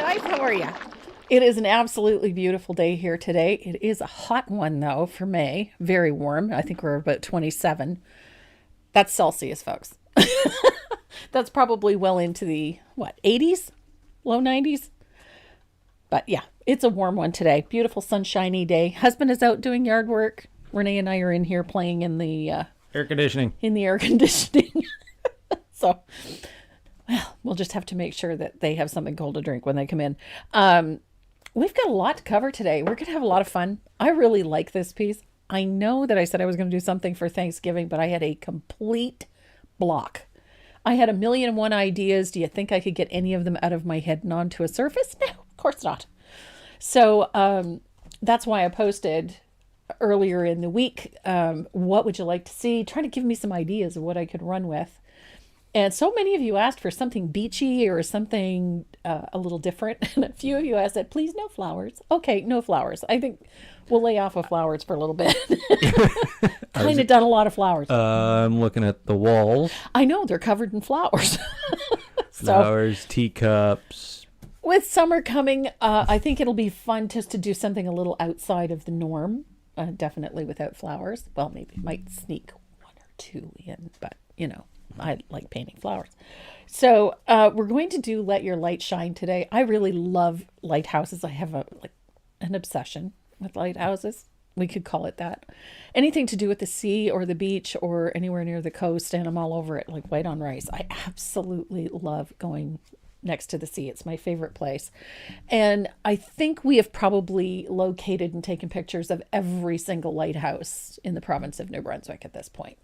guys, how are you? It is an absolutely beautiful day here today. It is a hot one though for May. Very warm. I think we're about 27. That's Celsius, folks. That's probably well into the, 80s? Low 90s? But yeah, it's a warm one today. Beautiful sunshiny day. Husband is out doing yard work. Renee and I are in here playing in the air conditioning. So, well, we'll just have to make sure that they have something cold to drink when they come in. We've got a lot to cover today. We're going to have a lot of fun. I really like this piece. I know that I said I was going to do something for Thanksgiving, but I had a complete block. I had 1,000,001 ideas. Do you think I could get any of them out of my head and onto a surface? No, of course not. So that's why I posted earlier in the week, what would you like to see? Trying to give me some ideas of what I could run with. And so many of you asked for something beachy or something a little different. And a few of you asked that, please, no flowers. Okay, no flowers. I think we'll lay off of flowers for a little bit. Kind of done a lot of flowers. I'm looking at the walls. I know, they're covered in flowers. Flowers, teacups. With summer coming, I think it'll be fun just to do something a little outside of the norm. Definitely without flowers. Well, maybe might sneak one or two in, but you know. I like painting flowers. So we're going to do Let Your Light Shine today. I really love lighthouses. I have an obsession with lighthouses. We could call it that. Anything to do with the sea or the beach or anywhere near the coast, and I'm all over it like white on rice. I absolutely love going next to the sea. It's my favorite place. And I think we have probably located and taken pictures of every single lighthouse in the province of New Brunswick at this point.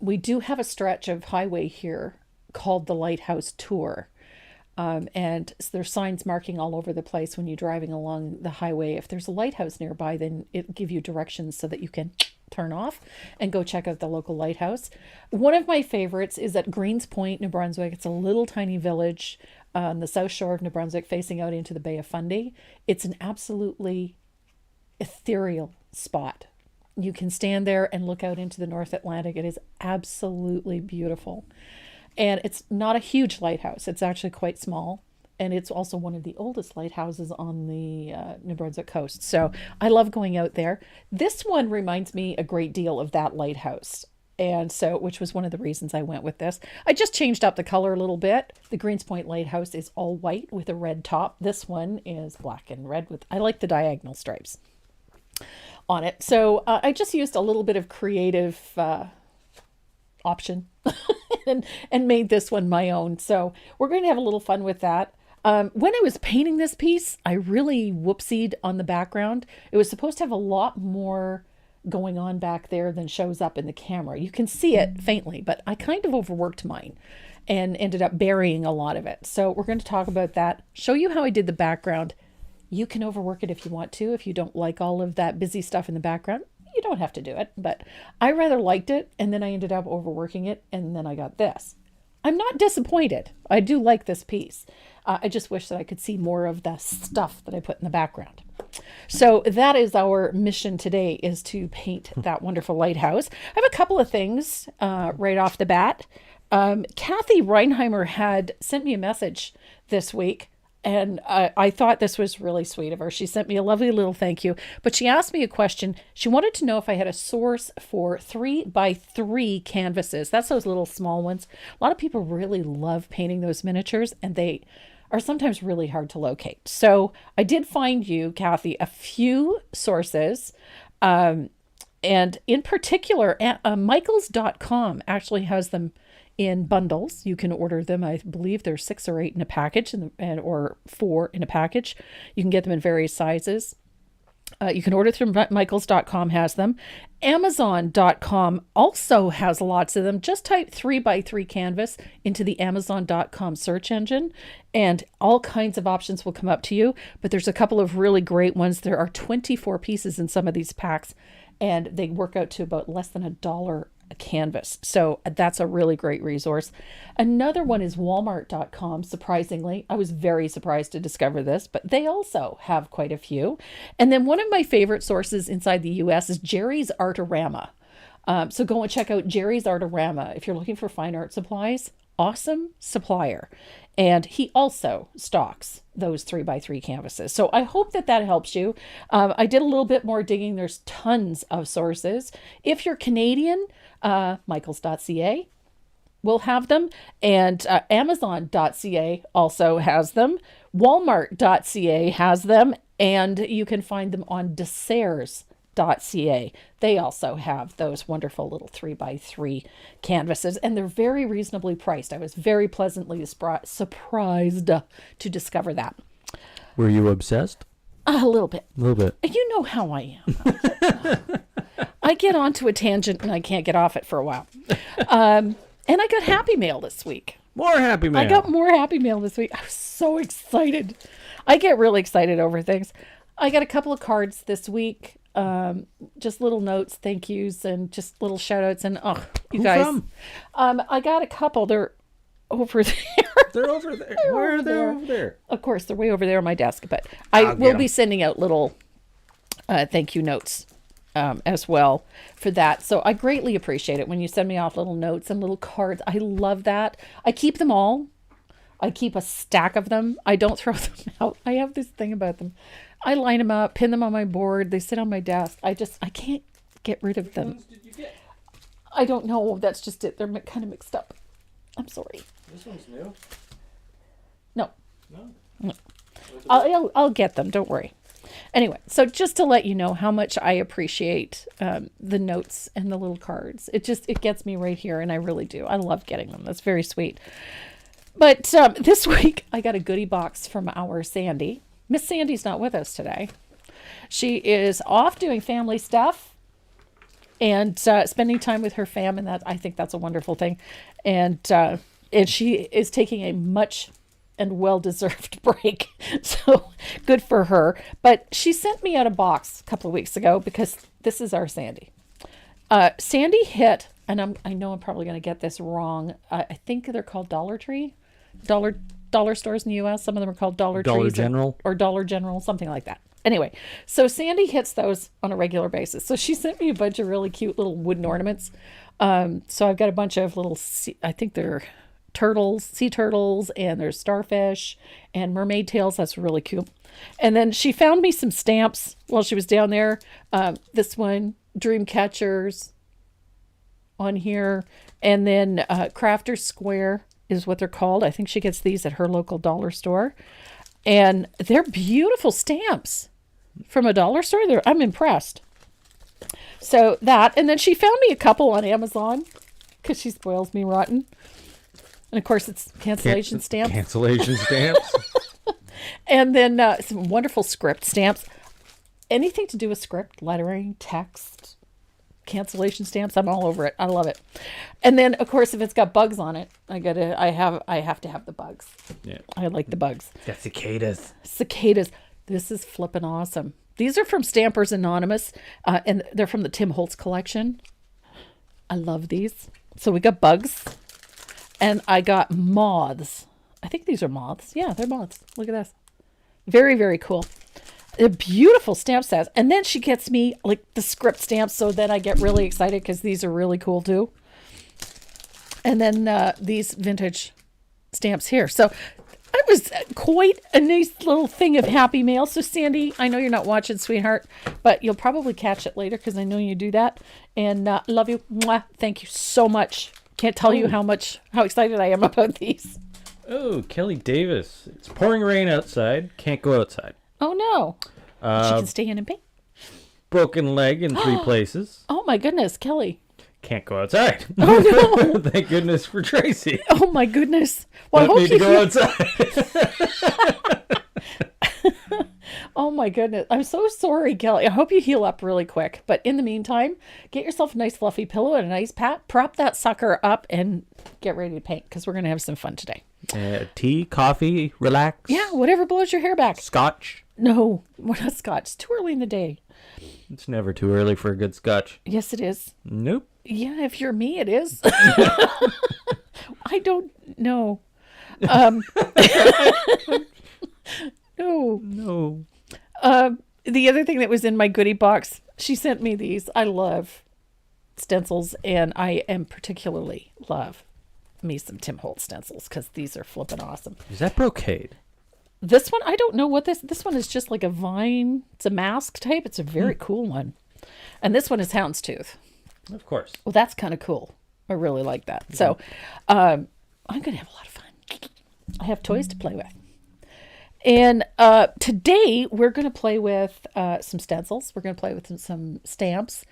We do have a stretch of highway here called the Lighthouse Tour. And there's signs marking all over the place when you're driving along the highway. If there's a lighthouse nearby, then it'll give you directions so that you can turn off and go check out the local lighthouse. One of my favorites is at Greens Point, New Brunswick. It's a little tiny village on the south shore of New Brunswick facing out into the Bay of Fundy. It's an absolutely ethereal spot. You can stand there and look out into the North Atlantic. It is absolutely beautiful. And it's not a huge lighthouse. It's actually quite small. And it's also one of the oldest lighthouses on the New Brunswick coast. So I love going out there. This one reminds me a great deal of that lighthouse. And so, which was one of the reasons I went with this. I just changed up the color a little bit. The Greens Point Lighthouse is all white with a red top. This one is black and red with, I like the diagonal stripes on it. So I just used a little bit of creative option and made this one my own. So we're going to have a little fun with that. When I was painting this piece, I really whoopsied on the background. It was supposed to have a lot more going on back there than shows up in the camera. You can see it faintly, but I kind of overworked mine and ended up burying a lot of it. So we're going to talk about that, show you how I did the background. You can overwork it if you want to. If you don't like all of that busy stuff in the background, you don't have to do it. But I rather liked it, and then I ended up overworking it, and then I got this. I'm not disappointed. I do like this piece. I just wish that I could see more of the stuff that I put in the background. So that is our mission today, is to paint that wonderful lighthouse. I have a couple of things right off the bat. Kathy Reinheimer had sent me a message this week. And I thought this was really sweet of her. She sent me a lovely little thank you, but she asked me a question. She wanted to know if I had a source for 3x3 canvases. That's those little small ones. A lot of people really love painting those miniatures, and they are sometimes really hard to locate. So I did find you, Kathy, a few sources. And in particular, Michaels.com actually has them in bundles. You can order them. I believe there's 6 or 8 in a package or 4 in a package. You can get them in various sizes. You can order through Michaels.com has them. Amazon.com also has lots of them. Just type 3x3 canvas into the Amazon.com search engine and all kinds of options will come up to you. But there's a couple of really great ones. There are 24 pieces in some of these packs, and they work out to about less than $1 a canvas. So that's a really great resource. Another one is Walmart.com. Surprisingly, I was very surprised to discover this, but they also have quite a few. And then one of my favorite sources inside the US is Jerry's Artorama. So go and check out Jerry's Artorama. If you're looking for fine art supplies, awesome supplier. And he also stocks those 3x3 canvases. So I hope that helps you. I did a little bit more digging. There's tons of sources. If you're Canadian, michaels.ca will have them. And amazon.ca also has them. Walmart.ca has them. And you can find them on Desserts.ca. They also have those wonderful little 3x3 canvases, and they're very reasonably priced. I was very pleasantly surprised to discover that. Were you obsessed? A little bit. A little bit. You know how I am. I get onto a tangent and I can't get off it for a while. And I got Happy Mail this week. More Happy Mail. I got more Happy Mail this week. I was so excited. I get really excited over things. I got a couple of cards this week. Just little notes, thank yous, and just little shout outs. And you guys. From? I got a couple. They're over there. They're over there. Where are they over there? Of course, they're way over there on my desk. But I will be sending out little thank you notes as well for that. So I greatly appreciate it when you send me off little notes and little cards. I love that. I keep them all. I keep a stack of them. I don't throw them out. I have this thing about them. I line them up, pin them on my board. They sit on my desk. I can't get rid of them. Which ones did you get? I don't know. That's just it. They're kind of mixed up. I'm sorry. This one's new. No. No. I'll get them. Don't worry. Anyway, so just to let you know how much I appreciate the notes and the little cards. It gets me right here, and I really do. I love getting them. That's very sweet. But this week, I got a goodie box from our Sandy. Miss Sandy's not with us today. She is off doing family stuff and spending time with her fam, and I think that's a wonderful thing. And she is taking a much and well-deserved break, so good for her. But she sent me out a box a couple of weeks ago because this is our Sandy. Sandy hit, and I know I'm probably going to get this wrong. I think they're called Dollar Tree. Dollar stores in the U.S. Some of them are called Dollar General. or Dollar General, something like that. Anyway, so Sandy hits those on a regular basis. So she sent me a bunch of really cute little wooden ornaments. So I've got a bunch of little, I think they're sea turtles, and there's starfish and mermaid tails. That's really cute. And then she found me some stamps while she was down there. This one, Dream Catchers on here. And then Crafter Square is what they're called. I think she gets these at her local dollar store. And they're beautiful stamps from a dollar store. I'm impressed. So that, and then she found me a couple on Amazon because she spoils me rotten. And of course, it's cancellation stamps. Cancellation stamps. And then some wonderful script stamps. Anything to do with script, lettering, text, cancellation stamps, I'm all over it. I love it. And then, of course, if it's got bugs on it, I have to have the bugs. Yeah. I like the bugs. Got cicadas. Cicadas. This is flippin' awesome. These are from Stampers Anonymous, and they're from the Tim Holtz collection. I love these. So we got bugs, and I got moths. I think these are moths. Yeah, they're moths. Look at this. Very, very cool. They're beautiful stamp sets. And then she gets me like the script stamps, so then I get really excited because these are really cool too. And then these vintage stamps here. So it was quite a nice little thing of Happy Mail. So Sandy, I know you're not watching, sweetheart, but you'll probably catch it later because I know you do that. And love you. Mwah. Thank you so much. Can't tell you how excited I am about these. Oh, Kelly Davis. It's pouring rain outside. Can't go outside. Oh, no. She can stay in and paint. Broken leg in 3 places. Oh, my goodness, Kelly. Can't go outside. Oh, no. Thank goodness for Tracy. Oh, my goodness. Well, I Don't hope need you to go outside. Oh, my goodness. I'm so sorry, Kelly. I hope you heal up really quick. But in the meantime, get yourself a nice fluffy pillow and a nice pat. Prop that sucker up and get ready to paint because we're going to have some fun today. Tea, coffee, relax. Yeah, whatever blows your hair back. Scotch. No, we're not Scotch. It's too early in the day. It's never too early for a good scotch. Yes, it is. Nope. Yeah, if you're me, it is. I don't know. No. The other thing that was in my goodie box, she sent me these. I love stencils, and I am particularly love me some Tim Holtz stencils because these are flipping awesome. Is that brocade? This one, I don't know what this one is, just like a vine. It's a mask type. It's a very cool one. And this one is houndstooth. Of course. Well, that's kind of cool. I really like that. Yeah. So I'm going to have a lot of fun. I have toys to play with. And today we're going to play with some stencils. We're going to play with some stamps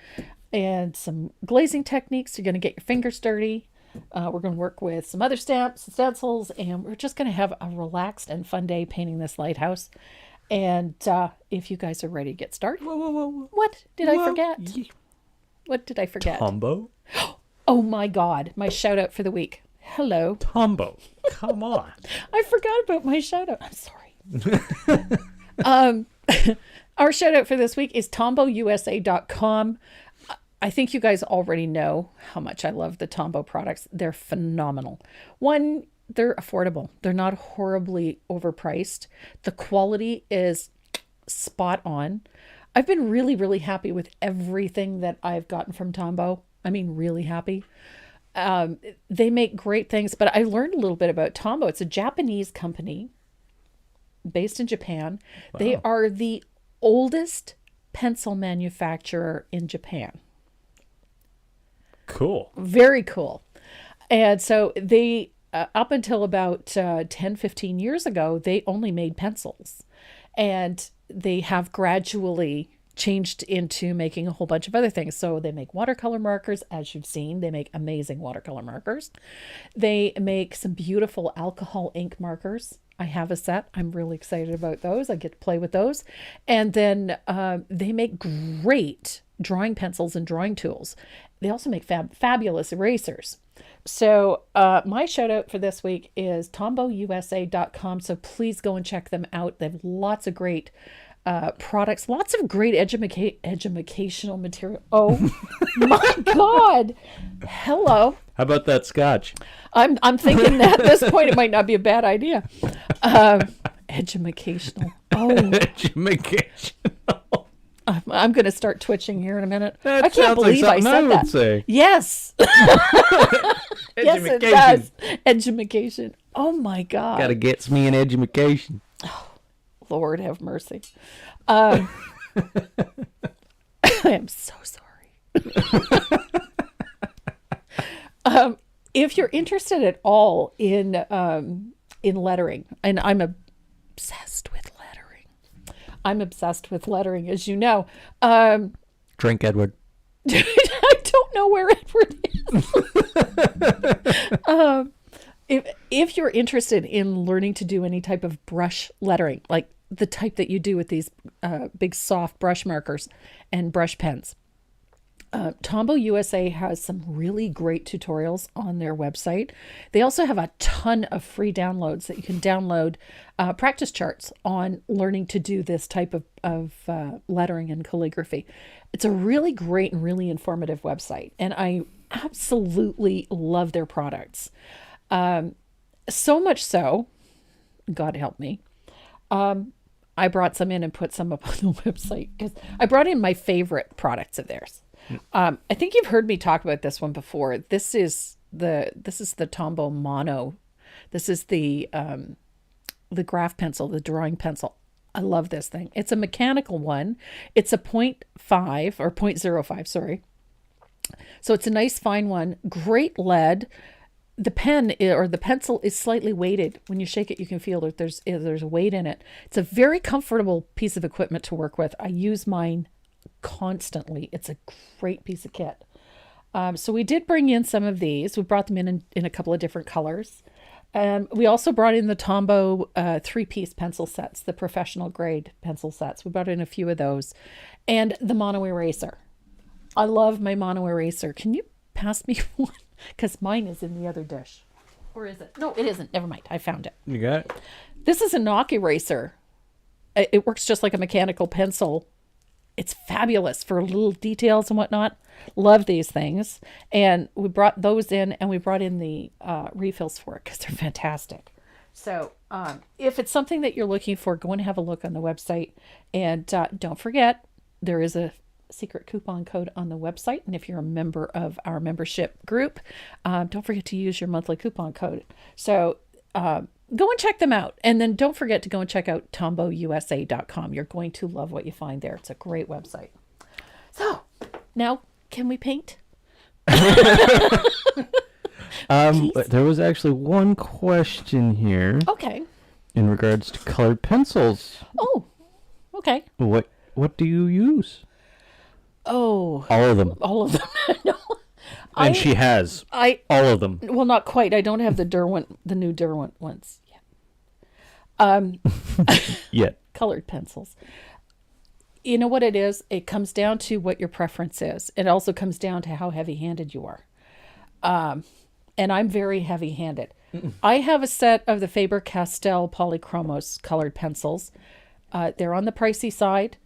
and some glazing techniques. You're going to get your fingers dirty. We're going to work with some other stamps and stencils, and we're just going to have a relaxed and fun day painting this lighthouse. And if you guys are ready to get started. Whoa. What did I forget? What did I forget? Tombow? Oh my God, my shout out for the week. Hello. Tombow. Come on. I forgot about my shout out. I'm sorry. Our shout out for this week is tombowusa.com. I think you guys already know how much I love the Tombow products. They're phenomenal. One, they're affordable. They're not horribly overpriced. The quality is spot on. I've been really, really happy with everything that I've gotten from Tombow. I mean, really happy. They make great things, but I learned a little bit about Tombow. It's a Japanese company based in Japan. Wow. They are the oldest pencil manufacturer in Japan. Cool. Very cool. And so they, up until about 10, 15 years ago, they only made pencils. And they have gradually changed into making a whole bunch of other things. So they make watercolor markers, as you've seen. They make amazing watercolor markers. They make some beautiful alcohol ink markers. I have a set. I'm really excited about those. I get to play with those. And then they make great drawing pencils and drawing tools. They also make fabulous erasers. So my shout out for this week is tombowusa.com. So please go and check them out. They have lots of great products, lots of great educational material. Oh my God. Hello. How about that scotch? I'm thinking that at this point it might not be a bad idea. Educational. Oh. Educational. I'm going to start twitching here in a minute. That I can't believe I said that. Say. Yes. Yes, it does. Education. Oh my God. Gotta get me an education. Oh, Lord have mercy. I am so sorry. If you're interested at all in lettering, and I'm obsessed with lettering. I'm obsessed with lettering, as you know. Drink, Edward. I don't know where Edward is. If you're interested in learning to do any type of brush lettering, like the type that you do with these big soft brush markers and brush pens, Tombow USA has some really great tutorials on their website. They also have a ton of free downloads that you can download, practice charts on learning to do this type of lettering and calligraphy. It's a really great and really informative website, and I absolutely love their products. So much so, God help me, I brought some in and put some up on the website because I brought in my favorite products of theirs. I think you've heard me talk about this one before. This is the Tombow Mono. This is the graph pencil, the drawing pencil. I love this thing. It's a mechanical one. It's a 0.5 or 0.05, sorry. So it's a nice fine one. Great lead. The pen or the pencil is slightly weighted. When you shake it, you can feel that there's a weight in it. It's a very comfortable piece of equipment to work with. I use mine constantly. It's a great piece of kit. So we did bring in some of these. We brought them in a couple of different colors. We also brought in the Tombow 3-piece pencil sets, the professional grade pencil sets. We brought in a few of those. And the mono eraser. I love my mono eraser. Can you pass me one? Because mine is in the other dish. Or is it? No, it isn't. Never mind. I found it. You got it? This is a knock eraser. It works just like a mechanical pencil. It's fabulous for little details and whatnot. Love these things. And we brought those in, and we brought in the refills for it because they're fantastic. So if it's something that you're looking for, go and have a look on the website. And don't forget, there is a secret coupon code on the website. And if you're a member of our membership group, don't forget to use your monthly coupon code. So go and check them out. And then don't forget to go and check out tombowusa.com. You're going to love what you find there. It's a great website. So now, can we paint? There was actually one question here. Okay. In regards to colored pencils. Oh, okay. What do you use? Oh. All of them. All of them. No. And she has all of them. Well, not quite. I don't have the new Derwent ones yet. Yet. Colored pencils. You know what it is? It comes down to what your preference is. It also comes down to how heavy-handed you are. And I'm very heavy-handed. I have a set of the Faber-Castell Polychromos colored pencils. They're on the pricey side,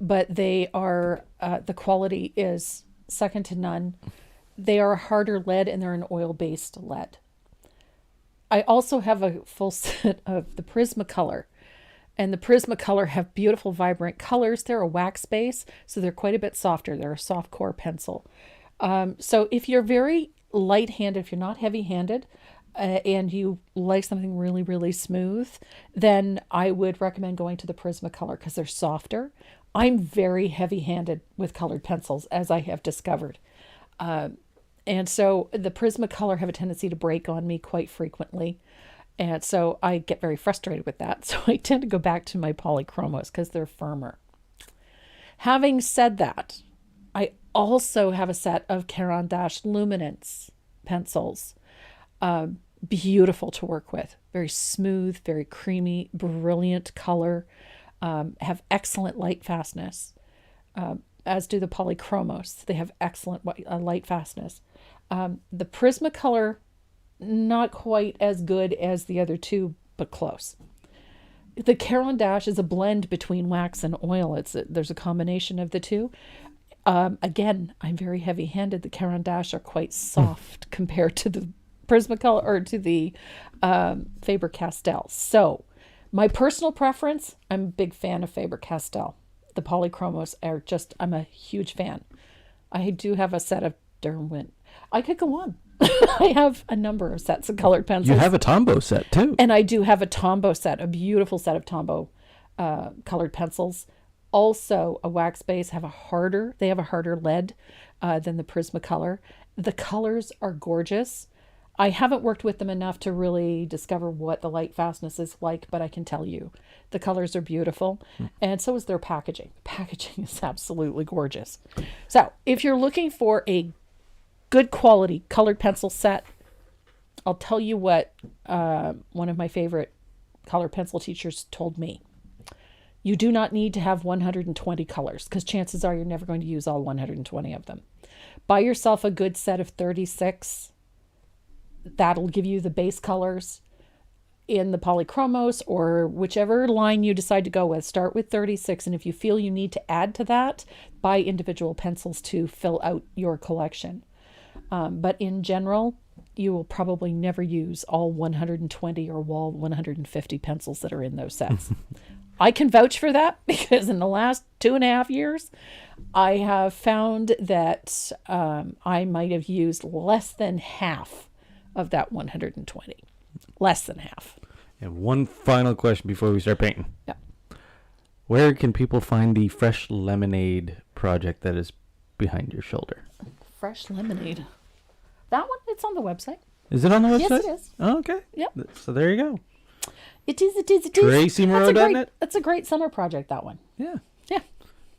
but they are, the quality is second to none. They are a harder lead and they're an oil-based lead. I also have a full set of the Prismacolor. And the Prismacolor have beautiful, vibrant colors. They're a wax base, so they're quite a bit softer. They're a soft core pencil. So if you're very light-handed, if you're not heavy-handed, and you like something really, really smooth, then I would recommend going to the Prismacolor because they're softer. I'm very heavy-handed with colored pencils, as I have discovered. And so the Prismacolor have a tendency to break on me quite frequently. And so I get very frustrated with that. So I tend to go back to my Polychromos because they're firmer. Having said that, I also have a set of Caran d'Ache Luminance pencils. Beautiful to work with. Very smooth, very creamy, brilliant color. Have excellent light fastness, as do the Polychromos. They have excellent light fastness. The Prismacolor, not quite as good as the other two, but close. The Caran d'Ache is a blend between wax and oil. There's a combination of the two. Again, I'm very heavy-handed. The Caran d'Ache are quite soft compared to the Prismacolor or to the Faber-Castell. So my personal preference, I'm a big fan of Faber-Castell. The Polychromos are I'm a huge fan. I do have a set of Derwent. I could go on. I have a number of sets of colored pencils. You have a Tombow set too. And I do have a Tombow set, a beautiful set of Tombow colored pencils. Also a wax base, they have a harder lead than the Prismacolor. The colors are gorgeous. I haven't worked with them enough to really discover what the light fastness is like, but I can tell you the colors are beautiful. And so is their packaging. Packaging is absolutely gorgeous. So if you're looking for a good quality colored pencil set, I'll tell you what one of my favorite color pencil teachers told me. You do not need to have 120 colors because chances are you're never going to use all 120 of them. Buy yourself a good set of 36. That'll give you the base colors in the Polychromos or whichever line you decide to go with. Start with 36, and if you feel you need to add to that, buy individual pencils to fill out your collection. But in general, you will probably never use all 120 or all 150 pencils that are in those sets. I can vouch for that because in the last 2.5 years, I have found that I might have used less than half of that 120. Less than half. And one final question before we start painting. Yeah. Where can people find the fresh lemonade project that is behind your shoulder? Fresh lemonade. That one, it's on the website. Is it on the website? Yes, it is. Oh, okay. Yep. So there you go. It is. TracyMoreau.net? That's a great summer project, that one. Yeah. Yeah.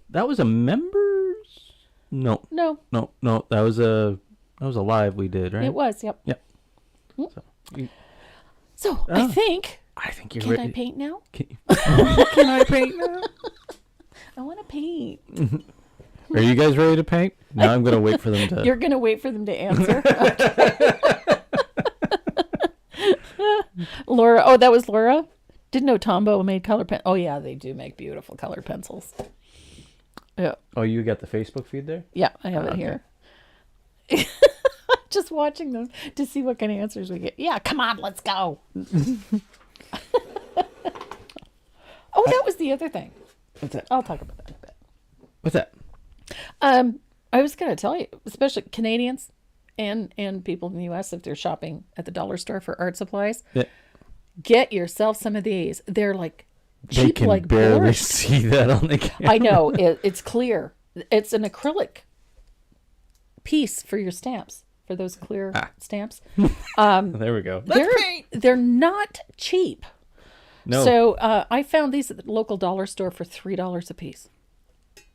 That was a members? No. No. That was a live we did, right? It was, yep. Yep. So I think you're can ready. I paint now? Can I paint now? I want to paint. Are you guys ready to paint? Now I'm going to wait for them to... You're going to wait for them to answer? Laura. Oh, that was Laura? Didn't know Tombow made color pen. Oh, yeah, they do make beautiful colored pencils. Yeah. Oh, you got the Facebook feed there? Yeah, I have it here. Just watching them to see what kind of answers we get. Yeah, come on, let's go. Oh, that was the other thing. What's that? I'll talk about that in a bit. What's that? I was going to tell you, especially Canadians and people in the U.S., if they're shopping at the dollar store for art supplies, Yeah. get yourself some of these. They're like They cheap, can like barely boards. see that on the camera. I know it's clear. It's an acrylic piece for your stamps, for those clear stamps. There we go. They're not cheap. No. So I found these at the local dollar store for $3 a piece.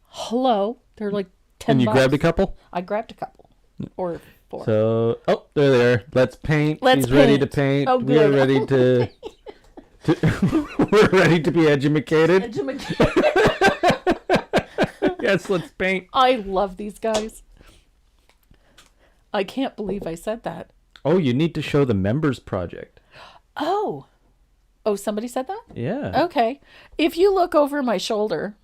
Hello, they're like 10 and you bucks. grabbed a couple? I grabbed a couple or 4. So, there they are. Let's paint. Let's She's ready to paint. paint. Oh, We're good. ready to we're ready to be educated. Yes, let's paint. I love these guys. I can't believe I said that. Oh, you need to show the members project. Oh, somebody said that? Yeah. Okay. If you look over my shoulder,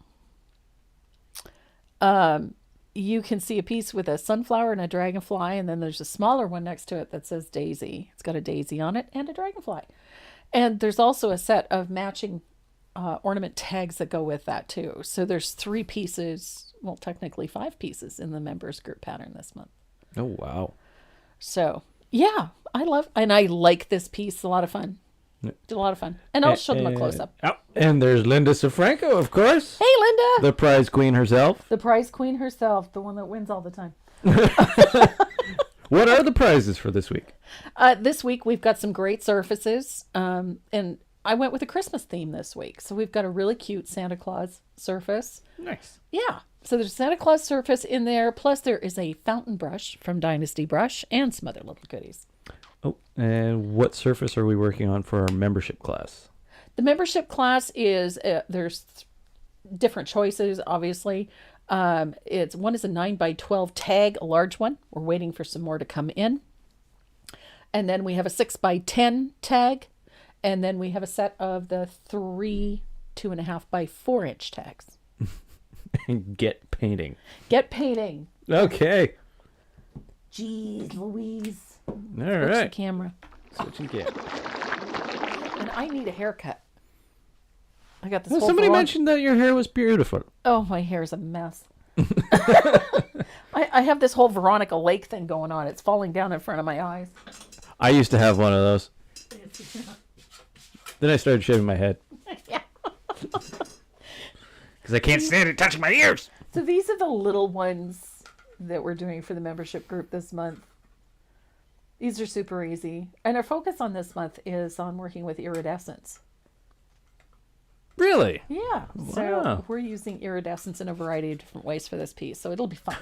you can see a piece with a sunflower and a dragonfly, and then there's a smaller one next to it that says daisy. It's got a daisy on it and a dragonfly. And there's also a set of matching ornament tags that go with that too. So there's 3 pieces, well, technically 5 pieces in the members group pattern this month. Oh, wow. So yeah, I like this piece. A lot of fun. Did a lot of fun. And I'll show them a close up. Oh, and there's Linda Sofranco, of course. Hey, Linda. The prize queen herself. The prize queen herself, the one that wins all the time. What are the prizes for this week? This week we've got some great surfaces. And I went with a Christmas theme this week. So we've got a really cute Santa Claus surface. Nice. Yeah. So there's a Santa Claus surface in there. Plus there is a fountain brush from Dynasty Brush and some other little goodies. Oh, and what surface are we working on for our membership class? The membership class is, there's different choices, obviously. One is a 9x12 tag, a large one. We're waiting for some more to come in. And then we have a 6x10 tag. And then we have a set of the 3 2.5 by 4 inch tags. Get painting. Get painting. Okay. Jeez Louise. All Switch right. the camera. Switch and get. And I need a haircut. I got this Well, whole somebody Veron- mentioned that your hair was beautiful. Oh, my hair's a mess. I have this whole Veronica Lake thing going on. It's falling down in front of my eyes. I used to have one of those. Then I started shaving my head. Yeah. Because I can't stand it touching my ears. So these are the little ones that we're doing for the membership group this month. These are super easy. And our focus on this month is on working with iridescence. Really? Yeah. Wow. So we're using iridescence in a variety of different ways for this piece. So it'll be fun.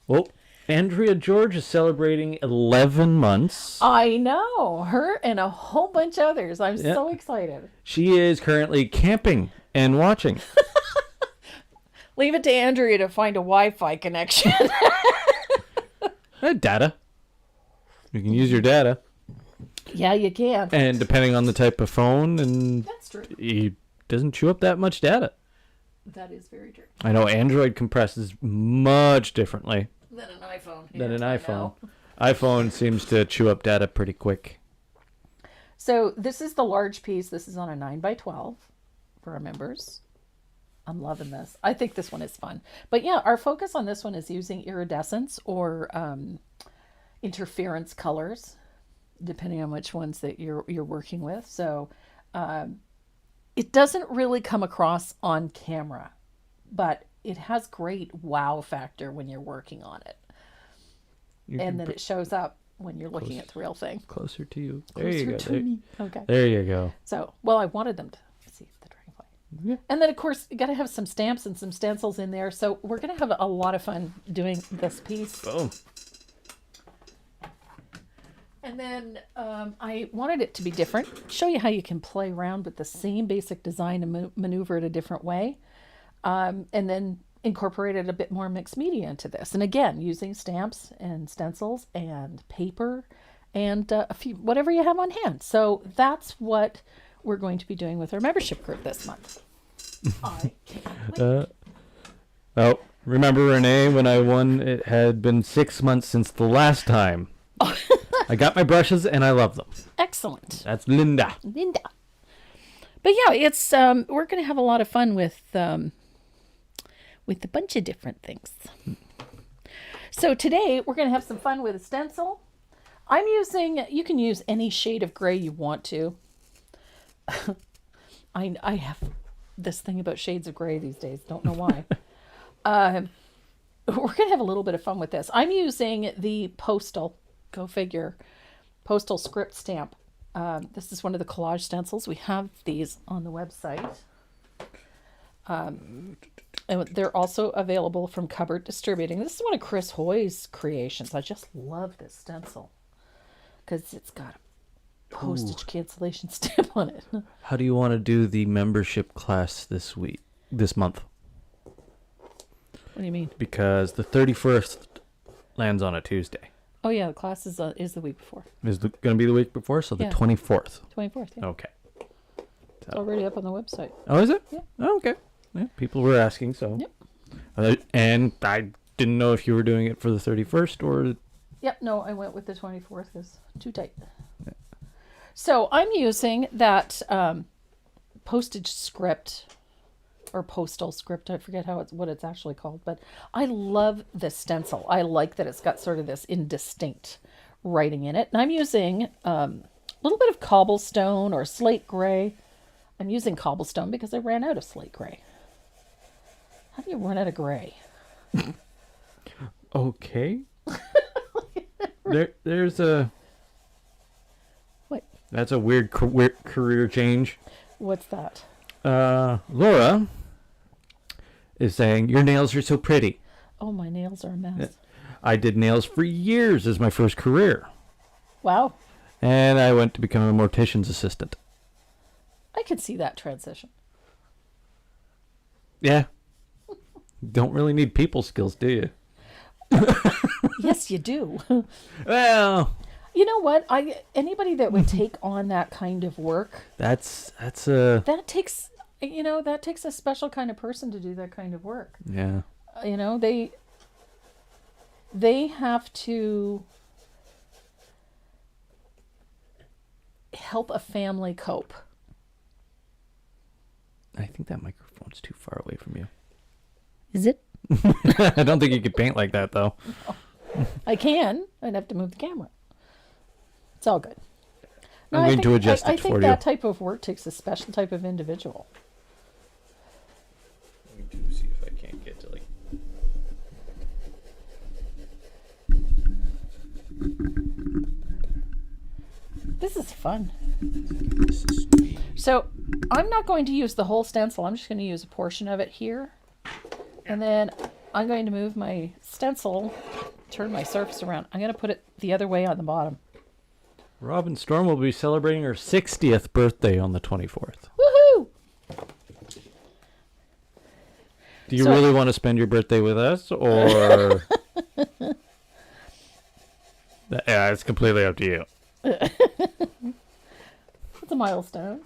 Well, Andrea George is celebrating 11 months. I know. Her and a whole bunch of others. I'm Yeah. so excited. She is currently camping and watching. Leave it to Andrea to find a Wi-Fi connection. Data. You can use your data. Yeah, you can. And depending on the type of phone, and That's true. it doesn't chew up that much data. That is very true. I know Android compresses much differently Than an iPhone. than an I iPhone. know. iPhone seems to chew up data pretty quick. So this is the large piece. This is on a 9x12 for our members. I'm loving this. I think this one is fun. But yeah, our focus on this one is using iridescence or interference colors, depending on which ones that you're working with. So it doesn't really come across on camera, but it has great wow factor when you're working on it. And then it shows up when you're looking at the real thing. Closer to you. There Closer you go. to me. Okay. There you go. So, well, I wanted them to see the dragonfly. Yeah. And then, of course, you got to have some stamps and some stencils in there. So we're going to have a lot of fun doing this piece. Boom. And then I wanted it to be different. Show you how you can play around with the same basic design and maneuver it a different way. And then incorporated a bit more mixed media into this. And again, using stamps and stencils and paper and a few, whatever you have on hand. So that's what we're going to be doing with our membership group this month. I can't wait. Oh, remember Renee when I won? It had been 6 months since the last time. I got my brushes and I love them. Excellent. That's Linda. Linda. But yeah, it's we're going to have a lot of fun with a bunch of different things. So today we're going to have some fun with a stencil. I'm using, you can use any shade of gray you want to. I have this thing about shades of gray these days. Don't know why. We're going to have a little bit of fun with this. I'm using the Postal, go figure, Postal script stamp. This is one of the collage stencils. We have these on the website. And they're also available from Cupboard Distributing. This is one of Chris Hoy's creations. I just love this stencil because it's got a postage cancellation stamp on it. How do you want to do the membership class this month? What do you mean? Because the 31st lands on a Tuesday. Oh yeah, the class is the week before. Is it going to be the week before? So the 24th. 24th, yeah. Okay. It's already up on the website. Oh, is it? Yeah. Oh, okay. Yeah, people were asking, so. Yep. And I didn't know if you were doing it for the 31st or... Yep, no, I went with the 24th. It's too tight. Yeah. So I'm using that postage script or postal script. I forget what it's actually called, but I love this stencil. I like that it's got sort of this indistinct writing in it. And I'm using a little bit of cobblestone or slate gray. I'm using cobblestone because I ran out of slate gray. How do you run out of gray? Okay. There's a... What? That's a weird career change. What's that? Laura is saying, your nails are so pretty. Oh, my nails are a mess. I did nails for years as my first career. Wow. And I went to become a mortician's assistant. I could see that transition. Yeah. Don't really need people skills, do you? Yes, you do. Well, you know what? Anybody that would take on that kind of work, that takes a special kind of person to do that kind of work. Yeah. They have to help a family cope. I think that microphone's too far away from you. Is it? I don't think you could paint like that, though. No. I can. I'd have to move the camera. It's all good. No, I'm going to adjust it for you. I think that type of work takes a special type of individual. Let me do see if I can't get to like... This is fun. This is sweet. So I'm not going to use the whole stencil. I'm just going to use a portion of it here. And then I'm going to move my stencil, turn my surface around. I'm going to put it the other way on the bottom. Robin Storm will be celebrating her 60th birthday on the 24th. Woohoo! Do you really want to spend your birthday with us, or... Yeah, it's completely up to you. It's a milestone.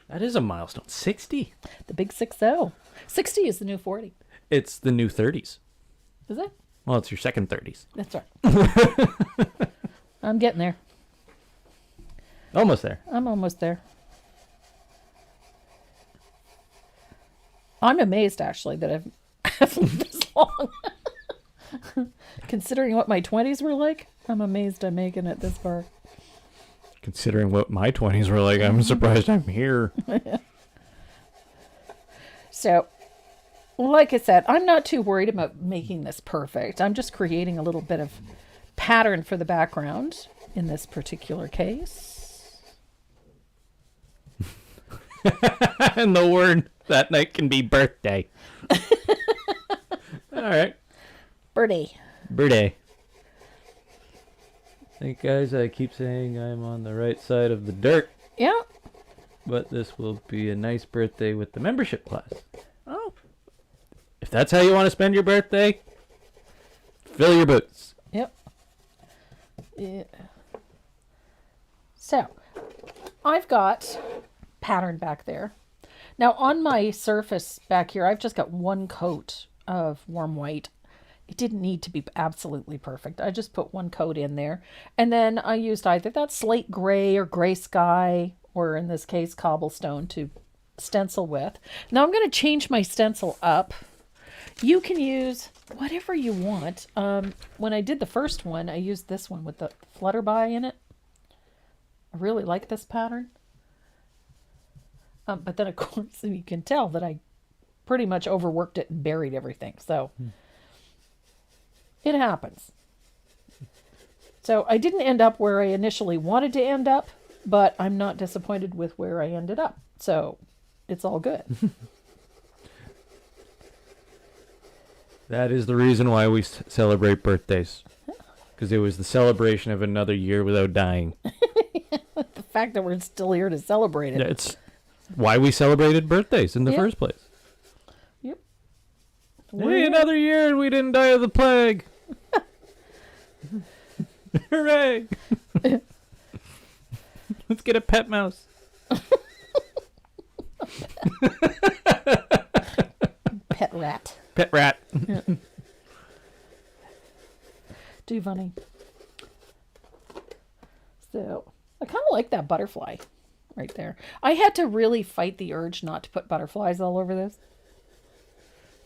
That is a milestone. 60? The big 6-0. 60 is the new 40. It's the new 30s. Is it? Well, it's your second 30s. That's right. I'm getting there. Almost there. I'm almost there. I'm amazed, actually, that I've lived this long. Considering what my 20s were like, I'm amazed I'm making it this far. Considering what my 20s were like, I'm surprised I'm here. So, like I said, I'm not too worried about making this perfect. I'm just creating a little bit of pattern for the background in this particular case. And the word that night can be birthday. All right. Birthday. Hey guys, I keep saying I'm on the right side of the dirt. Yeah. But this will be a nice birthday with the membership class. Oh. If that's how you want to spend your birthday, fill your boots. Yep. Yeah. So, I've got pattern back there. Now on my surface back here, I've just got one coat of warm white. It didn't need to be absolutely perfect. I just put one coat in there. And then I used either that slate gray or gray sky, or in this case, cobblestone to stencil with. Now I'm going to change my stencil up. You can use whatever you want. When I did the first one, I used this one with the flutterby in it. I really like this pattern. But then, of course, you can tell that I pretty much overworked it and buried everything. So it happens. So I didn't end up where I initially wanted to end up, but I'm not disappointed with where I ended up. So it's all good. That is the reason why we celebrate birthdays. Because it was the celebration of another year without dying. The fact that we're still here to celebrate it. Yeah, it's why we celebrated birthdays in the first place. Yep. Hey, another year and we didn't die of the plague. Hooray. Let's get a pet mouse. Pet rat. Pet rat. Yeah. Too funny. So, I kind of like that butterfly right there. I had to really fight the urge not to put butterflies all over this.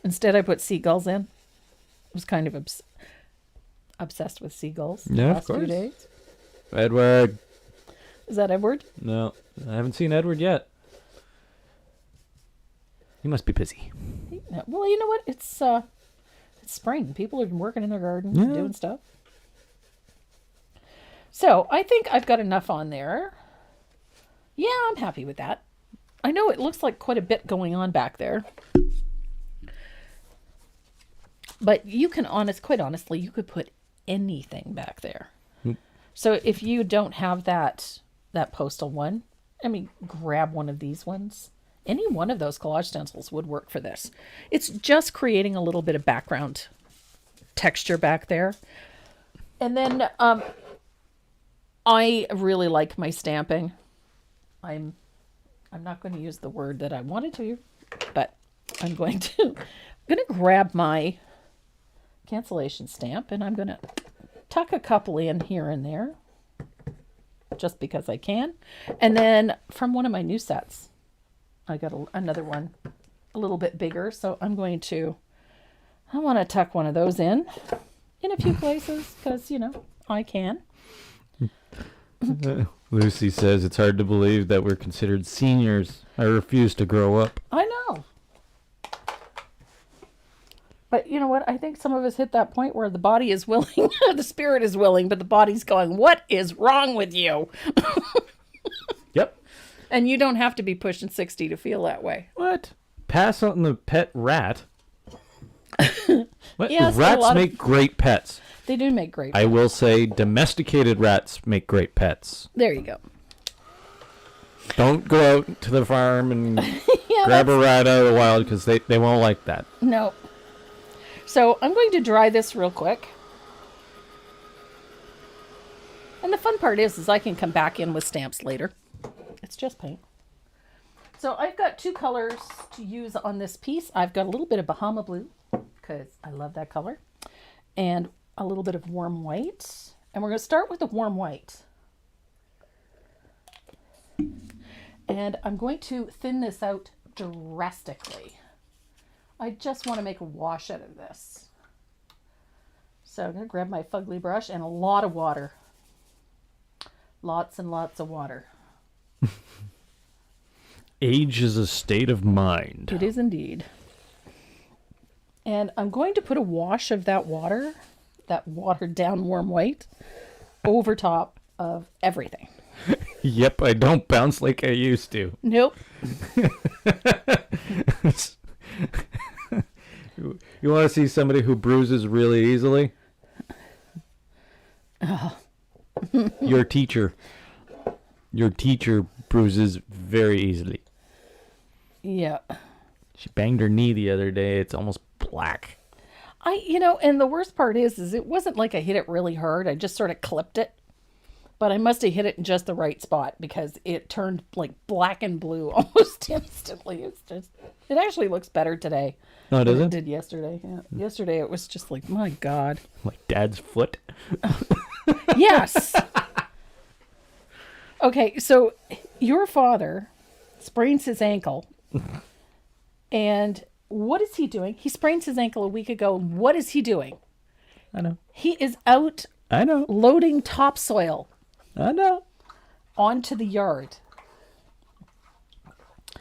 Instead, I put seagulls in. I was kind of obsessed with seagulls the last few days. Edward. Is that Edward? No, I haven't seen Edward yet. He must be busy. Well, you know what? It's spring. People are working in their garden, doing stuff. So I think I've got enough on there. Yeah, I'm happy with that. I know it looks like quite a bit going on back there. But you can quite honestly, you could put anything back there. So if you don't have that postal one, I mean, grab one of these ones. Any one of those collage stencils would work for this. It's just creating a little bit of background texture back there. And then I really like my stamping. I'm not going to use the word that I wanted to, but I'm going to grab my cancellation stamp and I'm going to tuck a couple in here and there just because I can. And then from one of my new sets, I got another one a little bit bigger. So I want to tuck one of those in a few places because, I can. Lucy says it's hard to believe that we're considered seniors. I refuse to grow up. I know. But you know what? I think some of us hit that point where the body is willing, the spirit is willing, but the body's going, what is wrong with you? Yep. And you don't have to be pushing 60 to feel that way. What? Pass on the pet rat. What? Yes, Rats make great pets. They do make great pets. I will say domesticated rats make great pets. There you go. Don't go out to the farm and grab a rat out of the wild because they won't like that. No. So I'm going to dry this real quick. And the fun part is I can come back in with stamps later. It's just paint. So I've got two colors to use on this piece. I've got a little bit of Bahama Blue because I love that color. And a little bit of warm white. And we're going to start with the warm white. And I'm going to thin this out drastically. I just want to make a wash out of this. So I'm going to grab my fugly brush and a lot of water. Lots and lots of water. Age is a state of mind. It is indeed. And I'm going to put a wash of that watered down warm white, over top of everything. Yep, I don't bounce like I used to. Nope. You want to see somebody who bruises really easily? Your teacher. Your teacher bruises very easily. Yeah. She banged her knee the other day. It's almost black. And the worst part is it wasn't like I hit it really hard. I just sort of clipped it. But I must have hit it in just the right spot because it turned like black and blue almost instantly. It actually looks better today. No, does it? It did yesterday. Yeah. Yesterday it was just like, my God. Like Dad's foot? Yes. Okay, so your father sprains his ankle and what is he doing? He sprained his ankle a week ago. What is he doing? I know. He is out I know. loading topsoil I know. onto the yard.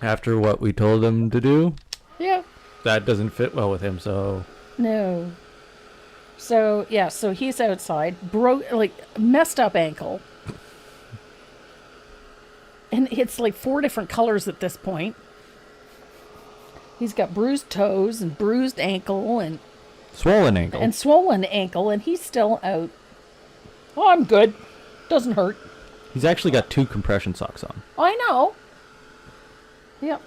After what we told him to do, Yeah. that doesn't fit well with him, so... No. So, yeah, so he's outside, messed up ankle. And it's like 4 different colors at this point. He's got bruised toes and bruised ankle and Swollen ankle. and swollen ankle, and he's still out. Oh, I'm good. Doesn't hurt. He's actually got 2 compression socks on. I know. Yep.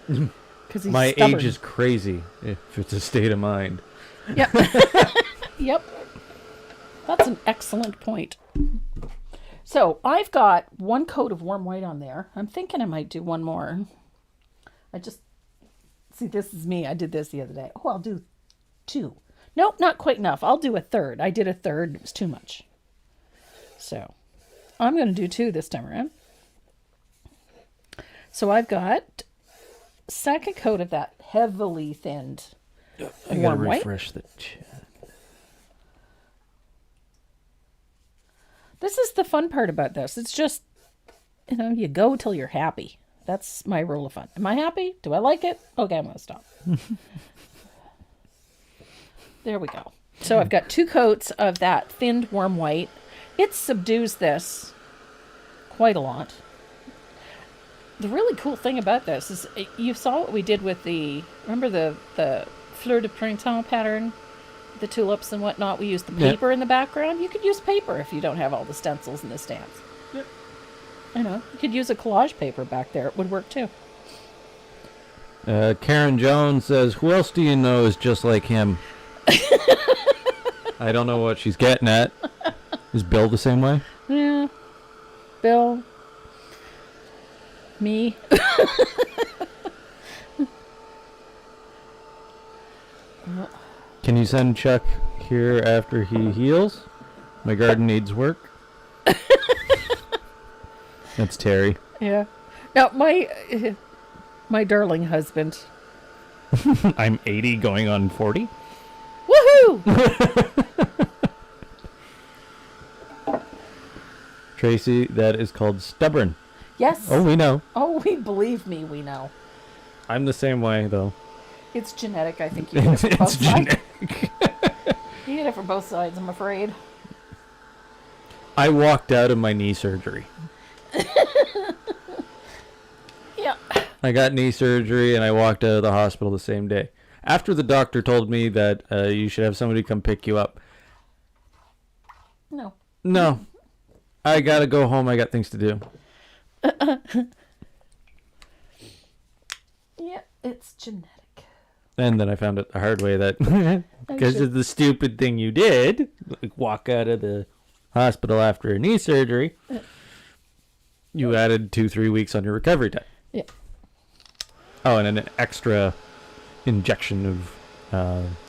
Because he's My stubborn. age is crazy, if it's a state of mind. Yep. Yep. That's an excellent point. So I've got 1 coat of warm white on there. I'm thinking I might do 1 more. See, this is me. I did this the other day. Oh, I'll do 2. Nope, not quite enough. I'll do a third. I did a third. It was too much. So I'm going to do 2 this time around. So I've got 2nd coat of that heavily thinned I gotta warm white. refresh the chat. This is the fun part about this. It's just, you go till you're happy. That's my rule of fun. Am I happy? Do I like it? Okay, I'm going to stop. There we go. So I've got 2 coats of that thinned warm white. It subdues this quite a lot. The really cool thing about this is you saw what we did with remember the Fleur de Printemps pattern? The tulips and whatnot. We used the paper in the background. You could use paper if you don't have all the stencils and the stamps. Yep. You could use a collage paper back there. It would work too. Karen Jones says, who else do you know is just like him? I don't know what she's getting at. Is Bill the same way? Yeah. Bill. Me. Can you send Chuck here after he heals? My garden needs work. That's Terry. Yeah. Now, my darling husband. I'm 80 going on 40. Woohoo! Tracy, that is called stubborn. Yes. Oh, we know. Oh, believe me, we know. I'm the same way, though. It's genetic, I think. You get it from both It's sides. genetic. You get it from both sides, I'm afraid. I walked out of my knee surgery. Yeah. I got knee surgery and I walked out of the hospital the same day. After the doctor told me that you should have somebody come pick you up. No. No. I gotta go home. I got things to do. Yeah, it's genetic. And then I found out the hard way that because of the stupid thing you did, like walk out of the hospital after a knee surgery, you added 2-3 weeks on your recovery time. Yeah. Oh, and an extra injection of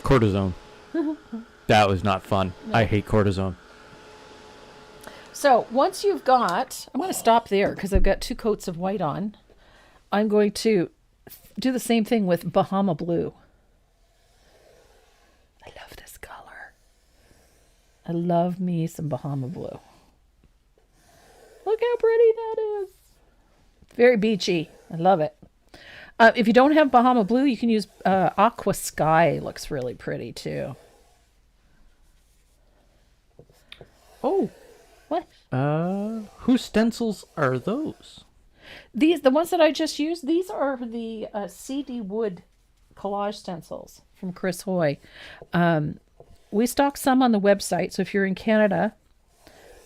cortisone. That was not fun. No. I hate cortisone. So once you've got, I'm going to stop there because I've got 2 coats of white on. I'm going to do the same thing with Bahama Blue. I love this color. I love me some Bahama Blue. Look how pretty that is. Very beachy. I love it. If you don't have Bahama Blue, you can use Aqua Sky. Looks really pretty too. Oh, what? Whose stencils are those? The ones that I just used, these are the CD Wood collage stencils from Chris Hoy. We stock some on the website, so if you're in Canada,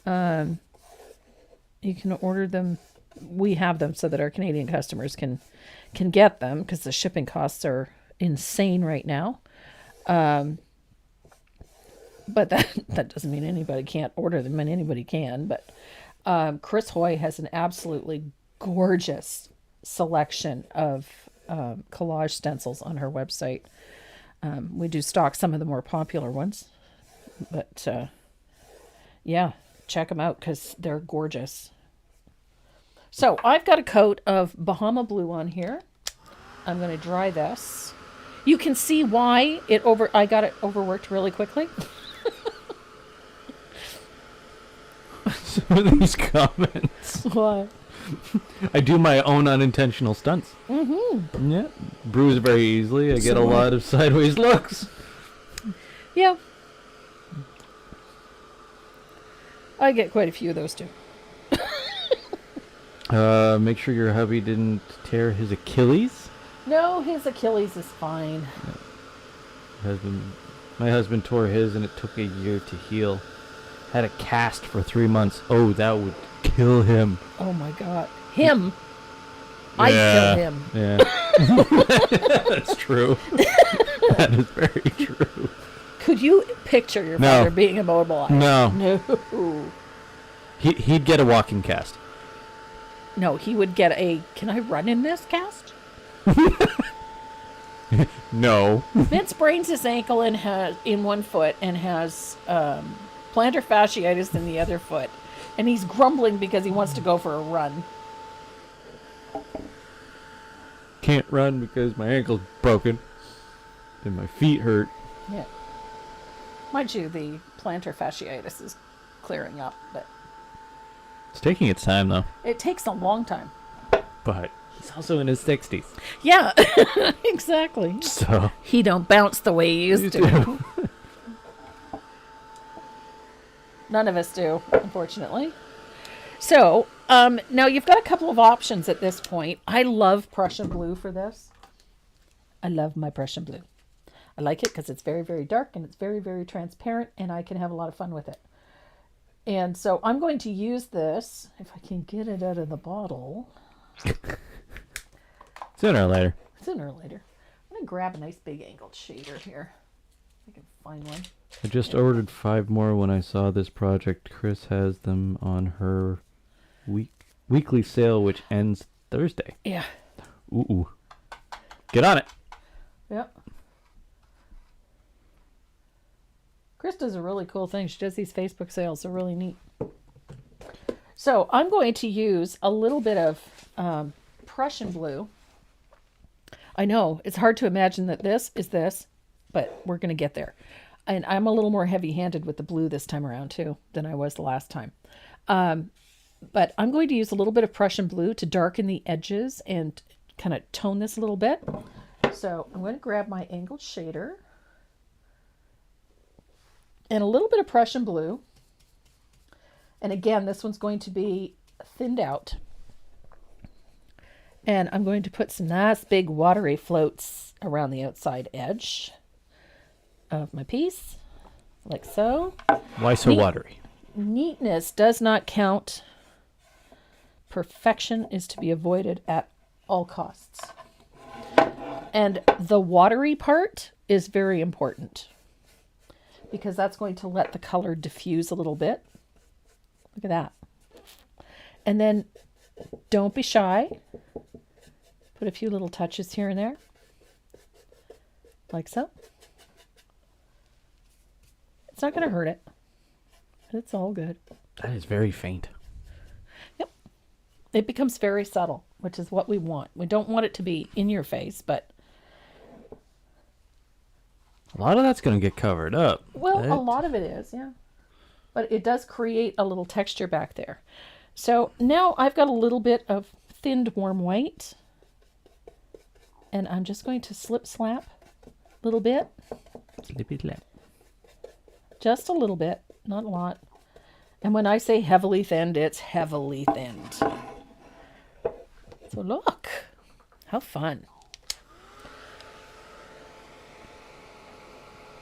you can order them. We have them so that our Canadian customers can get them because the shipping costs are insane right now. But that doesn't mean anybody can't order them, and anybody can. But Chris Hoy has an absolutely gorgeous selection of collage stencils on her website. We do stock some of the more popular ones, but yeah, check them out because they're gorgeous. So I've got a coat of Bahama Blue on here. I'm going to dry this. You can see why I got it overworked really quickly. Some of these comments. Why? I do my own unintentional stunts. Mm-hmm. Yeah. Bruise very easily. I get a lot of sideways looks. Yeah. I get quite a few of those too. Make sure your hubby didn't tear his Achilles. No, his Achilles is fine. My husband tore his and it took a year to heal. Had a cast for 3 months. Oh, that would kill him. Oh my God. Him? I'd kill him. Yeah. That's true. That is very true. Could you picture your father being immobilized? No. No. He'd get a walking cast. No, he would get a, can I run in this cast? No. Vince sprains his ankle and has in one foot and has plantar fasciitis in the other foot. And he's grumbling because he wants to go for a run. Can't run because my ankle's broken. And my feet hurt. Yeah. Mind you, the plantar fasciitis is clearing up, but It's taking its time, though. it takes a long time. But he's also in his 60s. Yeah, exactly. So He don't bounce the way he used to. None of us do, unfortunately. So, now you've got a couple of options at this point. I love Prussian blue for this. I love my Prussian blue. I like it because it's very, very dark and it's very, very transparent and I can have a lot of fun with it. And so I'm going to use this, if I can get it out of the bottle. sooner or later. Sooner or later. I'm going to grab a nice big angled shader here. If I can find one. I just ordered 5 more when I saw this project. Chris has them on her weekly sale, which ends Thursday. Yeah. Ooh. Get on it. Yep. Chris does a really cool thing. She does these Facebook sales. They're really neat. So I'm going to use a little bit of Prussian blue. I know it's hard to imagine that this is this, but we're going to get there. And I'm a little more heavy-handed with the blue this time around too than I was the last time. But I'm going to use a little bit of Prussian blue to darken the edges and kind of tone this a little bit. So I'm going to grab my angled shader and a little bit of Prussian blue. And again, this one's going to be thinned out. And I'm going to put some nice big watery floats around the outside edge of my piece, like so. Why so watery? Neatness does not count. Perfection is to be avoided at all costs. And the watery part is very important because that's going to let the color diffuse a little bit. Look at that. And then don't be shy. Put a few little touches here and there, like so. It's not going to hurt it. It's all good. That is very faint. Yep. It becomes very subtle, which is what we want. We don't want it to be in your face, but A lot of that's going to get covered up. well, a lot of it is, yeah. But it does create a little texture back there. So now I've got a little bit of thinned warm white. And I'm just going to slip slap a little bit. Slippy slap. Just a little bit, not a lot. And when I say heavily thinned, it's heavily thinned. So look, how fun.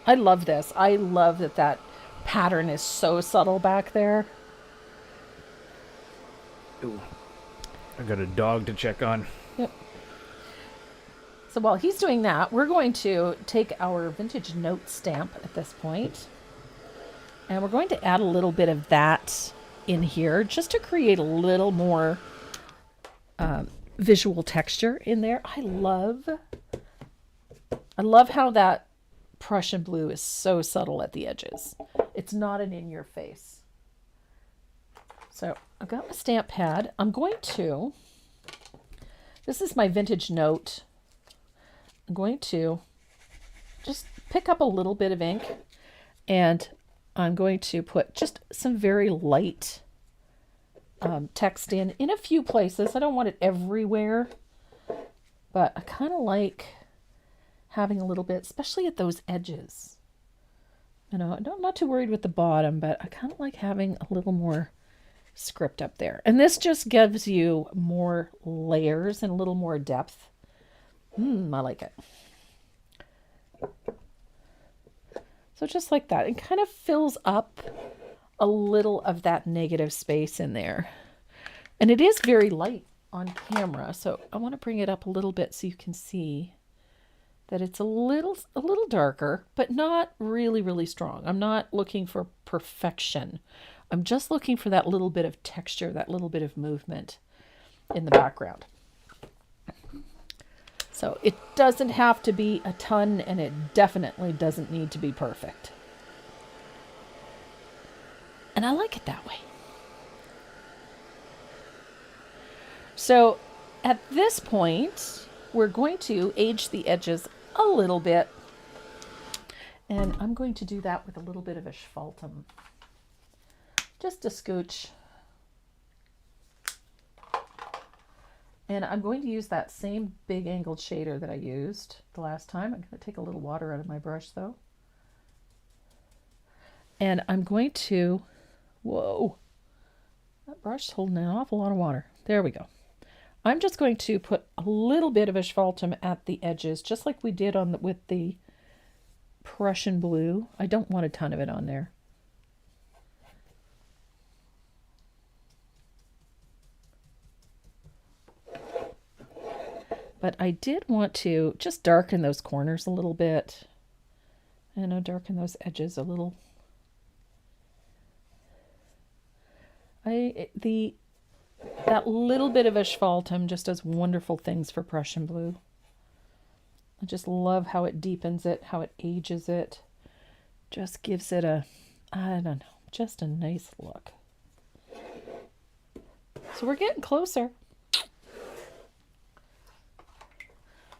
I love this. I love that that pattern is so subtle back there. Ooh. I got a dog to check on. Yep. So while he's doing that, we're going to take our vintage note stamp at this point. And we're going to add a little bit of that in here just to create a little more visual texture in there. I love how that Prussian blue is so subtle at the edges. It's not an in your face. So I've got my stamp pad. I'm going to, this is my vintage note. I'm going to just pick up a little bit of ink, and I'm going to put just some very light text in a few places. I don't want it everywhere, but I kind of like having a little bit, especially at those edges. You know, I'm not too worried with the bottom, but I kind of like having a little more script up there. And this just gives you more layers and a little more depth. I like it. So just like that, it kind of fills up a little of that negative space in there. And it is very light on camera, so I want to bring it up a little bit so you can see that it's a little darker, but not really, really strong. I'm not looking for perfection. I'm just looking for that little bit of texture, that little bit of movement in the background. So it doesn't have to be a ton, and it definitely doesn't need to be perfect. And I like it that way. So at this point, we're going to age the edges a little bit. And I'm going to do that with a little bit of asphaltum. Just a scooch. And I'm going to use that same big angled shader that I used the last time. I'm going to take a little water out of my brush though. And I'm going to, whoa, that brush's holding an awful lot of water. There we go. I'm just going to put a little bit of asphaltum at the edges, just like we did with the Prussian blue. I don't want a ton of it on there. But I did want to just darken those corners a little bit. And I'll darken those edges a little. That little bit of asphaltum just does wonderful things for Prussian blue. I just love how it deepens it, how it ages it. Just gives it a, I don't know, just a nice look. So we're getting closer.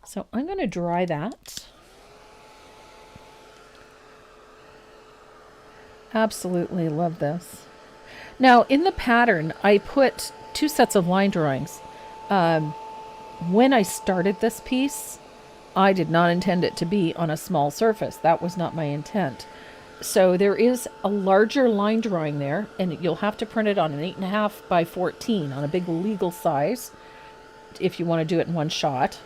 So I'm going to dry that. Absolutely love this. Now in the pattern, I put 2 sets of line drawings. When I started this piece, I did not intend it to be on a small surface. That was not my intent. So there is a larger line drawing there, and you'll have to print it on an 8.5 by 14 on a big legal size if you want to do it in one shot.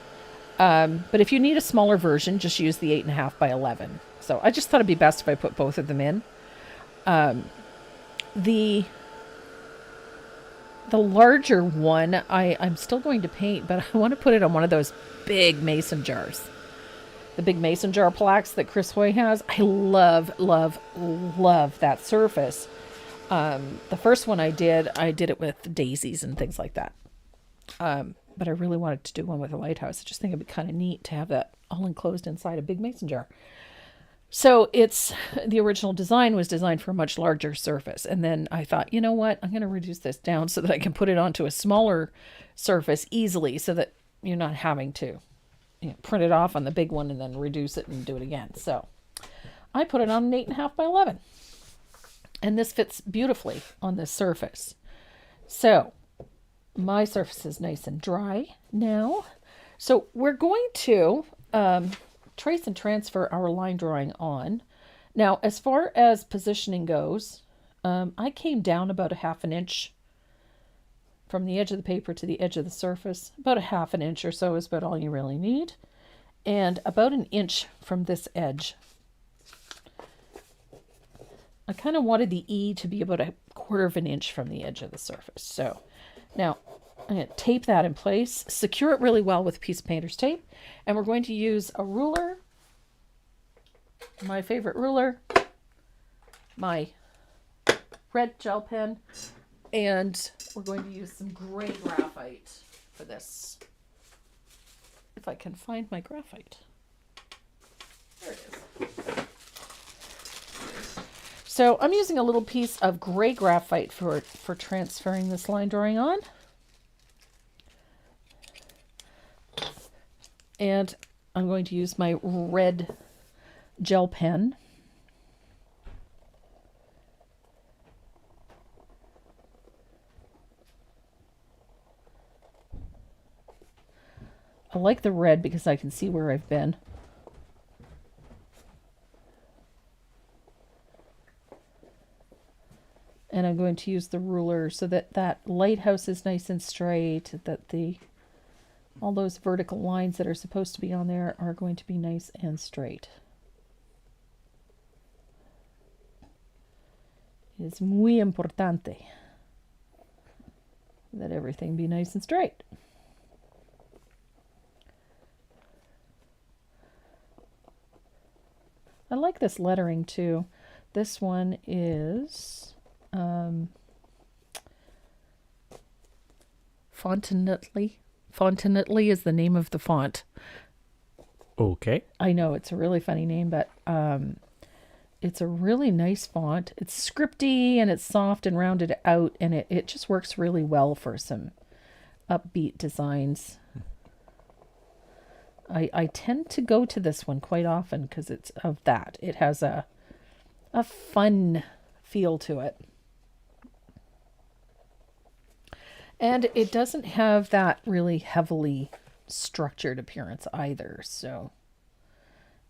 But if you need a smaller version, just use the 8.5 by 11. So I just thought it'd be best if I put both of them in. The larger one, I'm still going to paint, but I want to put it on one of those big mason jars. The big mason jar plaques that Chris Hoy has. I love, love, love that surface. The first one I did it with daisies and things like that. But I really wanted to do one with a lighthouse. I just think it'd be kind of neat to have that all enclosed inside a big mason jar. So the original design was designed for a much larger surface. And then I thought, you know what, I'm going to reduce this down so that I can put it onto a smaller surface easily so that you're not having to print it off on the big one and then reduce it and do it again. So I put it on an 8.5 by 11. And this fits beautifully on this surface. So my surface is nice and dry now. So we're going to trace and transfer our line drawing on. Now, as far as positioning goes, I came down about a 1/2 inch from the edge of the paper to the edge of the surface. About a 1/2 inch or so is about all you really need. And about 1 inch from this edge. I kind of wanted the E to be about 1/4 inch from the edge of the surface. So now I'm going to tape that in place, secure it really well with a piece of painter's tape, and we're going to use a ruler, my favorite ruler, my red gel pen, and we're going to use some gray graphite for this. If I can find my graphite. There it is. So I'm using a little piece of gray graphite for transferring this line drawing on. And I'm going to use my red gel pen. I like the red because I can see where I've been. And I'm going to use the ruler so that that lighthouse is nice and straight, that all those vertical lines that are supposed to be on there are going to be nice and straight. It is muy importante that everything be nice and straight. I like this lettering too. This one is Fontenately. Fontenately is the name of the font. Okay. I know it's a really funny name, but it's a really nice font. It's scripty and it's soft and rounded out, and it just works really well for some upbeat designs. I tend to go to this one quite often because it's of that. It has a fun feel to it. And it doesn't have that really heavily structured appearance either. So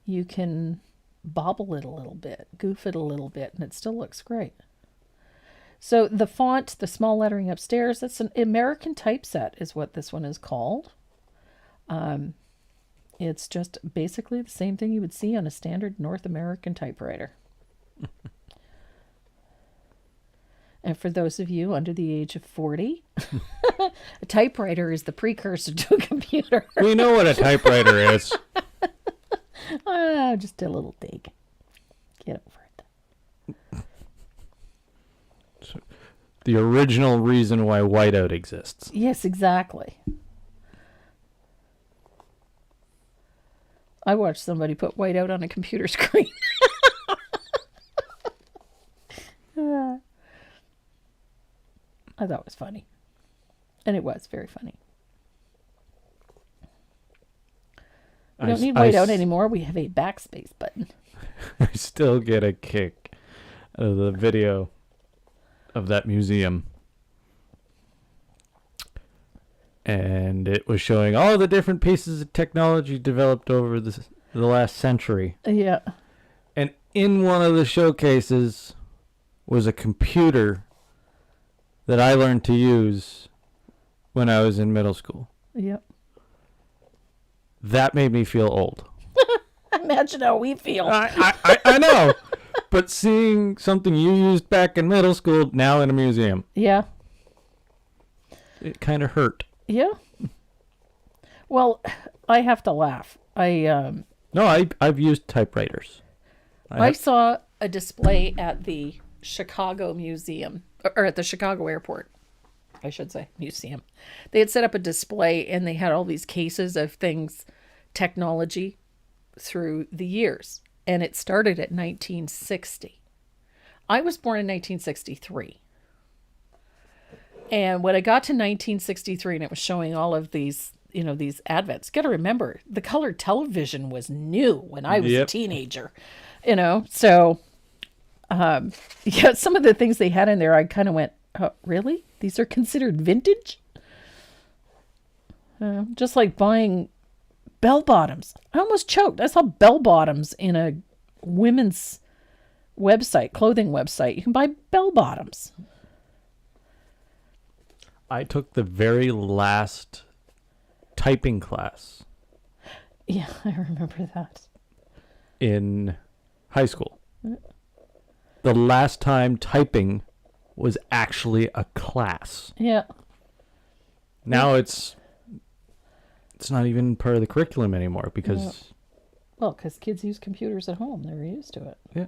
you can bobble it a little bit, goof it a little bit, and it still looks great. So the font, the small lettering upstairs, that's an American typeset is what this one is called. It's just basically the same thing you would see on a standard North American typewriter. And for those of you under the age of 40, a typewriter is the precursor to a computer. We know what a typewriter is. Just a little dig. Get over it. So, the original reason why whiteout exists. Yes, exactly. I watched somebody put whiteout on a computer screen. I thought it was funny. And it was very funny. We don't need whiteout anymore. We have a backspace button. I still get a kick out of the video of that museum. And it was showing all the different pieces of technology developed over the last century. Yeah. And in one of the showcases was a computer that I learned to use when I was in middle school. Yep. That made me feel old. Imagine how we feel. I know. But seeing something you used back in middle school now in a museum. Yeah. It kind of hurt. Yeah. Well, I have to laugh. No, I've used typewriters. I saw a display at the Chicago Museum, or at the Chicago airport, I should say, museum. They had set up a display and they had all these cases of things, technology through the years. And it started at 1960. I was born in 1963. And when I got to 1963 and it was showing all of these, these advents, got to remember the color television was new when I was a teenager, so yeah, some of the things they had in there, I kind of went, oh, really? These are considered vintage? Just like buying bell bottoms. I almost choked. I saw bell bottoms in a women's website, clothing website. You can buy bell bottoms. I took the very last typing class. Yeah, I remember that. In high school. The last time typing was actually a class. Yeah. Now it's not even part of the curriculum anymore because... Yeah. Well, because kids use computers at home. They're used to it. Yeah.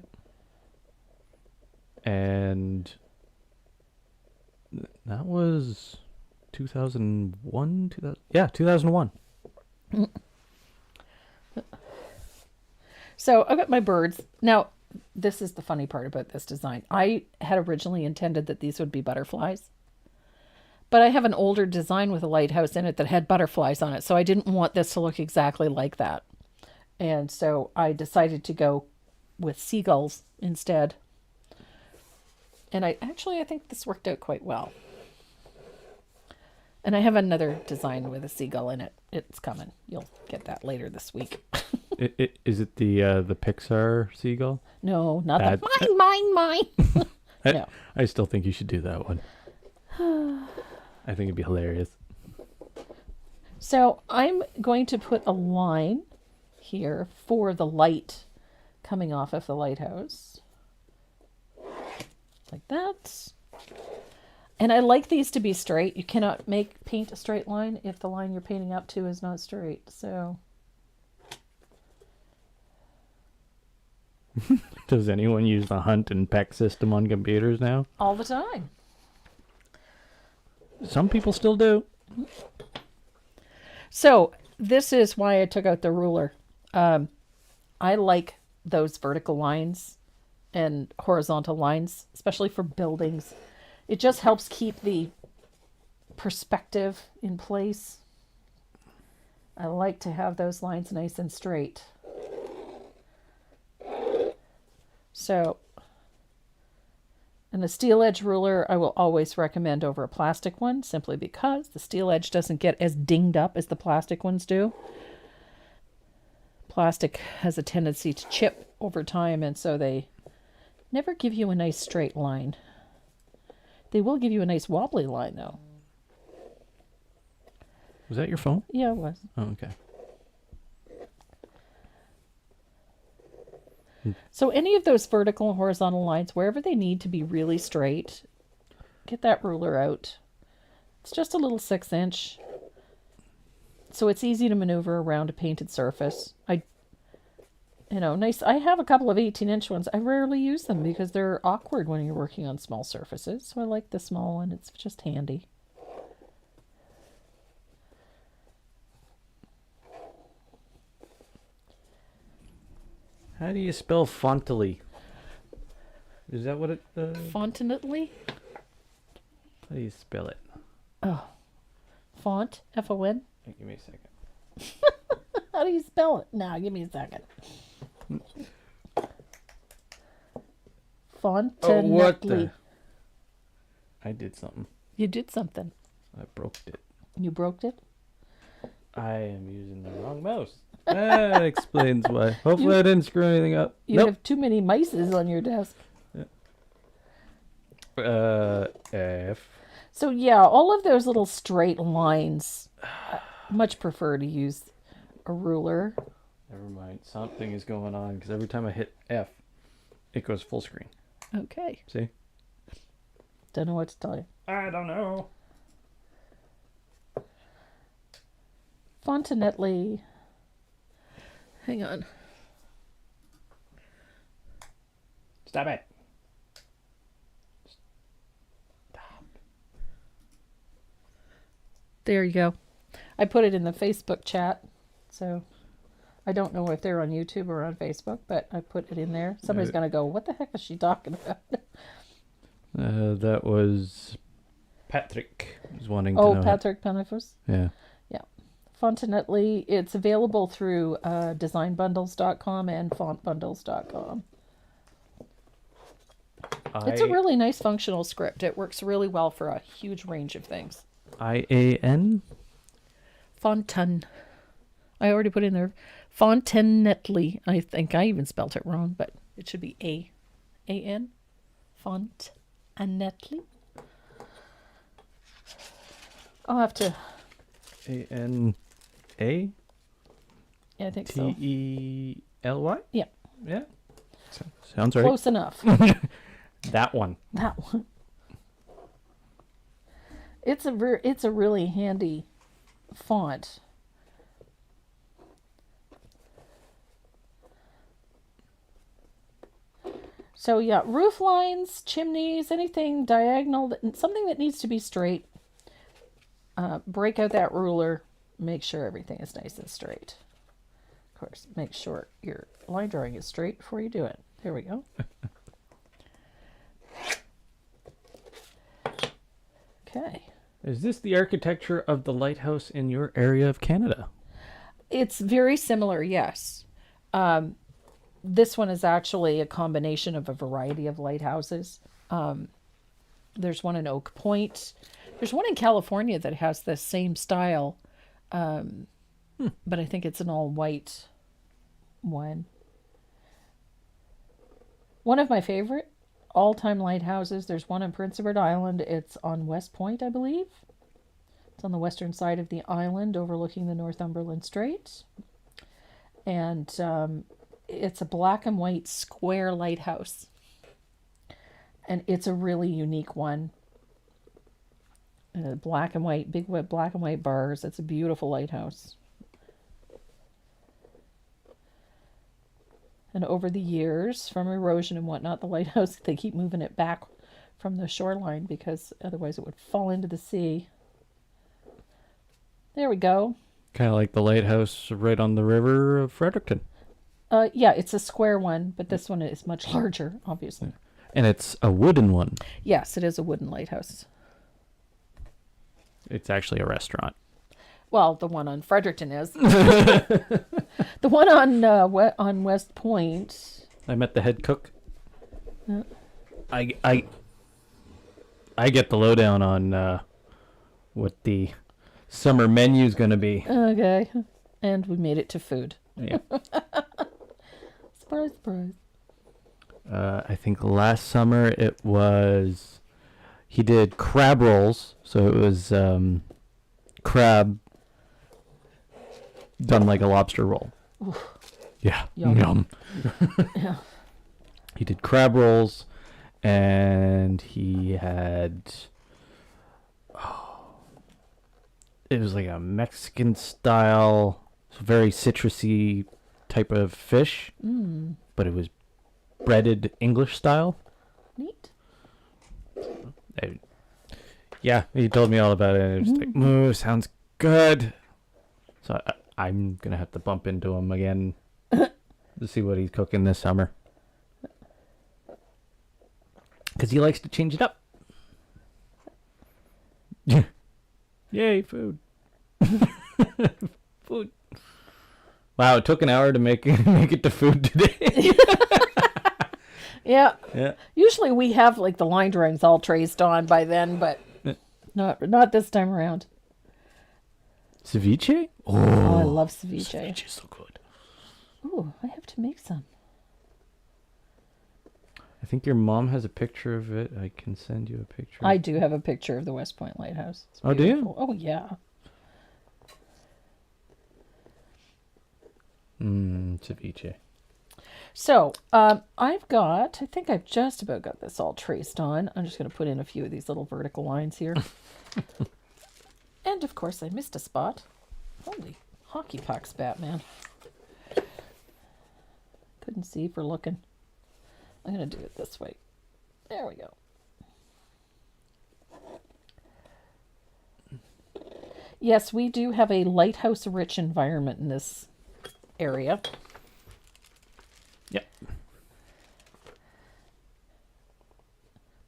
And that was 2001? 2001. So I've got my birds. Now, this is the funny part about this design. I had originally intended that these would be butterflies, but I have an older design with a lighthouse in it that had butterflies on it, so I didn't want this to look exactly like that. And so I decided to go with seagulls instead. And I think this worked out quite well. And I have another design with a seagull in it. It's coming. You'll get that later this week. Is it the Pixar seagull? No, not that. Mine. No. I still think you should do that one. I think it'd be hilarious. So I'm going to put a line here for the light coming off of the lighthouse. Like that. And I like these to be straight. You cannot paint a straight line if the line you're painting up to is not straight. So Does anyone use the hunt and peck system on computers now? all the time. Some people still do. So this is why I took out the ruler. I like those vertical lines and horizontal lines, especially for buildings. It just helps keep the perspective in place. I like to have those lines nice and straight. So, and the steel edge ruler I will always recommend over a plastic one, simply because the steel edge doesn't get as dinged up as the plastic ones do. Plastic has a tendency to chip over time, and so they never give you a nice straight line. They will give you a nice wobbly line, though. Was that your phone? Yeah, it was. Oh, okay. So any of those vertical and horizontal lines, wherever they need to be really straight, get that ruler out. It's just a little 6-inch. So it's easy to maneuver around a painted surface. Nice. I have a couple of 18-inch ones. I rarely use them because they're awkward when you're working on small surfaces. So I like the small one. It's just handy. How do you spell Fontily? Is that what it... Fontanetly? How do you spell it? Oh. Font. F-O-N. Give me a second. How do you spell it? Now, give me a second. Fontanetly. Oh, what the... I did something. You did something. I broke it. You broke it? I am using the wrong mouse. That explains why. Hopefully I didn't screw anything up. You have too many mices on your desk. F. So yeah, all of those little straight lines, I much prefer to use a ruler. Never mind. Something is going on because every time I hit F, it goes full screen. Okay. See? Don't know what to tell you. I don't know. Fontanetly. Hang on. Stop it. There you go. I put it in the Facebook chat, so I don't know if they're on YouTube or on Facebook, but I put it in there. Somebody's going to go, what the heck is she talking about? That was Patrick was wanting to know. Oh, Patrick Penifus? Yeah. Yeah. Fontanetly, it's available through designbundles.com and fontbundles.com. It's a really nice functional script. It works really well for a huge range of things. IAN? Fontan. I already put in there. Fontanetly. I think I even spelt it wrong, but it should be A-N. Fontanetly. I'll have to... A-N-A? Yeah, I think so. T-E-L-Y? Yeah. Yeah. Sounds right. Close enough. That one. That one. It's a really handy font. So yeah, roof lines, chimneys, anything diagonal, something that needs to be straight. Break out that ruler. Make sure everything is nice and straight. Of course, make sure your line drawing is straight before you do it. There we go. Okay. Is this the architecture of the lighthouse in your area of Canada? It's very similar, yes. This one is actually a combination of a variety of lighthouses. There's one in Oak Point. There's one in California that has the same style, but I think it's an all-white one. One of my favorite all-time lighthouses, there's one on Prince Edward Island. It's on West Point, I believe. It's on the western side of the island overlooking the Northumberland Strait. And it's a black and white square lighthouse. And it's a really unique one. Black and white, big black and white bars. It's a beautiful lighthouse. And over the years, from erosion and whatnot, the lighthouse, they keep moving it back from the shoreline because otherwise it would fall into the sea. There we go. Kind of like the lighthouse right on the river of Fredericton. Yeah, it's a square one, but this one is much larger, obviously. And it's a wooden one. Yes, it is a wooden lighthouse. It's actually a restaurant. Well, the one on Fredericton is. The one on West Point. I met the head cook. I get the lowdown on what the summer menu's going to be. Okay. And we made it to food. Yeah. Surprise, surprise. I think last summer he did crab rolls. So it was crab done like a lobster roll. Oof. Yeah. Yum. Yeah. He did crab rolls, and he had it was like a Mexican style, very citrusy type of fish, but it was breaded English style. Neat. Yeah, he told me all about it, and it was like, "Moo, sounds good." So I'm gonna have to bump into him again to see what he's cooking this summer, because he likes to change it up. Yay, food! Food. Wow, it took an hour to make it to food today. Yeah. Yeah. Usually we have like the line drawings all traced on by then, but not this time around. Ceviche? Oh, I love ceviche. Ceviche's so good. Ooh, I have to make some. I think your mom has a picture of it. I can send you a picture. I do have a picture of the West Point Lighthouse. It's Oh, do you? beautiful. Oh, yeah. Ceviche. So, I think I've just about got this all traced on. I'm just going to put in a few of these little vertical lines here. And, of course, I missed a spot. Holy hockey pucks, Batman. Couldn't see for looking. I'm going to do it this way. There we go. Yes, we do have a lighthouse-rich environment in this area. Yep.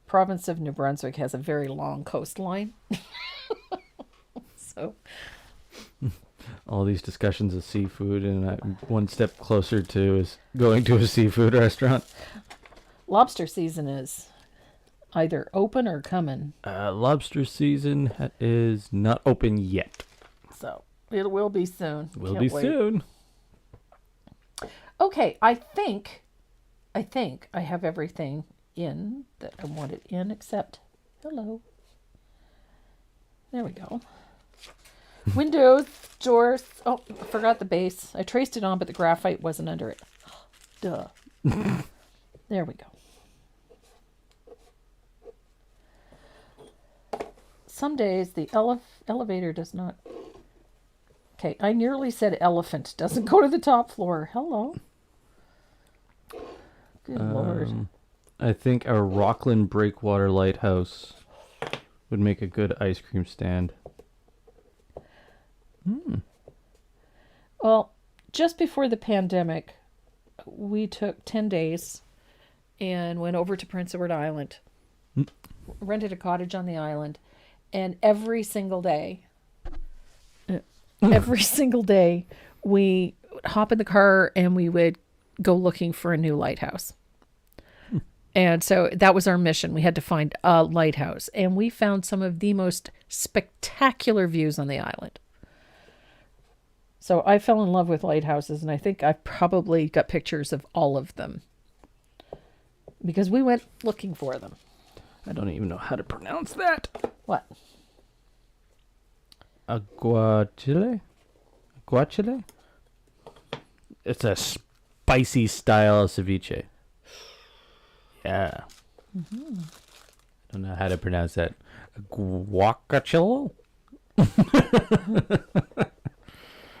Province of New Brunswick has a very long coastline. So All these discussions of seafood, and I'm one step closer to is going to a seafood restaurant. lobster season is either open or coming. Lobster season is not open yet. So it will be soon. Will Can't be wait. soon. Okay, I think I have everything in that I wanted in except hello. There we go. Windows, doors. Oh, I forgot the base. I traced it on, but the graphite wasn't under it. Duh. There we go. Some days the elevator does not. Okay, I nearly said elephant. Doesn't go to the top floor. Hello. Good Lord. I think our Rockland Breakwater Lighthouse would make a good ice cream stand. Well, just before the pandemic, we took 10 days and went over to Prince Edward Island, rented a cottage on the island, and every single day, we would hop in the car and we would go looking for a new lighthouse. And so that was our mission. We had to find a lighthouse, and we found some of the most spectacular views on the island. So I fell in love with lighthouses, and I think I've probably got pictures of all of them because we went looking for them. I don't even know how to pronounce that. What? Aguachile? Aguachile? It's a spicy style ceviche. Yeah. Mm-hmm. I don't know how to pronounce that. Guacacholo?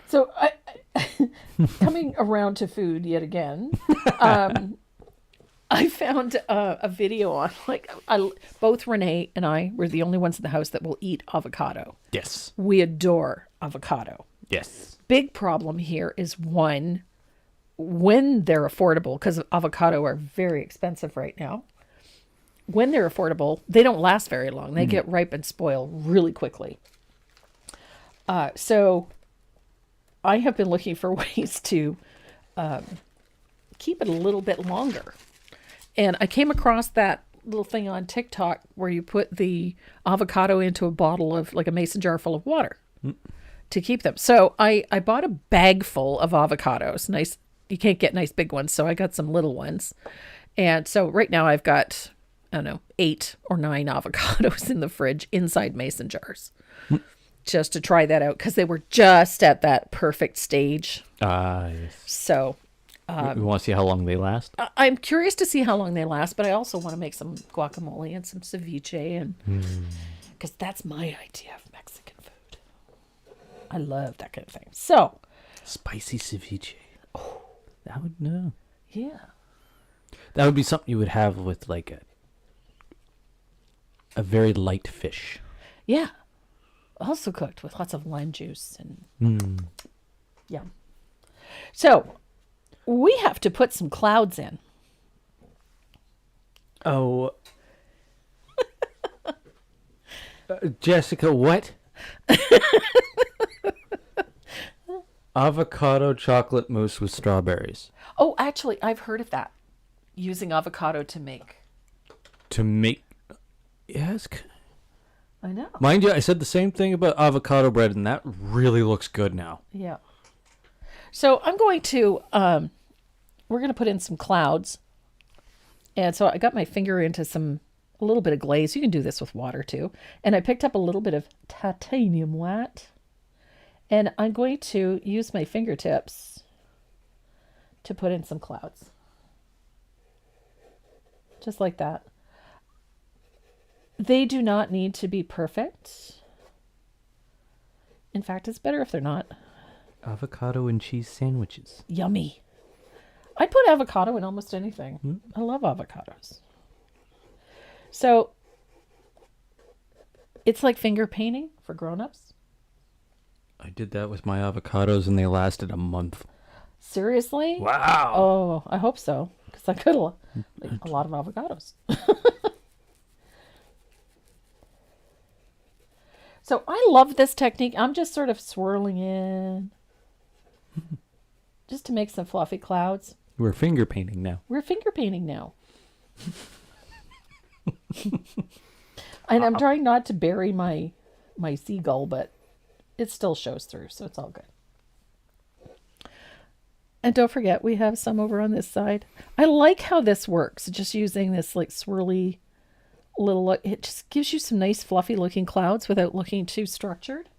So, coming around to food yet again, I found a video on, both Renee and I were the only ones in the house that will eat avocado. Yes. We adore avocado. Yes. Big problem here is one, when they're affordable, because avocado are very expensive right now. When they're affordable, they don't last very long. They get ripe and spoil really quickly. So I have been looking for ways to keep it a little bit longer. And I came across that little thing on TikTok where you put the avocado into a bottle of, like a mason jar full of water to keep them. So I bought a bag full of avocados. Nice. You can't get nice big ones, so I got some little ones. And so right now I've got, I don't know, 8 or 9 avocados in the fridge inside mason jars. Just to try that out, because they were just at that perfect stage. Yes. So we want to see how long they last? I'm curious to see how long they last, but I also want to make some guacamole and some ceviche, and because that's my idea of Mexican food. I love that kind of thing. So spicy ceviche. Oh, that would no. Yeah. That would be something you would have with like a very light fish. Yeah. Also cooked with lots of lime juice and yeah. So we have to put some clouds in. Oh. Jessica, what? Avocado chocolate mousse with strawberries. Oh, actually, I've heard of that. Using avocado to make. Yes. I know. Mind you, I said the same thing about avocado bread, and that really looks good now. Yeah. So I'm going to, we're going to put in some clouds. And so I got my finger into a little bit of glaze. You can do this with water too. And I picked up a little bit of titanium white. And I'm going to use my fingertips to put in some clouds. Just like that. They do not need to be perfect. In fact, it's better if they're not. Avocado and cheese sandwiches. Yummy. I'd put avocado in almost anything. I love avocados. So, it's like finger painting for grown-ups. I did that with my avocados, and they lasted a month. Seriously? Wow. Oh, I hope so, because I could have a lot of avocados. So I love this technique. I'm just sort of swirling in just to make some fluffy clouds. We're finger painting now. We're finger painting now. And I'm trying not to bury my seagull, but it still shows through, so it's all good. And don't forget, we have some over on this side. I like how this works, just using this like swirly little look. It just gives you some nice fluffy looking clouds without looking too structured.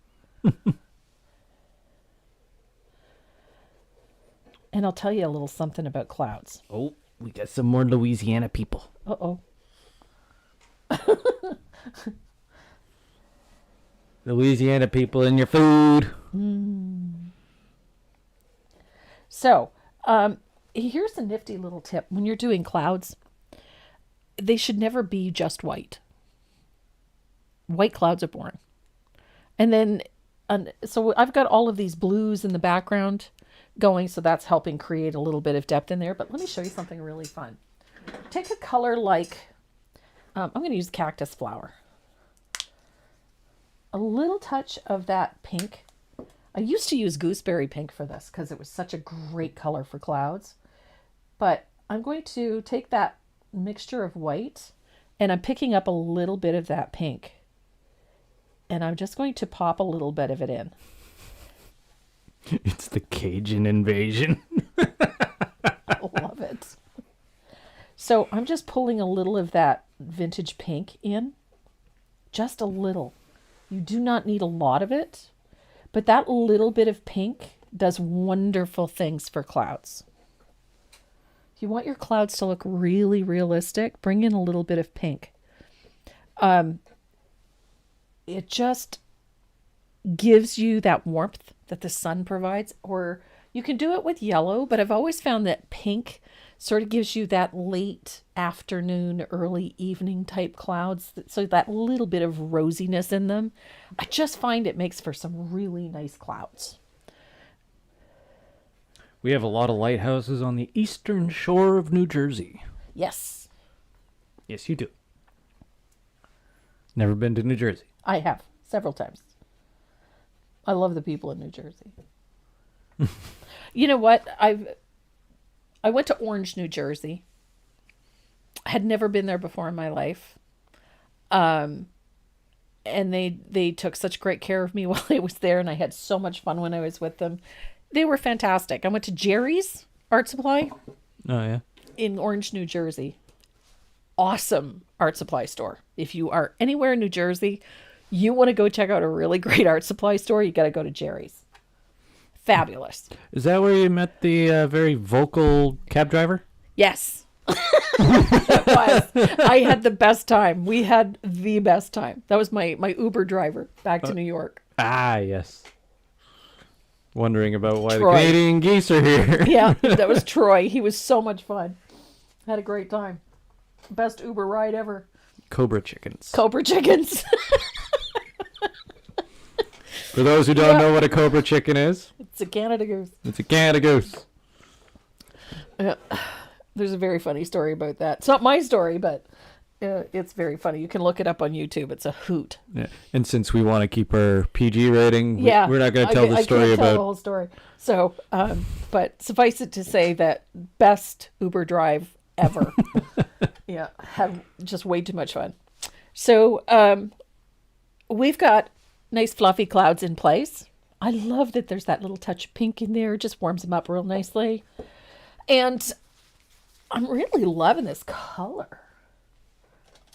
And I'll tell you a little something about clouds. Oh, we got some more Louisiana people. Uh-oh. Louisiana people in your food. So, here's a nifty little tip. When you're doing clouds, they should never be just white. White clouds are boring. And then, so I've got all of these blues in the background going, so that's helping create a little bit of depth in there. But let me show you something really fun. take a color like, I'm going to use cactus flower. A little touch of that pink. I used to use gooseberry pink for this because it was such a great color for clouds. But I'm going to take that mixture of white and I'm picking up a little bit of that pink. And I'm just going to pop a little bit of it in. It's the Cajun invasion. I love it. So I'm just pulling a little of that vintage pink in. Just a little. You do not need a lot of it. But that little bit of pink does wonderful things for clouds. If you want your clouds to look really realistic, bring in a little bit of pink. It just gives you that warmth that the sun provides. Or you can do it with yellow, but I've always found that pink sort of gives you that late afternoon, early evening type clouds. So that little bit of rosiness in them. I just find it makes for some really nice clouds. We have a lot of lighthouses on the eastern shore of New Jersey. Yes. Yes, you do. Never been to New Jersey. I have several times. I love the people in New Jersey. You know what? I went to Orange, New Jersey. I had never been there before in my life. And they took such great care of me while I was there, and I had so much fun when I was with them. They were fantastic. I went to Jerry's Art Supply. Oh, yeah. In Orange, New Jersey. Awesome art supply store. If you are anywhere in New Jersey, you want to go check out a really great art supply store, you got to go to Jerry's. Fabulous. Is that where you met the very vocal cab driver? Yes. It was. I had the best time. We had the best time. That was my Uber driver back to New York. Ah, yes. Wondering about why Troy. the Canadian geese are here. Yeah, that was Troy. He was so much fun. Had a great time. Best Uber ride ever. Cobra chickens. Cobra chickens. For those who don't know what a cobra chicken is, It's a Canada goose. it's a Canada goose. There's a very funny story about that. It's not my story, but it's very funny. You can look it up on YouTube. It's a hoot. Yeah. And since we want to keep our PG rating, Yeah, we're not going to tell the I story can't tell the about. whole story. So, but suffice it to say that best Uber drive ever. Yeah, have just way too much fun. So, we've got nice fluffy clouds in place. I love that there's that little touch of pink in there. It just warms them up real nicely. And I'm really loving this color.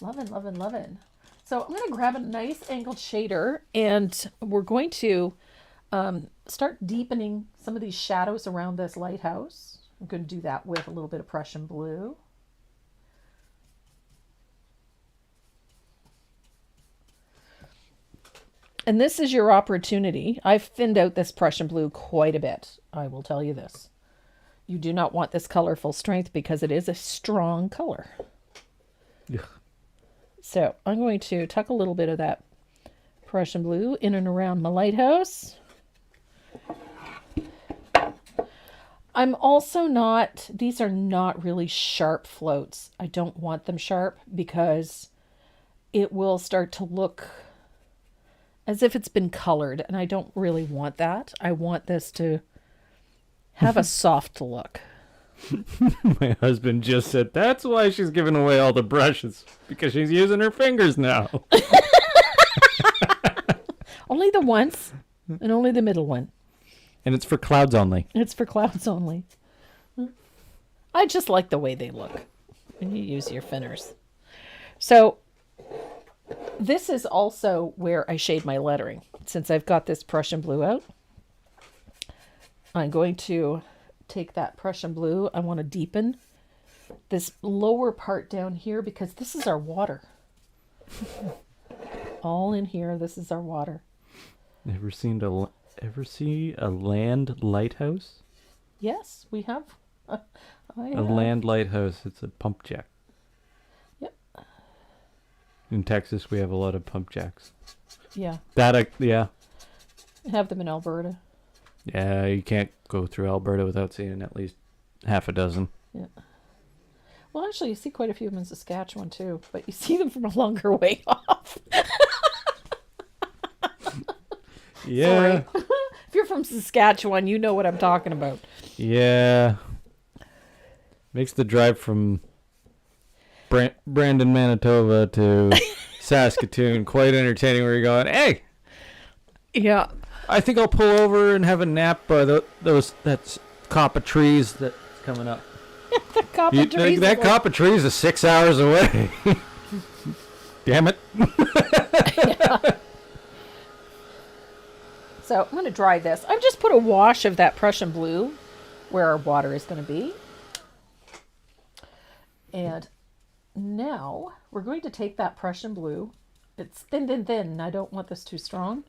Loving, loving, loving. So I'm going to grab a nice angled shader and we're going to start deepening some of these shadows around this lighthouse. I'm going to do that with a little bit of Prussian blue. And this is your opportunity. I've thinned out this Prussian blue quite a bit. I will tell you this. You do not want this colorful strength because it is a strong color. Ugh. So I'm going to tuck a little bit of that Prussian blue in and around my lighthouse. I'm also not, these are not really sharp floats. I don't want them sharp because it will start to look as if it's been colored, and I don't really want that. I want this to have a soft look. My husband just said that's why she's giving away all the brushes, because she's using her fingers now. Only the once, and only the middle one. And it's for clouds only. It's for clouds only. I just like the way they look when you use your thinners. So this is also where I shade my lettering. Since I've got this Prussian blue out, I'm going to take that Prussian blue. I want to deepen this lower part down here because this is our water. All in here, this is our water. Ever see a land lighthouse? Yes, we have. A land lighthouse. It's a pump jack. Yep. In Texas, we have a lot of pump jacks. Yeah. Yeah. I have them in Alberta. Yeah, you can't go through Alberta without seeing at least half a dozen. Yeah. Well, actually, you see quite a few of them in Saskatchewan too, but you see them from a longer way off. Yeah. Sorry. If you're from Saskatchewan, you know what I'm talking about. Yeah. Makes the drive from Brandon, Manitoba to Saskatoon quite entertaining, where you're going, hey, Yeah. I think I'll pull over and have a nap by that's coppa trees that's coming up. The copper trees. That coppa trees is 6 hours away. Damn it. Yeah. So I'm going to dry this. I've just put a wash of that Prussian blue where our water is going to be. And now we're going to take that Prussian blue. It's thin, thin, thin. I don't want this too strong.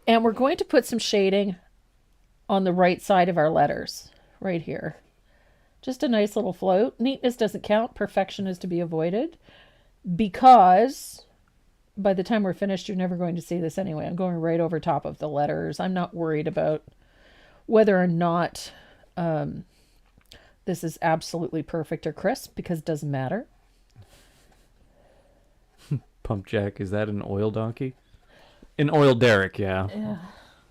And we're going to put some shading on the right side of our letters, right here. Just a nice little float. Neatness doesn't count. Perfection is to be avoided. Because by the time we're finished, you're never going to see this anyway. I'm going right over top of the letters. I'm not worried about whether or not this is absolutely perfect or crisp, because it doesn't matter. Pump jack, is that an oil donkey? An oil derrick, yeah. Yeah.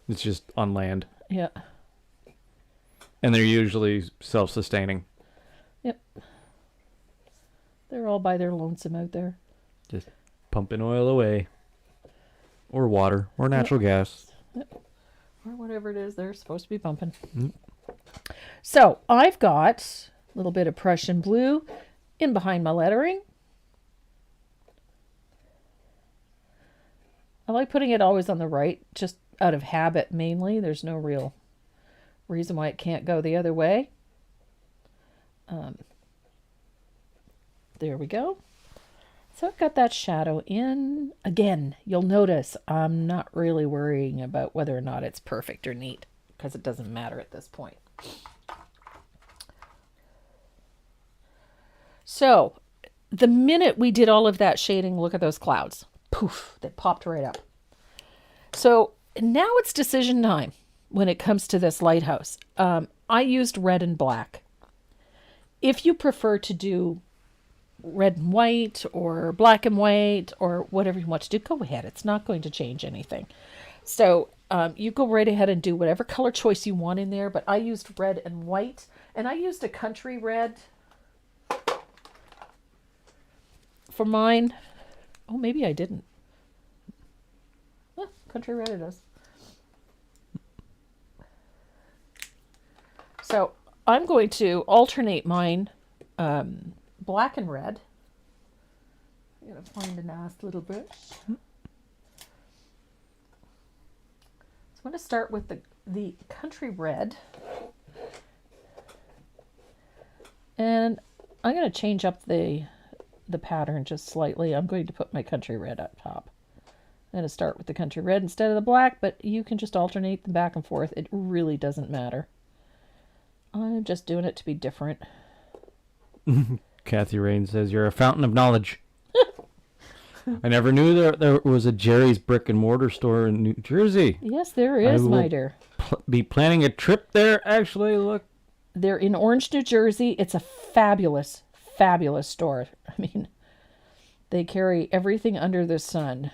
It's just on land. Yeah. And they're usually self-sustaining. Yep. They're all by their lonesome out there. Just pumping oil away. Or water. Or natural gas. Yep. Or whatever it is they're supposed to be pumping. Mm. So I've got a little bit of Prussian blue in behind my lettering. I like putting it always on the right, just out of habit mainly. There's no real reason why it can't go the other way. There we go. So I've got that shadow in. Again, you'll notice I'm not really worrying about whether or not it's perfect or neat, because it doesn't matter at this point. So the minute we did all of that shading, look at those clouds. Poof, they popped right up. So now it's decision time when it comes to this lighthouse. I used red and black. If you prefer to do red and white or black and white or whatever you want to do, go ahead. It's not going to change anything. So you go right ahead and do whatever color choice you want in there. But I used red and white, and I used a country red for mine. Oh, maybe I didn't. Country red it is. So I'm going to alternate mine black and red. I'm going to find a nice little brush. So I'm going to start with the country red. And I'm going to change up the pattern just slightly. I'm going to put my country red up top. I'm going to start with the country red instead of the black, but you can just alternate them back and forth. It really doesn't matter. I'm just doing it to be different. Kathy Rain says, you're a fountain of knowledge. I never knew there was a Jerry's brick and mortar store in New Jersey. Yes, there is, my dear. Be planning a trip there, actually. Look. They're in Orange, New Jersey. It's a fabulous, fabulous store. I mean, they carry everything under the sun.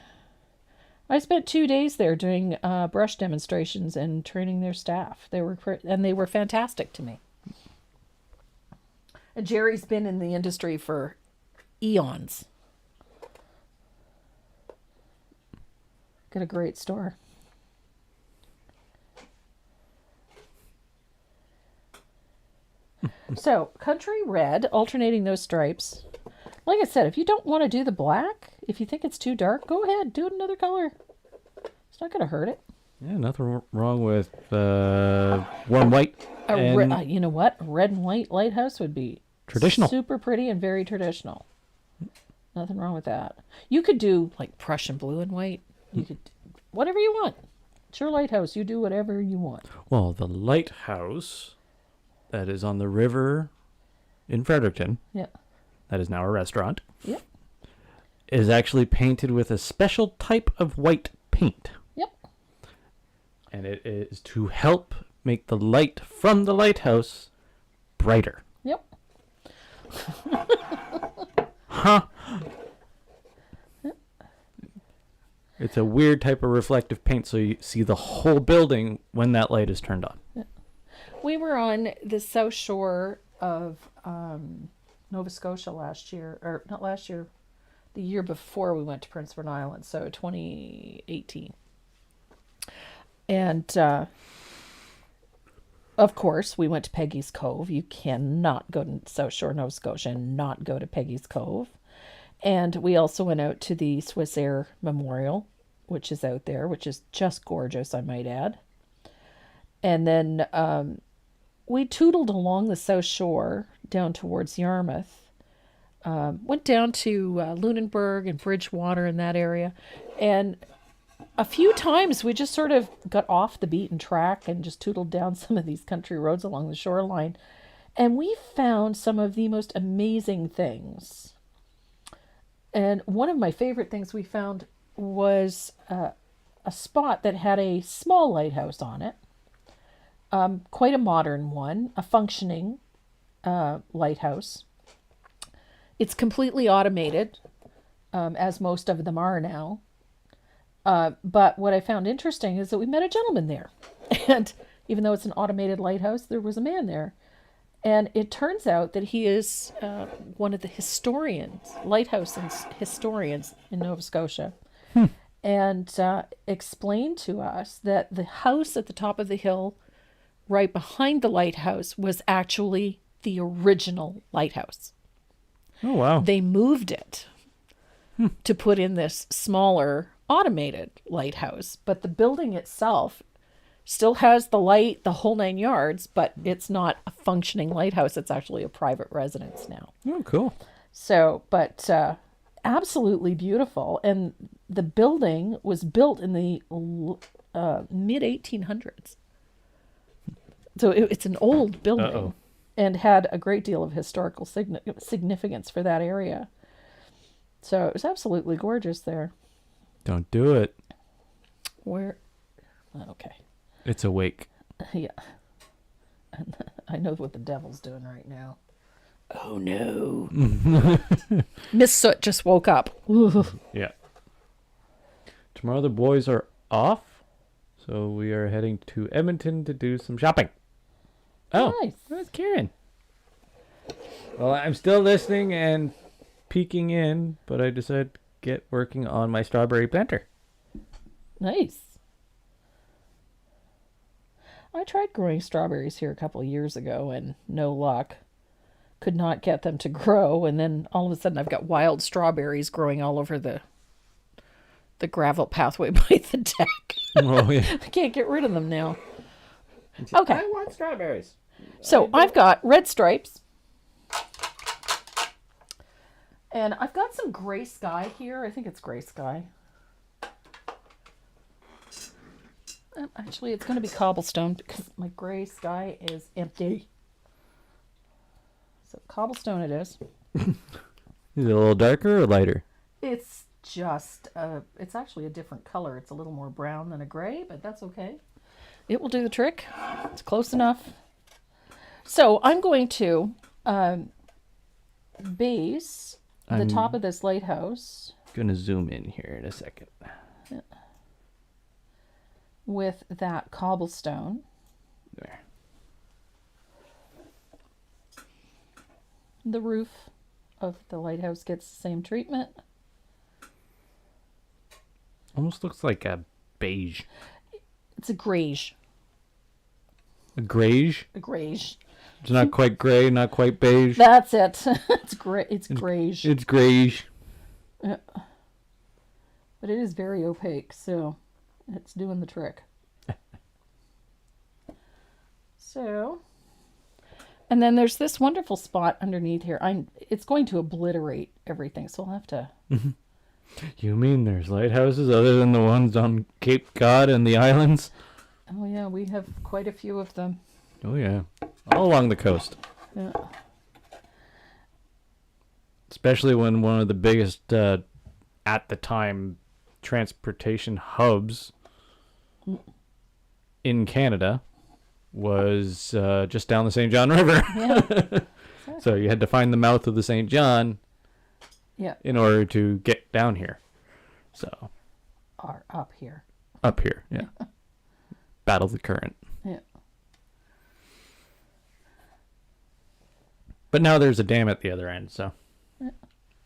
I spent 2 days there doing brush demonstrations and training their staff. They were fantastic to me. And Jerry's been in the industry for eons. Got a great store. So, country red, alternating those stripes. Like I said, if you don't want to do the black, if you think it's too dark, go ahead, do another color. It's not going to hurt it. Yeah, nothing wrong with warm white. You know what? A red and white lighthouse would be traditional. Super pretty and very traditional. Nothing wrong with that. You could do like Prussian blue and white. You could whatever you want. It's your lighthouse. You do whatever you want. Well, the lighthouse that is on the river in Fredericton. Yeah. That is now a restaurant. Yep. Is actually painted with a special type of white paint. Yep. And it is to help make the light from the lighthouse brighter. Yep. Huh. It's a weird type of reflective paint, so you see the whole building when that light is turned on. We were on the south shore of Nova Scotia last year, or not last year, the year before we went to Prince Edward Island, so 2018. And of course, we went to Peggy's Cove. You cannot go to South Shore, Nova Scotia, and not go to Peggy's Cove. And we also went out to the Swiss Air Memorial, which is out there, which is just gorgeous, I might add. And then we tootled along the South Shore down towards Yarmouth. Went down to Lunenburg and Bridgewater in that area. And a few times we just sort of got off the beaten track and just tootled down some of these country roads along the shoreline. And we found some of the most amazing things. And one of my favorite things we found was a spot that had a small lighthouse on it. Quite a modern one, a functioning lighthouse. It's completely automated, as most of them are now. But what I found interesting is that we met a gentleman there. And even though it's an automated lighthouse, there was a man there. And it turns out that he is one of the lighthouse historians in Nova Scotia. And explained to us that the house at the top of the hill right behind the lighthouse was actually the original lighthouse. Oh, wow. They moved it to put in this smaller automated lighthouse, but the building itself still has the light, the whole 9 yards, but it's not a functioning lighthouse. It's actually a private residence now. Oh, cool. So, but absolutely beautiful. And the building was built in the mid 1800s. So it's an old building and had a great deal of historical significance for that area. So it was absolutely gorgeous there. Don't do it. Where? Okay. It's awake. Yeah. I know what the devil's doing right now. Oh, no. Miss Soot just woke up. Yeah. Tomorrow the boys are off, so we are heading to Edmonton to do some shopping. Oh, Nice. that's Karen. Well, I'm still listening and peeking in, but I decided to get working on my strawberry planter. Nice. I tried growing strawberries here a couple of years ago and no luck. Could not get them to grow, and then all of a sudden I've got wild strawberries growing all over the gravel pathway by the deck. Oh, yeah. I can't get rid of them now. Okay. I want strawberries. So I've got red stripes. And I've got some gray sky here. I think it's gray sky. Actually, it's going to be cobblestone because my gray sky is empty. So cobblestone it is. Is it a little darker or lighter? It's just, it's actually a different color. It's a little more brown than a gray, but that's okay. It will do the trick. It's close enough. So I'm going to base the top of this lighthouse. Gonna zoom in here in a second. With that cobblestone. There. The roof of the lighthouse gets the same treatment. Almost looks like a beige. It's a grayish. A grayish? A grayish. It's not quite gray, not quite beige. That's it. It's gray. It's grayish. It's grayish. Yeah. But it is very opaque, so it's doing the trick. So, and then there's this wonderful spot underneath here. It's going to obliterate everything, so I'll have to. You mean there's lighthouses other than the ones on Cape Cod and the islands? Oh yeah, we have quite a few of them. Oh yeah, all along the coast. Yeah. Especially when one of the biggest, at the time, transportation hubs in Canada was just down the St. John River. Yeah. Exactly. So you had to find the mouth of the St. John Yeah. in order to get down here. So. Or up here. Up here, yeah. Battle the current. Yeah. But now there's a dam at the other end, so. Yeah.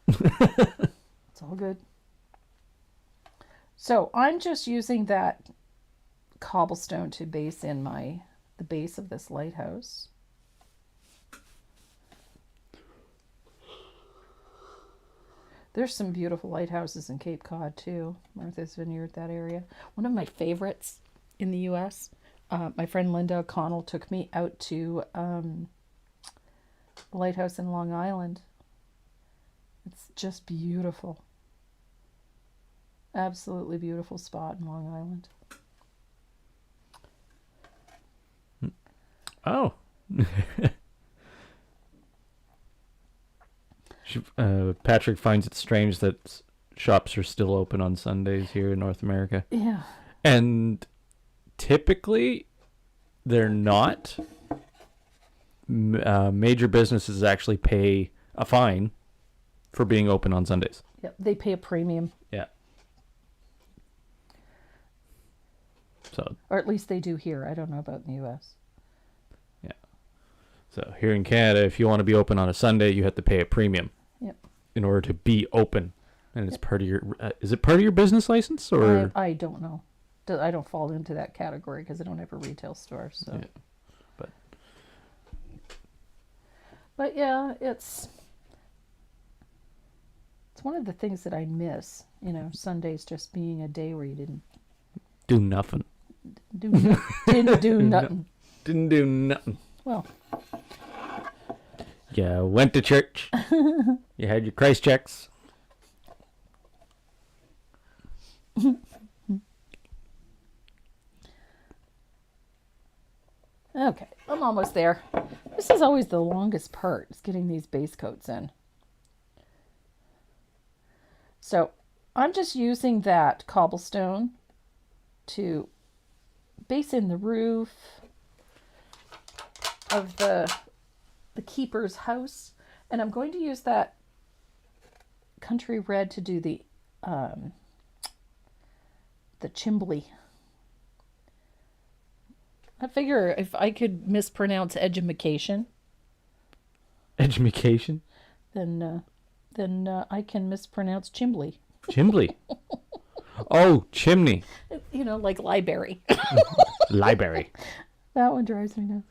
It's all good. So I'm just using that cobblestone to base in the base of this lighthouse. There's some beautiful lighthouses in Cape Cod too. Martha's Vineyard, that area. One of my favorites in the U.S. My friend Linda O'Connell took me out to the lighthouse in Long Island. It's just beautiful. Absolutely beautiful spot in Long Island. Oh. Patrick finds it strange that shops are still open on Sundays here in North America. Yeah. And typically, they're not. Major businesses actually pay a fine for being open on Sundays. Yep, they pay a premium. Yeah. So. Or at least they do here. I don't know about in the U.S. Yeah. So here in Canada, if you want to be open on a Sunday, you have to pay a premium. Yep. In order to be open, and it's part of your. Is it part of your business license or? I don't know. I don't fall into that category because I don't have a retail store. So. Yeah. But yeah, it's one of the things that I miss. You know, Sundays just being a day where you didn't do nothing. Didn't do nothing. Didn't do nothing. Well. You went to church. You had your Christ checks. Okay, I'm almost there. This is always the longest part, is getting these base coats in. So I'm just using that cobblestone to base in the roof of the keeper's house, and I'm going to use that country red to do the chimbley. I figure if I could mispronounce edumacation, then I can mispronounce chimbley. Chimbley. Oh, chimney. You know, like library. Library. That one drives me nuts.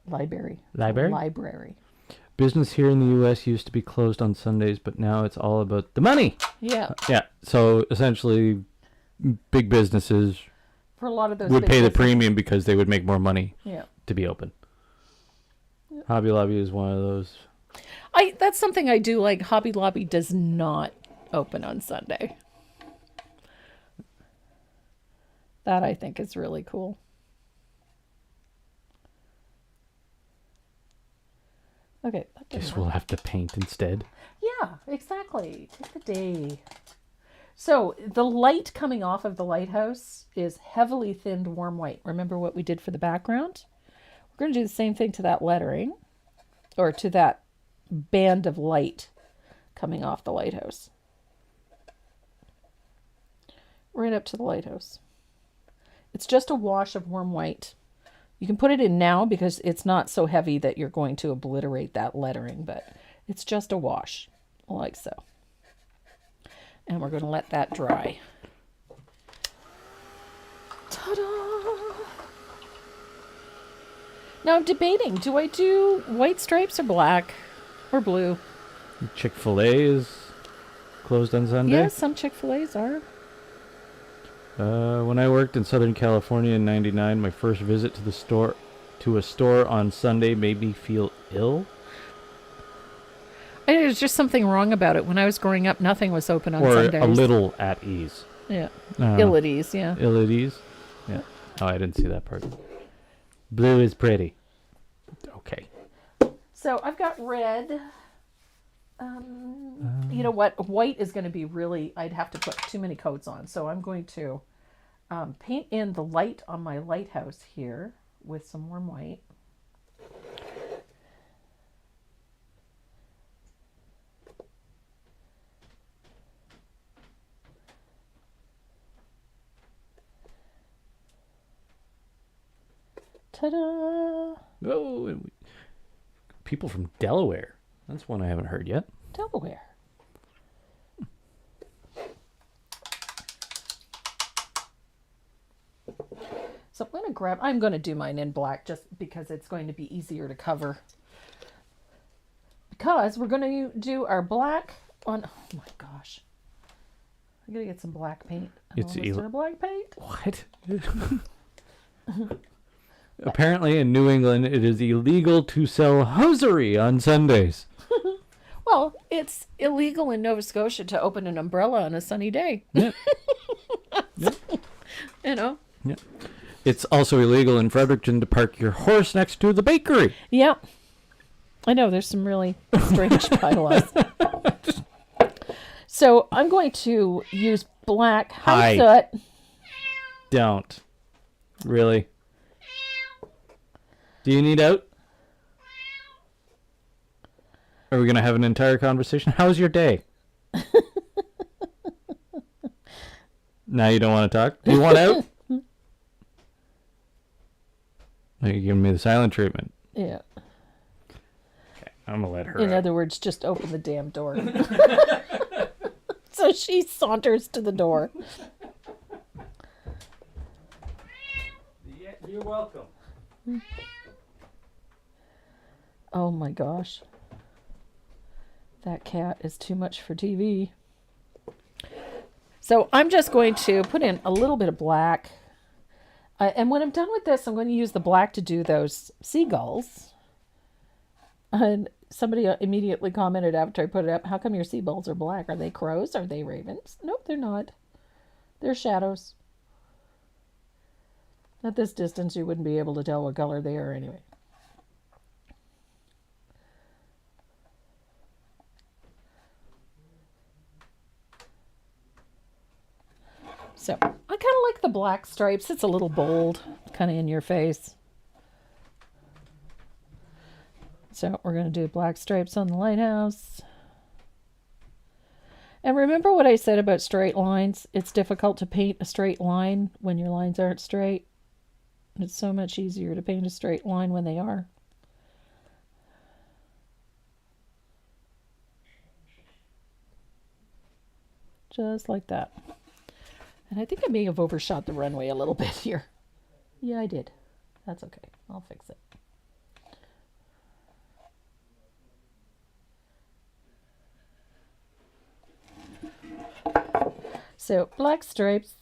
Library. Business here in the U.S. used to be closed on Sundays, but now it's all about the money. Yeah. Yeah. So essentially, big businesses for a lot of those would pay the premium because they would make more money. Yeah. To be open. Yep. Hobby Lobby is one of those. That's something I do like. Hobby Lobby does not open on Sunday. That I think is really cool. Okay. Guess we'll have to paint instead. Yeah, exactly. Take the day. So the light coming off of the lighthouse is heavily thinned warm white. Remember what we did for the background? We're going to do the same thing to that lettering, or to that band of light coming off the lighthouse. Right up to the lighthouse. It's just a wash of warm white. You can put it in now because it's not so heavy that you're going to obliterate that lettering, but it's just a wash, like so. And we're going to let that dry. Ta-da! Now I'm debating, do I do white stripes or black or blue? Chick-fil-A is closed on Sunday? Yeah, some Chick-fil-A's are. When I worked in Southern California in '99, my first visit to a store on Sunday made me feel ill. There's just something wrong about it. When I was growing up, nothing was open on Sundays. Or a little at ease. Yeah. Ill at ease, yeah. Ill at ease? Yeah. Oh, I didn't see that part. Blue is pretty. Okay. So I've got red. You know what? White is going to be really, I'd have to put too many coats on. So I'm going to paint in the light on my lighthouse here with some warm white. Ta-da! Oh, and people from Delaware. That's one I haven't heard yet. Delaware. So I'm going to do mine in black just because it's going to be easier to cover. Because we're going to do our black on, oh my gosh. I'm going to get some black paint. It's black paint. What? Apparently in New England, it is illegal to sell hosiery on Sundays. Well, it's illegal in Nova Scotia to open an umbrella on a sunny day. Yeah. Yeah. You know? Yeah. It's also illegal in Fredericton to park your horse next to the bakery. Yeah. I know, there's some really strange bylaws. So I'm going to use black. Hi, Soot. Don't. Really? Do you need out? Are we going to have an entire conversation? How's your day? Now you don't want to talk? Do you want out? Are you giving me the silent treatment? Yeah. Okay, I'm going to let her In out. other words, just open the damn door. So she saunters to the door. Yeah, you're welcome. Oh my gosh. That cat is too much for TV. So I'm just going to put in a little bit of black. And when I'm done with this, I'm going to use the black to do those seagulls. And somebody immediately commented after I put it up, how come your seagulls are black? Are they crows? Are they ravens? Nope, they're not. They're shadows. At this distance, you wouldn't be able to tell what color they are anyway. So I kind of like the black stripes. It's a little bold, kind of in your face. So we're going to do black stripes on the lighthouse. And remember what I said about straight lines? It's difficult to paint a straight line when your lines aren't straight. It's so much easier to paint a straight line when they are. Just like that. And I think I may have overshot the runway a little bit here. Yeah, I did. That's okay. I'll fix it. So, black stripes.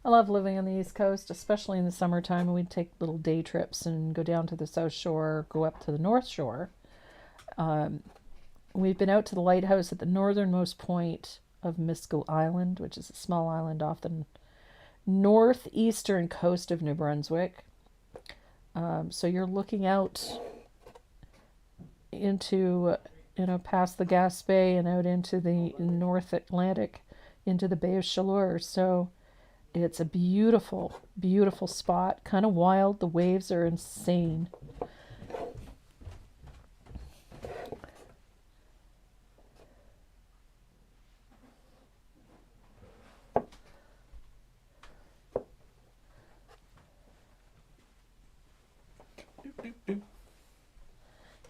I love living on the East Coast, especially in the summertime. We'd take little day trips and go down to the South Shore, go up to the North Shore. We've been out to the lighthouse at the northernmost point of Miscou Island, which is a small island off the northeastern coast of New Brunswick. So you're looking out into, past the Gaspé and out into the North Atlantic, into the Bay of Chaleur. So it's a beautiful, beautiful spot. Kind of wild. The waves are insane.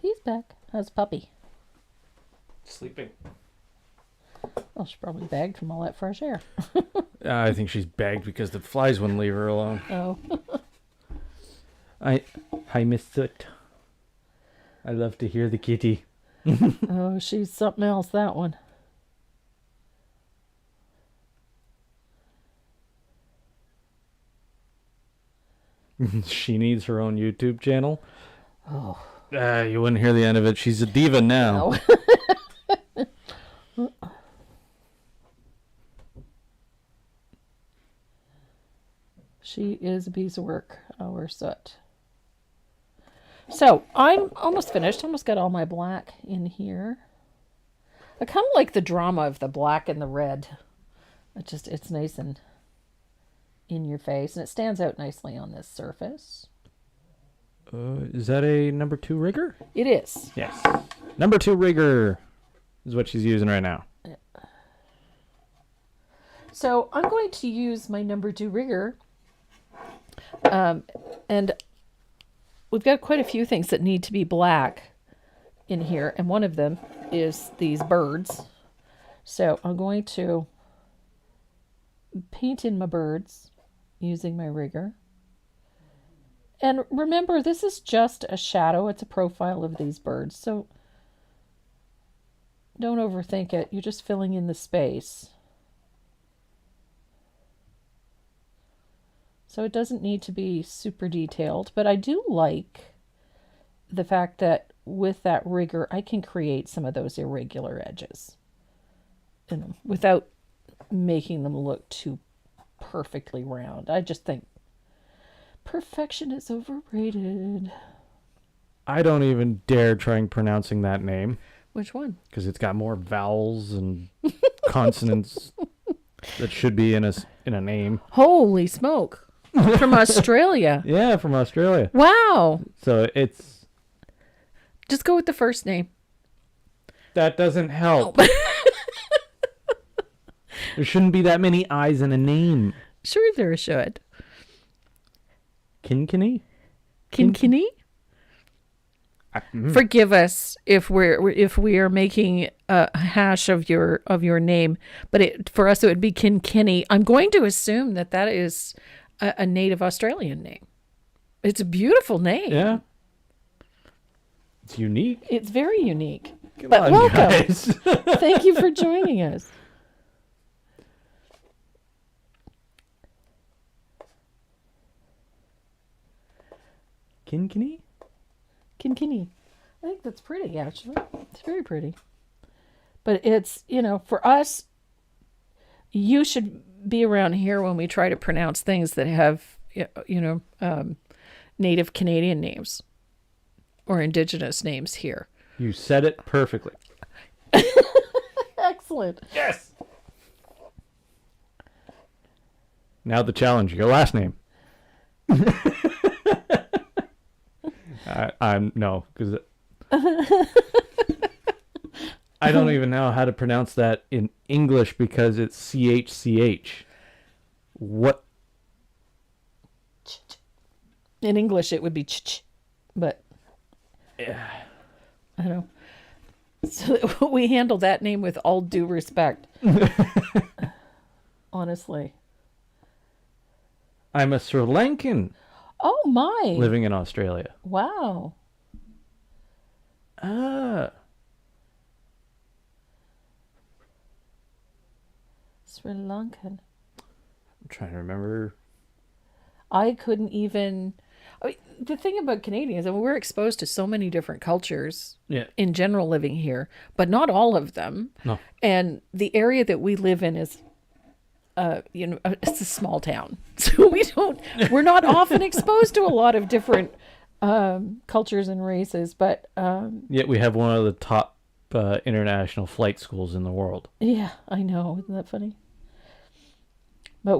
He's back. How's puppy? Sleeping. Well, she probably bagged from all that fresh air. I think she's bagged because the flies wouldn't leave her alone. Oh. Hi, Miss Soot. I love to hear the kitty. Oh, she's something else, that one. She needs her own YouTube channel. Oh. You wouldn't hear the end of it. She's a diva now. No. She is a piece of work, our Soot. So, I'm almost finished. Almost got all my black in here. I kind of like the drama of the black and the red. It's nice and in your face, and it stands out nicely on this surface. Is that a number 2 rigger? It is. Yes. Number 2 rigger is what she's using right now. So I'm going to use my number 2 rigger. And we've got quite a few things that need to be black in here. And one of them is these birds. So I'm going to paint in my birds using my rigger. And remember, this is just a shadow. It's a profile of these birds. So don't overthink it. You're just filling in the space. So it doesn't need to be super detailed, but I do like the fact that with that rigger, I can create some of those irregular edges without making them look too perfectly round. I just think perfection is overrated. I don't even dare trying pronouncing that name. Which one? Because it's got more vowels and consonants that should be in a name. Holy smoke. From Australia. Yeah, from Australia. Wow. So it's... Just go with the first name. That doesn't help. There shouldn't be that many I's in a name. Sure there should. Kinkini? Kinkini? Forgive us if we are making a hash of your name, but for us it would be Kinkini. I'm going to assume that is a native Australian name. It's a beautiful name. Yeah. It's unique. It's very unique. Come but on, welcome. guys. Thank you for joining us. Kinkini? Kinkini. I think that's pretty, actually. It's very pretty. But it's, for us, you should be around here when we try to pronounce things that have, native Canadian names or indigenous names here. You said it perfectly. Excellent. Yes. Now the challenge, your last name. I'm no, because I don't even know how to pronounce that in English because it's CHCH. What? In English, it would be ch, but Yeah. I don't know. So we handle that name with all due respect. Honestly. I'm a Sri Lankan Oh my! living in Australia. Wow. Ah. Sri Lankan. I'm trying to remember. I couldn't even. The thing about Canadians, we're exposed to so many different cultures in general living here, but not all of them. No. And the area that we live in is, it's a small town. So we're not often exposed to a lot of different cultures and races, but. Yet we have one of the top international flight schools in the world. Yeah, I know. Isn't that funny? But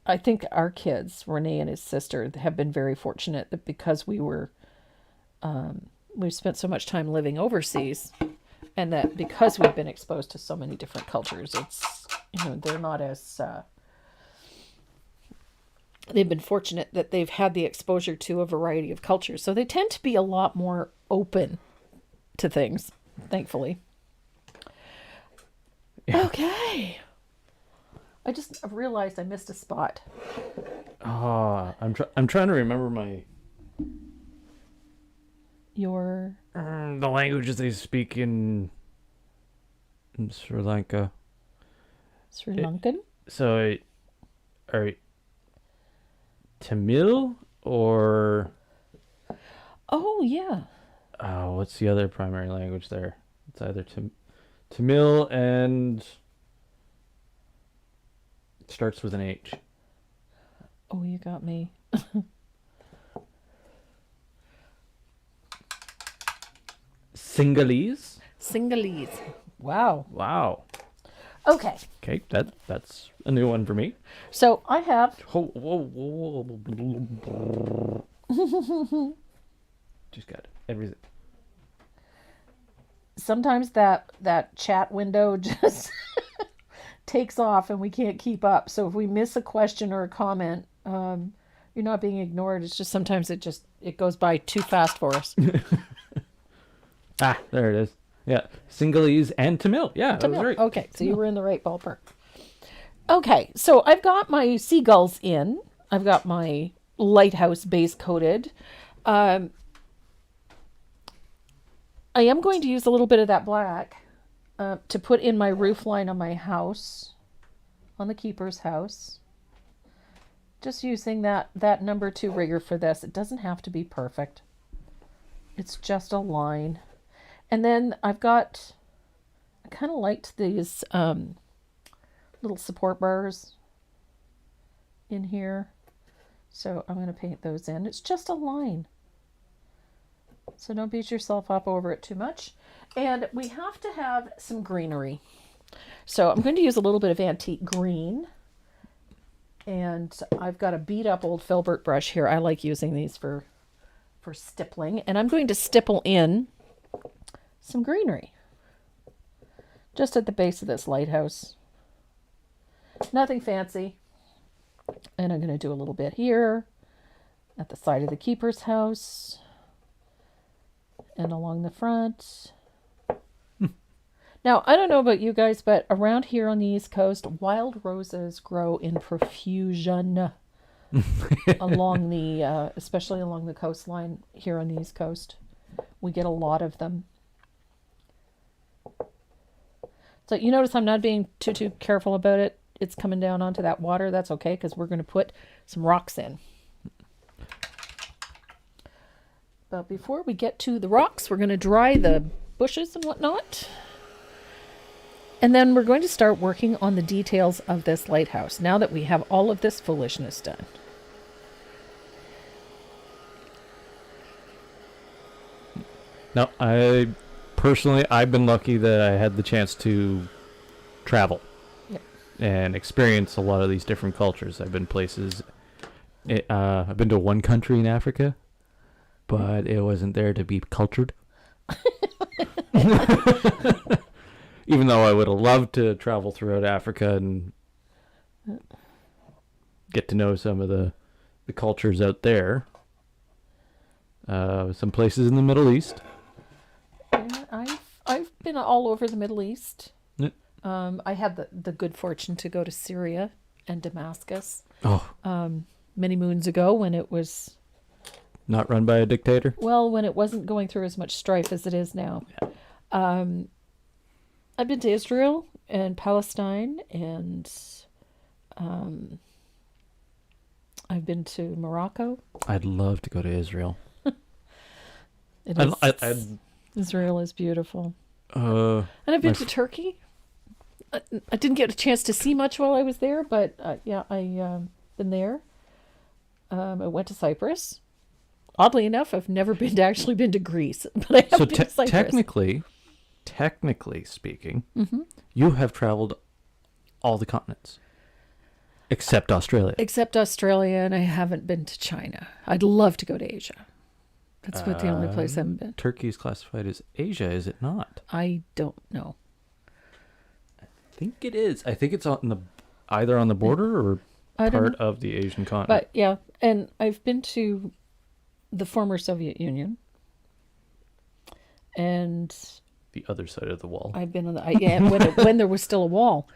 I think our kids, Renee and his sister, have been very fortunate that because we've spent so much time living overseas, and that because we've been exposed to so many different cultures, it's, they're not as, they've been fortunate that they've had the exposure to a variety of cultures. So they tend to be a lot more open to things, thankfully. Yeah. Okay. I just realized I missed a spot. Oh, I'm trying to remember the languages they speak in Sri Lanka. Sri Lankan? Are Tamil or... Oh, yeah. What's the other primary language there? It's either Tamil and... It starts with an H. Oh, you got me. Sinhalese? Sinhalese. Wow. Wow. Okay. Okay, that's a new one for me. So I have... Just got everything. Sometimes that chat window just takes off and we can't keep up. So if we miss a question or a comment, you're not being ignored. It's just sometimes it goes by too fast for us. There it is. Yeah, Singalese and Tamil. Yeah, that was right. Okay, so you were in the right ballpark. Okay, so I've got my seagulls in. I've got my Lighthouse base coated. I am going to use a little bit of that black to put in my roof line on my house, on the keeper's house. Just using that number 2 rigger for this. It doesn't have to be perfect. It's just a line. And then I kind of liked these little support bars in here. So I'm going to paint those in. It's just a line. So don't beat yourself up over it too much. And we have to have some greenery. So I'm going to use a little bit of antique green. And I've got a beat up old filbert brush here. I like using these for stippling. And I'm going to stipple in some greenery. Just at the base of this lighthouse. Nothing fancy. And I'm going to do a little bit here at the side of the keeper's house and along the front. Now, I don't know about you guys, but around here on the East Coast, wild roses grow in profusion along the, especially along the coastline here on the East Coast. We get a lot of them. So you notice I'm not being too careful about it. It's coming down onto that water. That's okay, because we're going to put some rocks in. But before we get to the rocks, we're going to dry the bushes and whatnot. And then we're going to start working on the details of this lighthouse, now that we have all of this foolishness done. Now, I've been lucky that I had the chance to travel. And experience a lot of these different cultures. I've been places. I've been to one country in Africa, but it wasn't there to be cultured. Even though I would have loved to travel throughout Africa and get to know some of the cultures out there. Some places in the Middle East. Yeah, I've been all over the Middle East. Yep. I had the good fortune to go to Syria and Damascus many moons ago when it was... Not run by a dictator? Well, when it wasn't going through as much strife as it is now. Yeah. I've been to Israel and Palestine, and I've been to Morocco. I'd love to go to Israel. Israel is beautiful. And I've been to Turkey. I didn't get a chance to see much while I was there, but yeah, I've been there. I went to Cyprus. Oddly enough, I've never actually been to Greece, but I have been to Cyprus. Technically speaking, you have traveled all the continents. Except Australia. And I haven't been to China. I'd love to go to Asia. That's the only place I haven't been. Turkey is classified as Asia, is it not? I don't know. I think it is. I think it's either on the border or part of the Asian continent. But yeah, and I've been to the former Soviet Union. And the other side of the wall. I've been on when there was still a wall.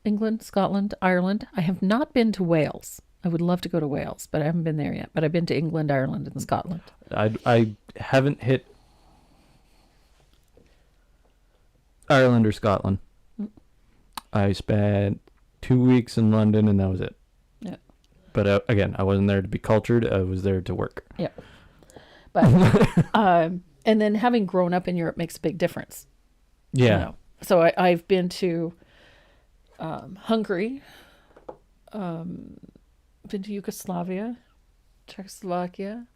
England, Scotland, Ireland. I have not been to Wales. I would love to go to Wales, but I haven't been there yet. But I've been to England, Ireland, and Scotland. I haven't hit Ireland or Scotland. I spent 2 weeks in London, and that was it. Yeah. But again, I wasn't there to be cultured. I was there to work. Yeah. But and then having grown up in Europe makes a big difference. Yeah. You know? So I've been to Hungary, been to Yugoslavia, Czechoslovakia,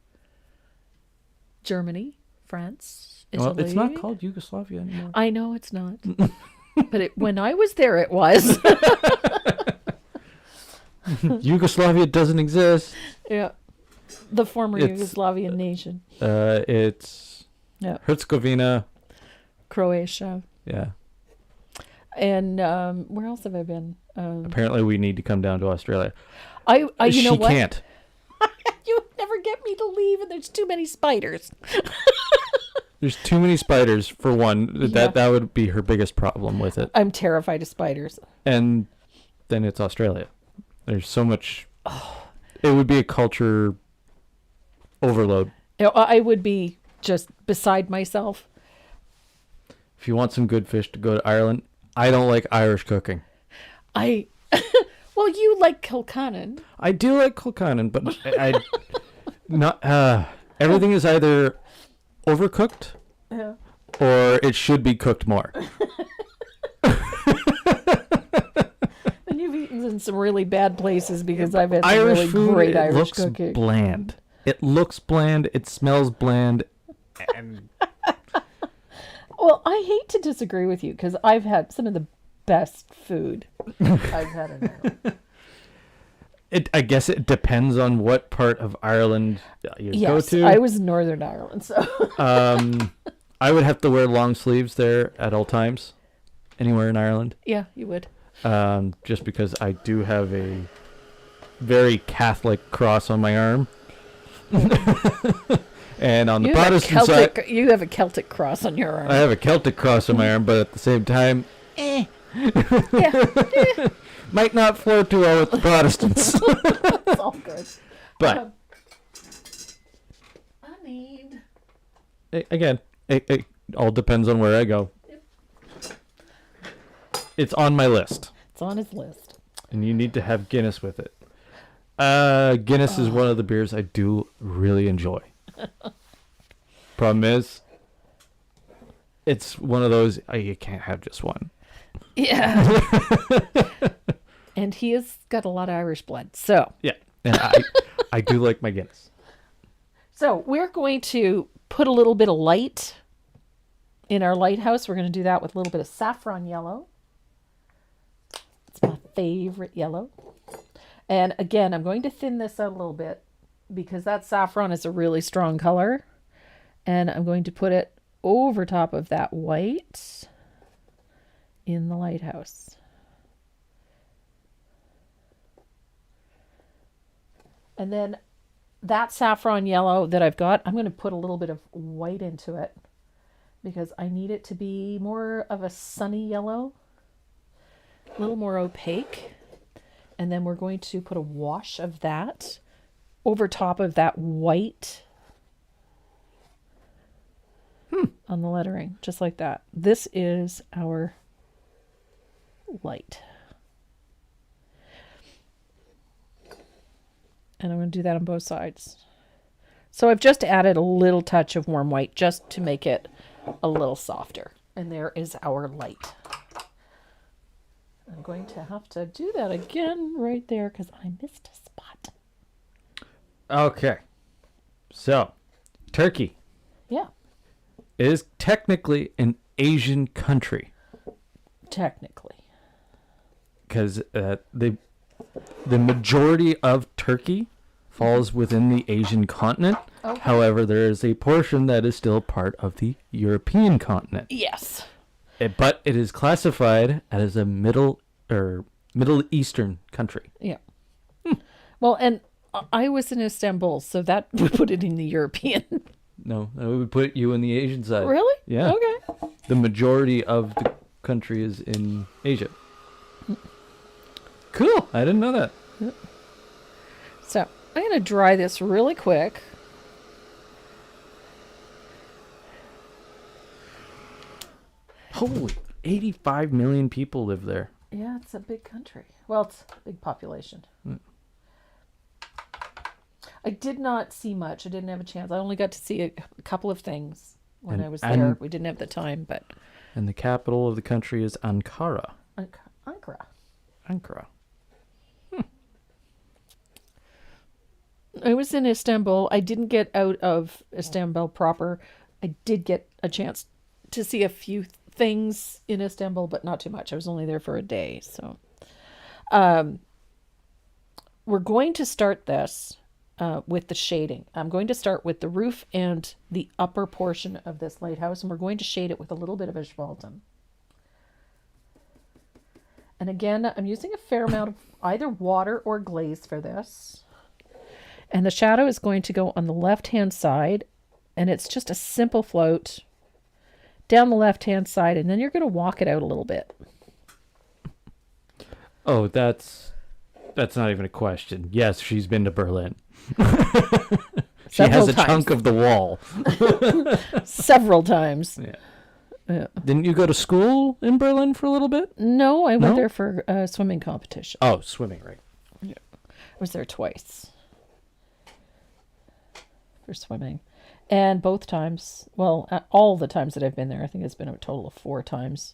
Germany, France, Italy. Well, it's not called Yugoslavia anymore. I know it's not. But when I was there, it was. Yugoslavia doesn't exist. Yeah. The former Yugoslavian nation. It's Herzegovina. Croatia. Yeah. And where else have I been? Apparently, we need to come down to Australia. You know She what? can't. You would never get me to leave, and there's too many spiders. There's too many spiders for one. Yeah. That would be her biggest problem with it. I'm terrified of spiders. And then it's Australia. There's so much. It would be a culture overload. You know, I would be just beside myself. If you want some good fish to go to Ireland, I don't like Irish cooking. Well, you like Kilcannon. I do like Kilcannon, but I not everything is either overcooked Yeah. or it should be cooked more. And you've eaten in some really bad places because I've had some Irish really food, great it Irish looks cooking. bland. It looks bland. It smells bland. And Well, I hate to disagree with you because I've had some of the best food I've had in Ireland. I guess it depends on what part of Ireland you go Yes, to. I was in Northern Ireland, so I would have to wear long sleeves there at all times, anywhere in Ireland. yeah, you would. Just because I do have a very Catholic cross on my arm. And on the Protestant side, you have a Celtic cross on your arm. I have a Celtic cross on my arm, but at the same time, Yeah. might not flow too well with the Protestants. It's all good. But I need. again, it all depends on where I go. It's on my list, It's on his list. and you need to have Guinness with it. Guinness is one of the beers I do really enjoy. Problem is, it's one of those you can't have just one. Yeah. And he has got a lot of Irish blood. So Yeah, and I do like my Guinness. So we're going to put a little bit of light in our lighthouse. We're going to do that with a little bit of saffron yellow. It's my favorite yellow. And again, I'm going to thin this out a little bit because that saffron is a really strong color. And I'm going to put it over top of that white in the lighthouse. And then that saffron yellow that I've got, I'm going to put a little bit of white into it because I need it to be more of a sunny yellow, a little more opaque. And then we're going to put a wash of that over top of that white on the lettering, just like that. This is our light. And I'm going to do that on both sides. So I've just added a little touch of warm white just to make it a little softer. And there is our light. I'm going to have to do that again right there because I missed a spot. Okay, so Turkey Yeah, is technically an Asian country technically. because the majority of Turkey falls within the Asian continent. Okay. However, there is a portion that is still part of the European continent. Yes. But it is classified as a Middle Eastern country. Yeah. Well, and I was in Istanbul, so that would put it in the European. No, that would put you in the Asian side. Really? Yeah. Okay. The majority of the country is in Asia. Cool. I didn't know that. So I'm going to dry this really quick. Holy, 85 million people live there. Yeah, it's a big country. Well, it's a big population. I did not see much. I didn't have a chance. I only got to see a couple of things when I was there. We didn't have the time, but... And the capital of the country is Ankara. Ankara. Ankara. I was in Istanbul. I didn't get out of Istanbul proper. I did get a chance to see a few things in Istanbul, but not too much. I was only there for a day, so... we're going to start this with the shading. I'm going to start with the roof and the upper portion of this lighthouse, and we're going to shade it with a little bit of Ishbalsam. And again, I'm using a fair amount of either water or glaze for this. And the shadow is going to go on the left-hand side, and it's just a simple float down the left-hand side, and then you're going to walk it out a little bit. Oh, that's not even a question. Yes, she's been to Berlin. She Several has a times. chunk of the wall. Several times. Yeah. Yeah. Didn't you go to school in Berlin for a little bit? No, I went No? there for a swimming competition. Oh, swimming, right. I was there twice for swimming. And both times, well, all the times that I've been there, I think it's been a total of 4 times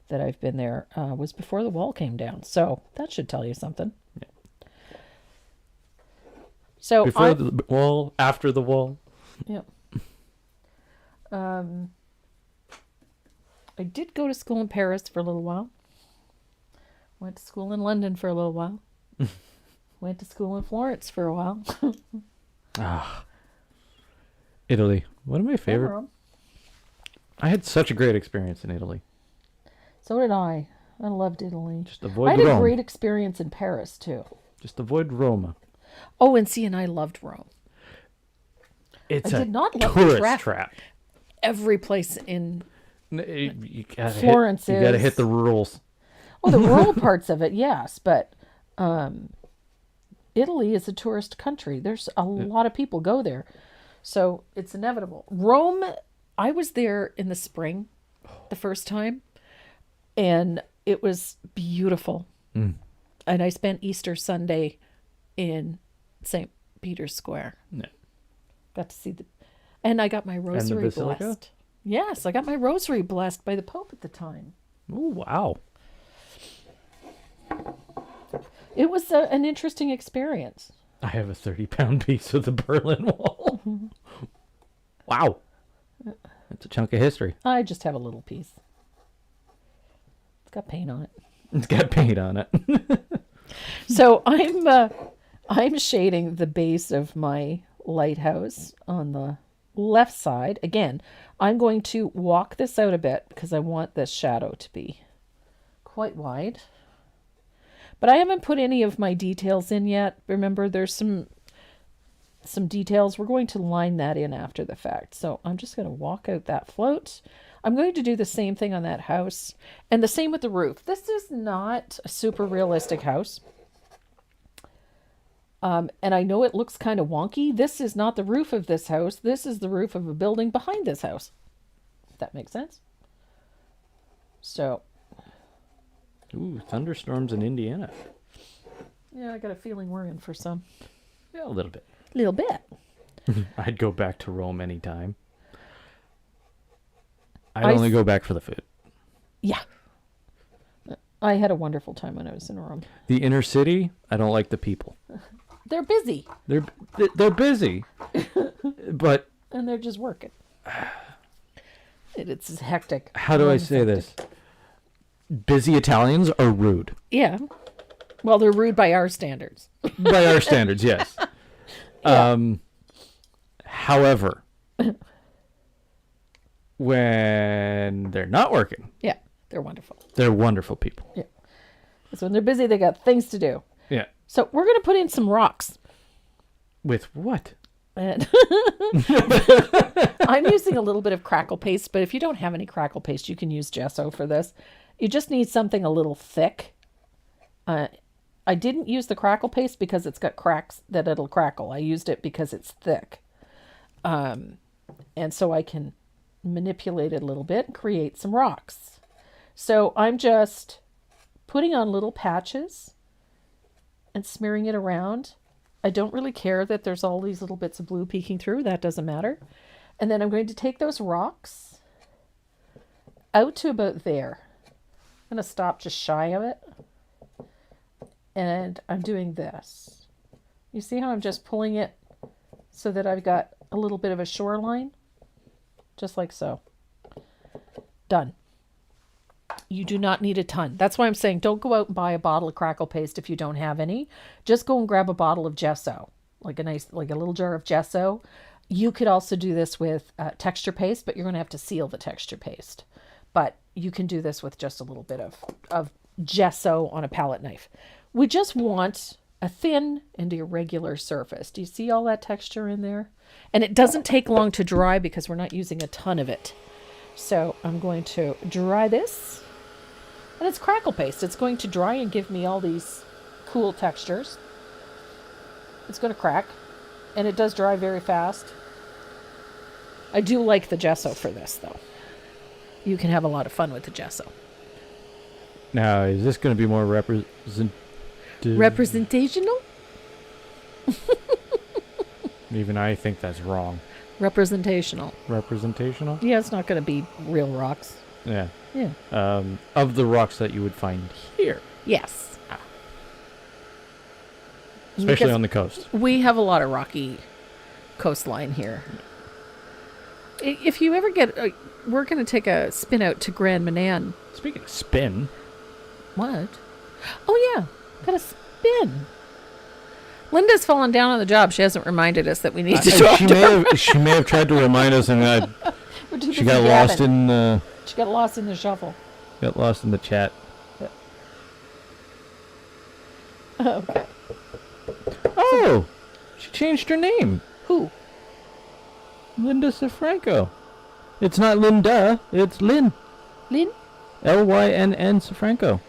that I've been there, was before the wall came down. So that should tell you something. Yeah. So Before the wall, after the wall. Yeah. I did go to school in Paris for a little while. Went to school in London for a little while. Went to school in Florence for a while. Italy. One of my favorite. I had such a great experience in Italy. So did I. I loved Italy. Just avoid I had Rome. a great experience in Paris too. Just avoid Roma. Oh, and see, and I loved Rome. It's I a did not love the tourist traffic. trap. Every place in You gotta Florence you gotta is- hit the rules. the rural parts of it, yes, but Italy is a tourist country. There's a lot of people go there, so it's inevitable. Rome, I was there in the spring, the first time, and it was beautiful. And I spent Easter Sunday in St. Peter's Square. Yeah. Got to see and I got my rosary basilica? blessed. Yes, I got my rosary blessed by the Pope at the time. Oh, wow. It was an interesting experience. I have a 30-pound piece of the Berlin Wall. Wow. That's a chunk of history. I just have a little piece. It's got paint on it. It's got paint on it. So I'm shading the base of my lighthouse on the left side. Again, I'm going to walk this out a bit because I want this shadow to be quite wide. But I haven't put any of my details in yet. Remember, there's some details. We're going to line that in after the fact. So I'm just going to walk out that float. I'm going to do the same thing on that house. And the same with the roof. This is not a super realistic house. And I know it looks kind of wonky. This is not the roof of this house. This is the roof of a building behind this house. If that makes sense. So. Ooh, thunderstorms in Indiana. Yeah, I got a feeling we're in for some. Yeah, a little bit. Little bit. I'd go back to Rome anytime. I'd only go back for the food. Yeah. I had a wonderful time when I was in Rome. The inner city, I don't like the people. They're busy. They're busy. But And they're just working. It's hectic. how do I say this? Busy Italians are rude. Yeah. Well, they're rude by our standards. By our standards, yes. Yeah. However, when they're not working, Yeah. They're wonderful. they're wonderful people. Yeah. So when they're busy, they got things to do. Yeah. So we're going to put in some rocks. With what? And I'm using a little bit of crackle paste, but if you don't have any crackle paste, you can use gesso for this. You just need something a little thick. I didn't use the crackle paste because it's got cracks that it'll crackle. I used it because it's thick. And so I can manipulate it a little bit and create some rocks. So I'm just putting on little patches and smearing it around. I don't really care that there's all these little bits of blue peeking through. That doesn't matter. And then I'm going to take those rocks out to about there. I'm going to stop just shy of it. And I'm doing this. You see how I'm just pulling it so that I've got a little bit of a shoreline? Just like so. Done. You do not need a ton. That's why I'm saying don't go out and buy a bottle of crackle paste if you don't have any. Just go and grab a bottle of gesso, like a little jar of gesso. You could also do this with texture paste, but you're going to have to seal the texture paste. But you can do this with just a little bit of gesso on a palette knife. We just want a thin and irregular surface. Do you see all that texture in there? And it doesn't take long to dry because we're not using a ton of it. So I'm going to dry this. And it's crackle paste. It's going to dry and give me all these cool textures. It's going to crack. And it does dry very fast. I do like the gesso for this, though. You can have a lot of fun with the gesso. Now, is this going to be more Representational? Even I think that's wrong. Representational. Representational? Yeah, it's not going to be real rocks. Yeah. Yeah. Of the rocks that you would find here. Yes. Especially Because on the coast. we have a lot of rocky coastline here. If you ever get... we're going to take a spin out to Grand Manan. Speaking of spin. What? Oh, yeah. Got a spin. Linda's fallen down on the job. She hasn't reminded us that we need to talk to her. She may have tried to remind us, and she got lost in... she got lost in the shuffle. Got lost in the chat. Okay. Oh! She changed her name. Who? Linda Sifranco. It's not Linda, it's Lynn. Lynn? Lynn Sifranco.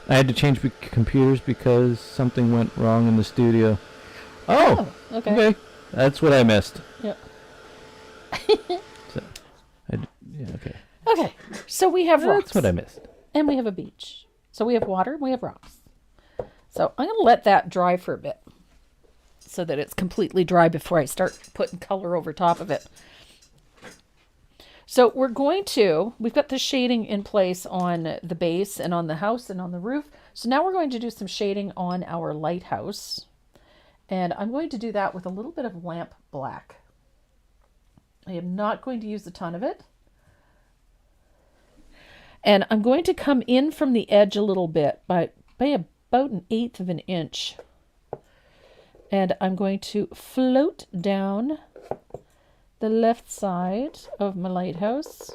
I had to change computers because something went wrong in the studio. Oh, okay. That's what I missed. Yep. Okay. Okay, so we have rocks. That's what I missed. And we have a beach. So we have water, we have rocks. So I'm going to let that dry for a bit so that it's completely dry before I start putting color over top of it. So we've got the shading in place on the base and on the house and on the roof. So now we're going to do some shading on our lighthouse. And I'm going to do that with a little bit of lamp black. I am not going to use a ton of it. And I'm going to come in from the edge a little bit by about 1/8 of an inch. And I'm going to float down the left side of my lighthouse.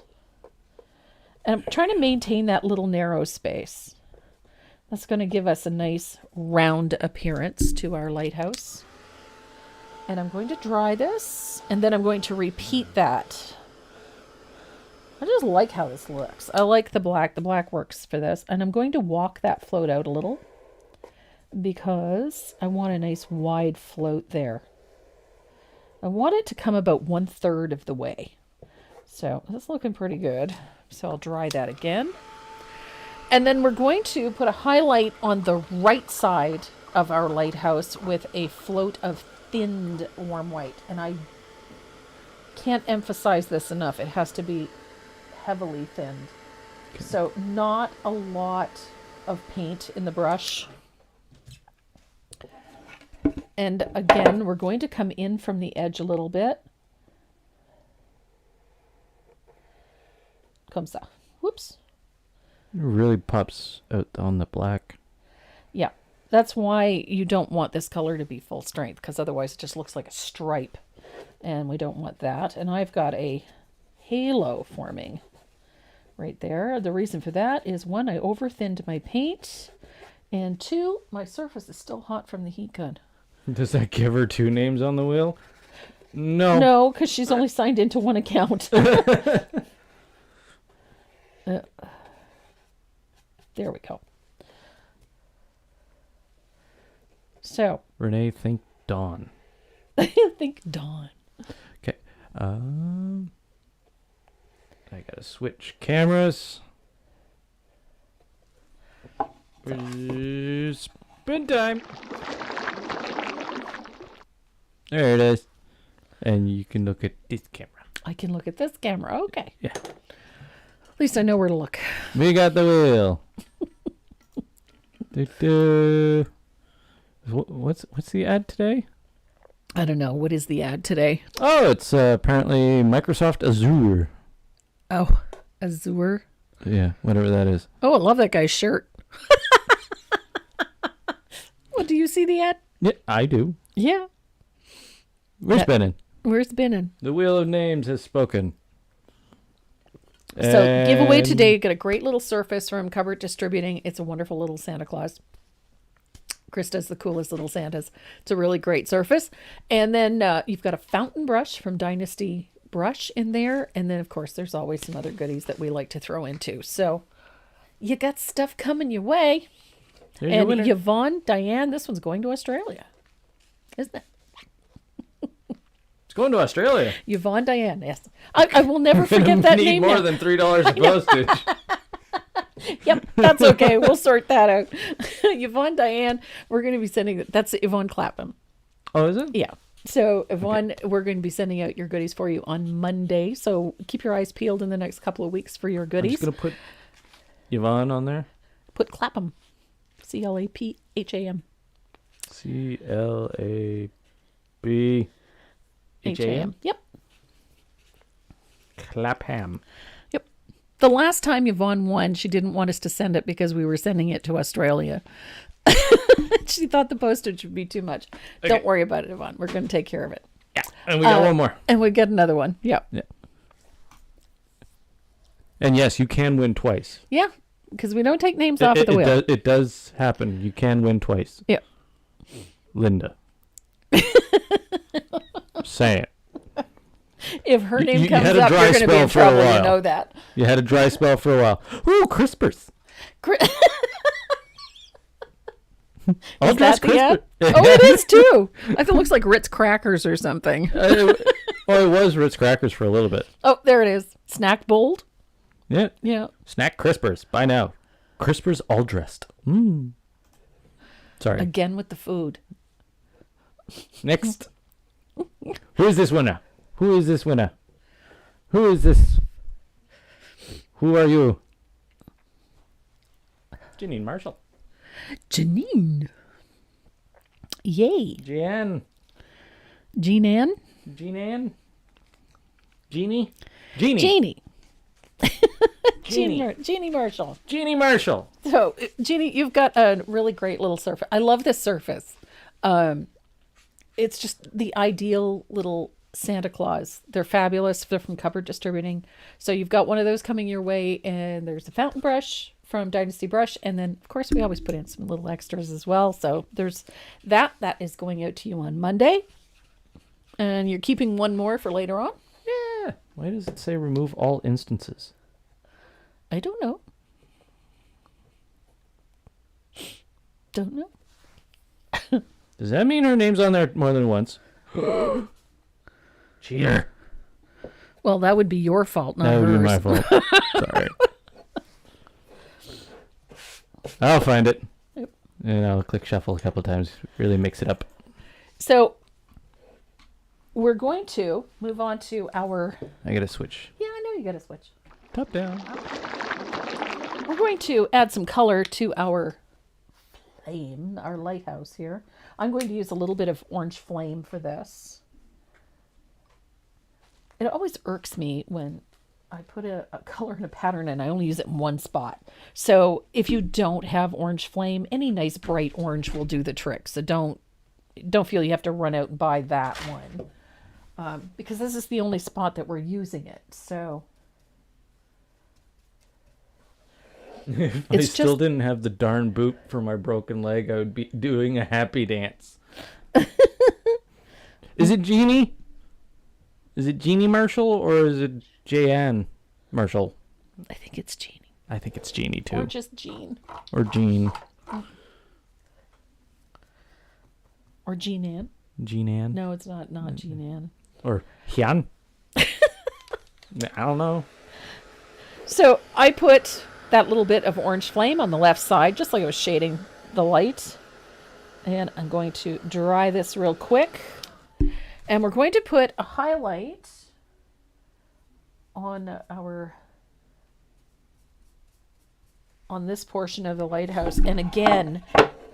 And I'm trying to maintain that little narrow space. That's going to give us a nice round appearance to our lighthouse. And I'm going to dry this, and then I'm going to repeat that. I just like how this looks. I like the black. The black works for this. And I'm going to walk that float out a little because I want a nice wide float there. I want it to come about 1/3 of the way. So that's looking pretty good. So I'll dry that again. And then we're going to put a highlight on the right side of our lighthouse with a float of thinned warm white. And I can't emphasize this enough. It has to be heavily thinned. Okay. So not a lot of paint in the brush. And again, we're going to come in from the edge a little bit. Comme ça. Whoops. It really pops out on the black. Yeah. That's why you don't want this color to be full strength, because otherwise it just looks like a stripe. And we don't want that. And I've got a halo forming right there. The reason for that is 1, I over thinned my paint. And 2, my surface is still hot from the heat gun. Does that give her 2 names on the wheel? No. No, because she's only signed into 1 account. There we go. So. Renee, think Dawn. Think Dawn. Okay. I gotta switch cameras. Spin time. There it is. And you can look at this camera. I can look at this camera. Okay. Yeah. At least I know where to look. We got the wheel. What's the ad today? I don't know. What is the ad today? Oh, it's apparently Microsoft Azure. Oh, Azure. Yeah, whatever that is. Oh, I love that guy's shirt. What, do you see the ad? Yeah, I do. Yeah. We're spinning. We're spinning. The wheel of names has spoken. So giveaway And- today. Got a great little surface from Cupboard Distributing. It's a wonderful little Santa Claus. Krista's the coolest little Santas. It's a really great surface. And then you've got a fountain brush from Dynasty Brush in there. And then, of course, there's always some other goodies that we like to throw into. So you got stuff coming your way. There's your And winner. Yvonne, Diane, this one's going to Australia. Isn't it? It's going to Australia. Yvonne, Diane, yes. I will never forget that Need name more now. than $3 of postage. Yep, that's okay. We'll sort that out. Yvonne, Diane, we're going to be sending, that's Yvonne Clapham. Oh, is it? Yeah. So, Yvonne, we're going to be sending out your goodies for you on Monday. So, keep your eyes peeled in the next couple of weeks for your I'm goodies. just going to put Yvonne on there. Put Clapham. CLAPHAM. CLAPHAM. Yep. Clapham. Yep. The last time Yvonne won, she didn't want us to send it because we were sending it to Australia. She thought the postage would be too much. Okay. Don't worry about it, Yvonne. We're going to take care of it. Yeah. And we got one more. And we get another one. Yep. Yeah. And yes, you can win twice. Yeah. Because we don't take names off of the wheel. It does happen. You can win twice. Yeah. Linda. Say it. If her name you comes had a up, dry you're going to be in spell for a trouble. You while. know that. You had a dry spell for a while. Ooh, crispers. I'll Is dress that the ad? crisper. Oh, it is too. I think it looks like Ritz crackers or something. Well, it was Ritz crackers for a little bit. Oh, there it is. Snack bold. Yeah. Yeah. Snack crispers. Buy now. Crispers all dressed. Sorry. Again with the food. Next. Who is this winner? Who is this winner? Who is this? Who are you? Janine Marshall. Janine. Yay. Jan. Jean Ann? Jean. Jeannie. Jeannie. Jeannie. Jeannie Marshall. Jeannie Marshall. So, Jeannie, you've got a really great little surface. I love this surface. It's just the ideal little Santa Claus. They're fabulous. They're from Cupboard Distributing. So you've got one of those coming your way, and there's a fountain brush from Dynasty Brush, and then of course we always put in some little extras as well. So there's that is going out to you on Monday, and you're keeping one more for later on. Yeah. Why does it say remove all instances? I don't know. Don't know. Does that mean her name's on there more than once? Cheater. Well, that would be your fault, not That would hers. be my fault. Sorry. I'll find it. Yep. And I'll click shuffle a couple times. Really mix it up. So we're going to move on to our... I gotta switch. Yeah, I know you got to switch. Top down. We're going to add some color to our flame, our lighthouse here. I'm going to use a little bit of orange flame for this. It always irks me when I put a color in a pattern and I only use it in one spot. So if you don't have orange flame, any nice bright orange will do the trick. So don't feel you have to run out and buy that one. Because this is the only spot that we're using it. So If It's I still just- didn't have the darn boot for my broken leg, I would be doing a happy dance. Is it Jeannie? Is it Jeannie Marshall or is it Jan Marshall? I think it's Jeannie. I think it's Jeannie too. Or just Jean. Or Jean. Or Jean Ann. Jean Ann. No, it's not Jean Ann. Or Hyun. I don't know. So I put that little bit of orange flame on the left side, just like I was shading the light. And I'm going to dry this real quick. And we're going to put a highlight on this portion of the lighthouse. And again,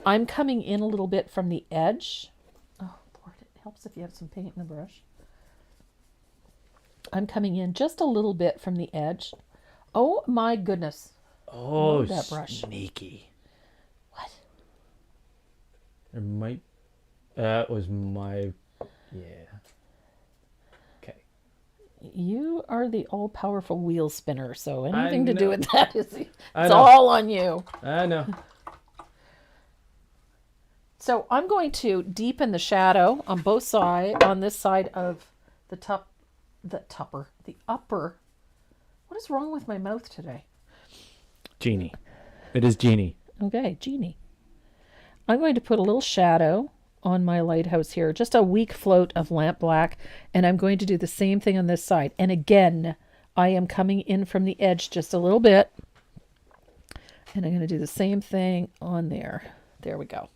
I'm coming in a little bit from the edge. Oh, Lord, it helps if you have some paint in the brush. I'm coming in just a little bit from the edge. Oh my goodness. Oh, Love that brush. sneaky. What? There might. That was my. Yeah. Okay. You are the all-powerful wheel spinner, so I anything to do know. with that is I it's know. all on you. I know. So I'm going to deepen the shadow on both sides, on this side of the upper. What is wrong with my mouth today? Genie. It is Genie. Okay, Genie. I'm going to put a little shadow on my lighthouse here, just a weak float of lamp black, and I'm going to do the same thing on this side. And again, I am coming in from the edge just a little bit, and I'm going to do the same thing on there. There we go.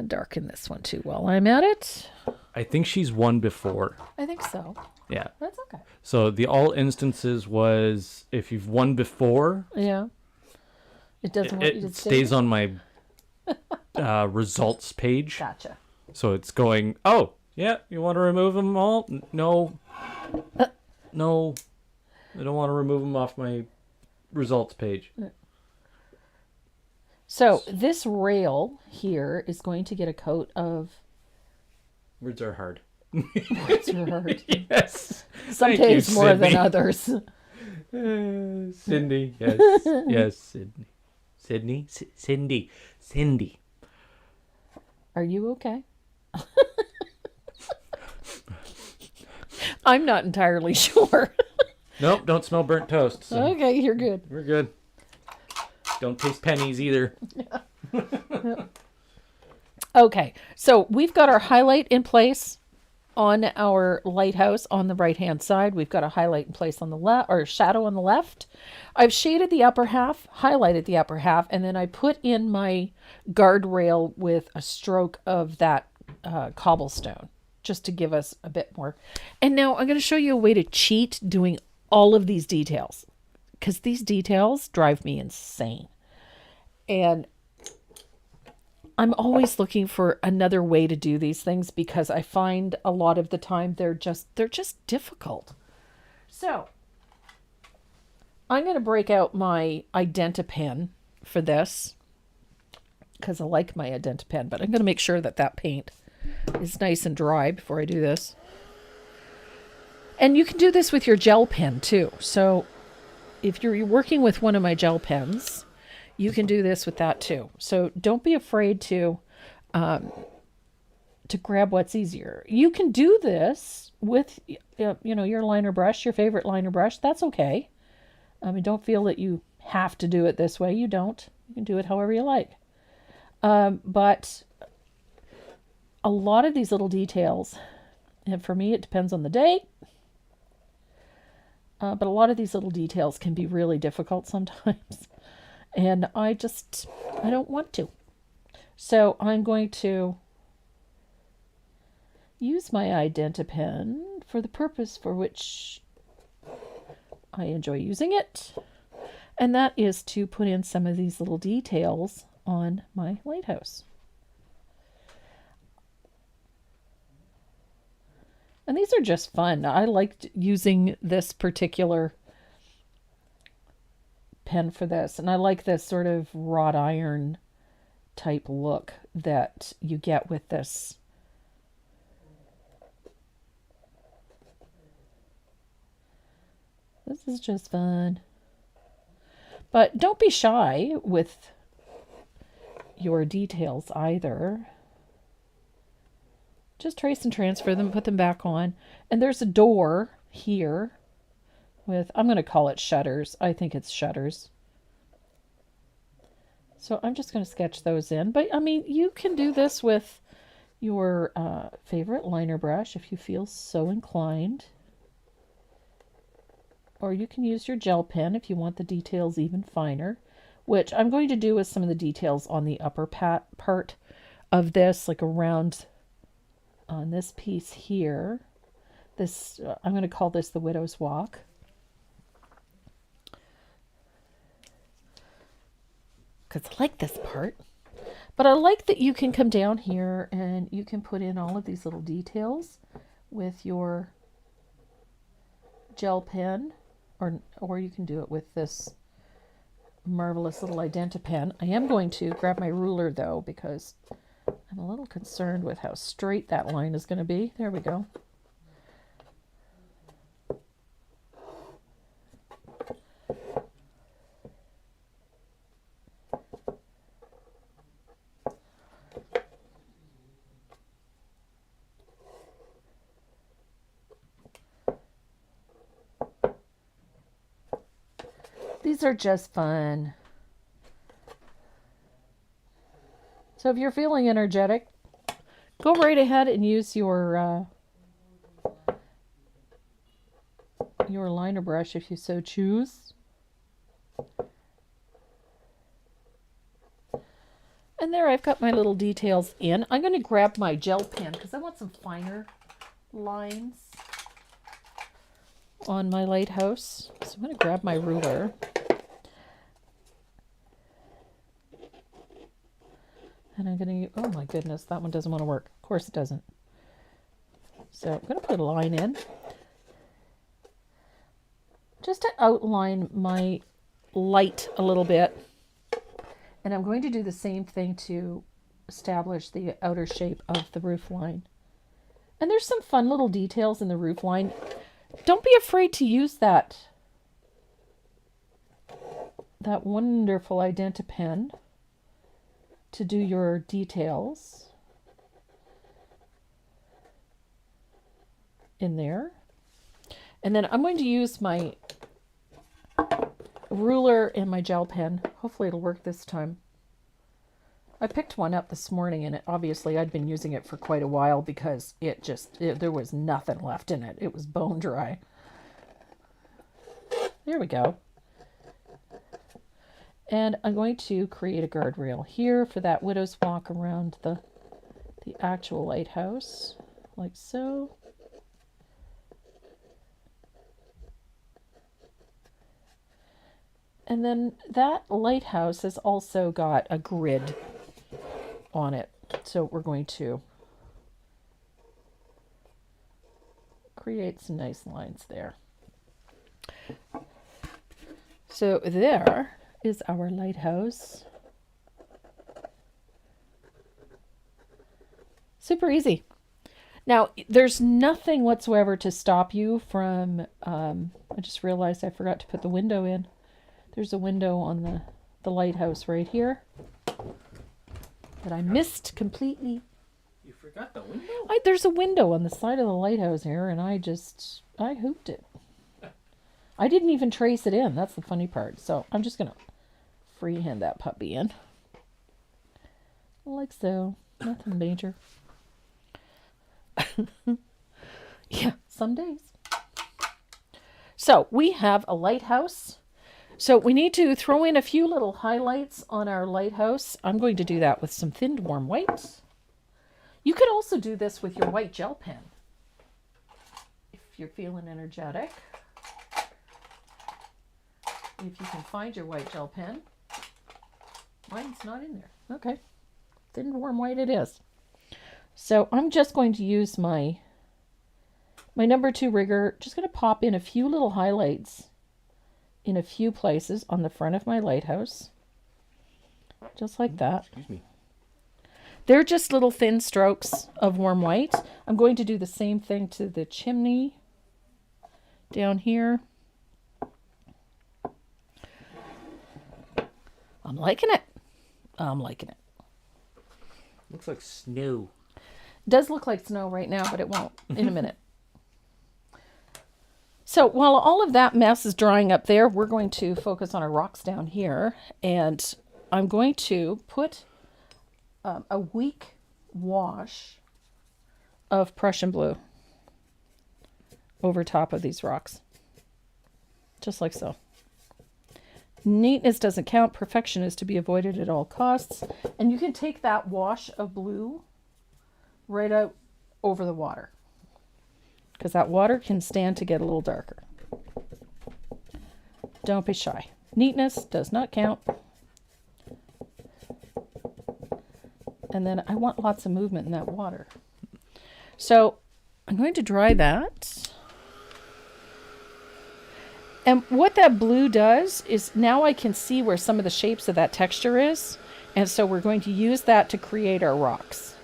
Darken this one too while I'm at it. I think she's won before. I think so. Yeah. That's okay. So the all instances was if you've won before, Yeah. It doesn't want you to it stay stays there? on my results page. Gotcha. So it's going, oh, yeah, you want to remove them all? No. No. I don't want to remove them off my results page. So this rail here is going to get a coat of... Words are hard. Words are hard. Yes. Some Thank you, days more than Sydney. others. Cindy. Yes. Yes, Sydney. Sydney? Cindy. Cindy. Are you okay? I'm not entirely sure. Nope, don't smell burnt toast. So Okay, you're good. we're good. Don't taste pennies either. Okay, so we've got our highlight in place on our lighthouse on the right hand side. We've got a highlight in place on the left, or shadow on the left. I've shaded the upper half, highlighted the upper half, and then I put in my guardrail with a stroke of that cobblestone just to give us a bit more. And now I'm going to show you a way to cheat doing all of these details, because these details drive me insane. And I'm always looking for another way to do these things because I find a lot of the time they're just difficult. So I'm going to break out my Identi-Pen for this because I like my Identi-Pen, but I'm going to make sure that that paint is nice and dry before I do this. And you can do this with your gel pen too. So if you're working with one of my gel pens, you can do this with that too. So don't be afraid to grab what's easier. You can do this with, your liner brush, your favorite liner brush. That's okay. I mean, don't feel that you have to do it this way. You don't. You can do it however you like. But a lot of these little details, and for me, it depends on the day. But a lot of these little details can be really difficult sometimes. And I don't want to. So I'm going to use my Identi-Pen for the purpose for which I enjoy using it. And that is to put in some of these little details on my lighthouse. And these are just fun. I liked using this particular pen for this. And I like this sort of wrought iron type look that you get with this. This is just fun. But don't be shy with your details either. Just trace and transfer them, put them back on. And there's a door here with, I'm going to call it shutters. I think it's shutters. So I'm just going to sketch those in. But I mean, you can do this with your favorite liner brush if you feel so inclined. Or you can use your gel pen if you want the details even finer, which I'm going to do with some of the details on the upper part of this, like around on this piece here. This, I'm going to call this the Widow's Walk. Because I like this part. But I like that you can come down here and you can put in all of these little details with your gel pen, or you can do it with this marvelous little Identi-Pen. I am going to grab my ruler though, because I'm a little concerned with how straight that line is going to be. There we go. These are just fun. So if you're feeling energetic, go right ahead and use your liner brush if you so choose. And there I've got my little details in. I'm going to grab my gel pen because I want some finer lines on my lighthouse. So I'm going to grab my ruler. And I'm going to, oh my goodness, that one doesn't want to work. Of course it doesn't. So I'm going to put a line in. Just to outline my light a little bit. And I'm going to do the same thing to establish the outer shape of the roof line. And there's some fun little details in the roof line. Don't be afraid to use that wonderful Identi-Pen to do your details in there. And then I'm going to use my ruler and my gel pen. Hopefully it'll work this time. I picked one up this morning and obviously I'd been using it for quite a while because there was nothing left in it. It was bone dry. There we go. And I'm going to create a guardrail here for that widow's walk around the actual lighthouse, like so. And then that lighthouse has also got a grid on it. So we're going to create some nice lines there. So there is our lighthouse. Super easy. Now, there's nothing whatsoever to stop you from, I just realized I forgot to put the window in. There's a window on the lighthouse right here that I missed completely. You forgot the window? There's a window on the side of the lighthouse here, and I hooped it. I didn't even trace it in. That's the funny part. So I'm just going to freehand that puppy in. Like so. Nothing major. Yeah, some days. So we have a lighthouse. So we need to throw in a few little highlights on our lighthouse. I'm going to do that with some thinned warm white. You could also do this with your white gel pen if you're feeling energetic. If you can find your white gel pen. Mine's not in there. Okay. Thinned warm white it is. So I'm just going to use my number 2 rigger. Just going to pop in a few little highlights in a few places on the front of my lighthouse. Just like that. Excuse me. They're just little thin strokes of warm white. I'm going to do the same thing to the chimney down here. I'm liking it. I'm liking it. Looks like snow. It does look like snow right now, but it won't in a minute. So while all of that mess is drying up there, we're going to focus on our rocks down here. And I'm going to put a weak wash of Prussian blue over top of these rocks. Just like so. Neatness doesn't count. Perfection is to be avoided at all costs. And you can take that wash of blue right out over the water, because that water can stand to get a little darker. Don't be shy. Neatness does not count. And then I want lots of movement in that water. So I'm going to dry that. And what that blue does is now I can see where some of the shapes of that texture is. And so we're going to use that to create our rocks.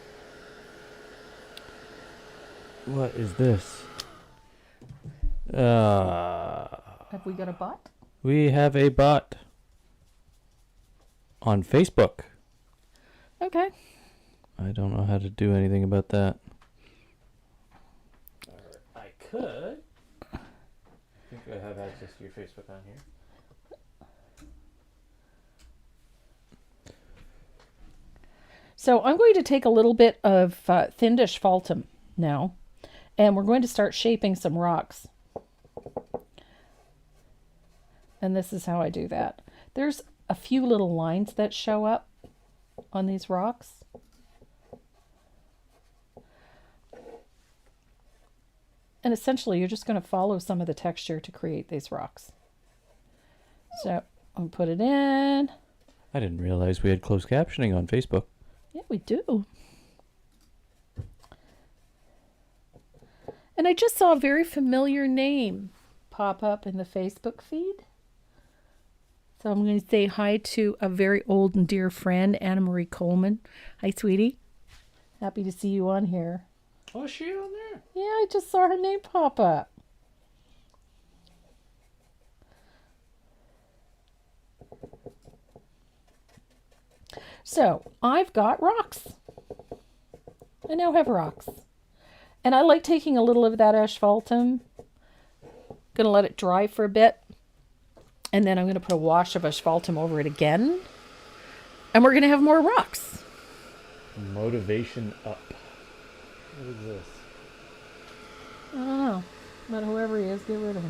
What is this? Have we got a bot? We have a bot on Facebook. Okay. I don't know how to do anything about that. I could. I think I have access to your Facebook on here. So I'm going to take a little bit of thin asphaltum now, and we're going to start shaping some rocks. And this is how I do that. There's a few little lines that show up on these rocks. And essentially, you're just going to follow some of the texture to create these rocks. So I'll put it in. I didn't realize we had closed captioning on Facebook. Yeah, we do. And I just saw a very familiar name pop up in the Facebook feed. So I'm going to say hi to a very old and dear friend, Anna Marie Coleman. Hi, sweetie. Happy to see you on here. Oh, is she on there? Yeah, I just saw her name pop up. So I've got rocks. I now have rocks. And I like taking a little of that asphaltum. Gonna let it dry for a bit. And then I'm gonna put a wash of asphaltum over it again. And we're gonna have more rocks. Motivation up. What is this? I don't know. But whoever he is, get rid of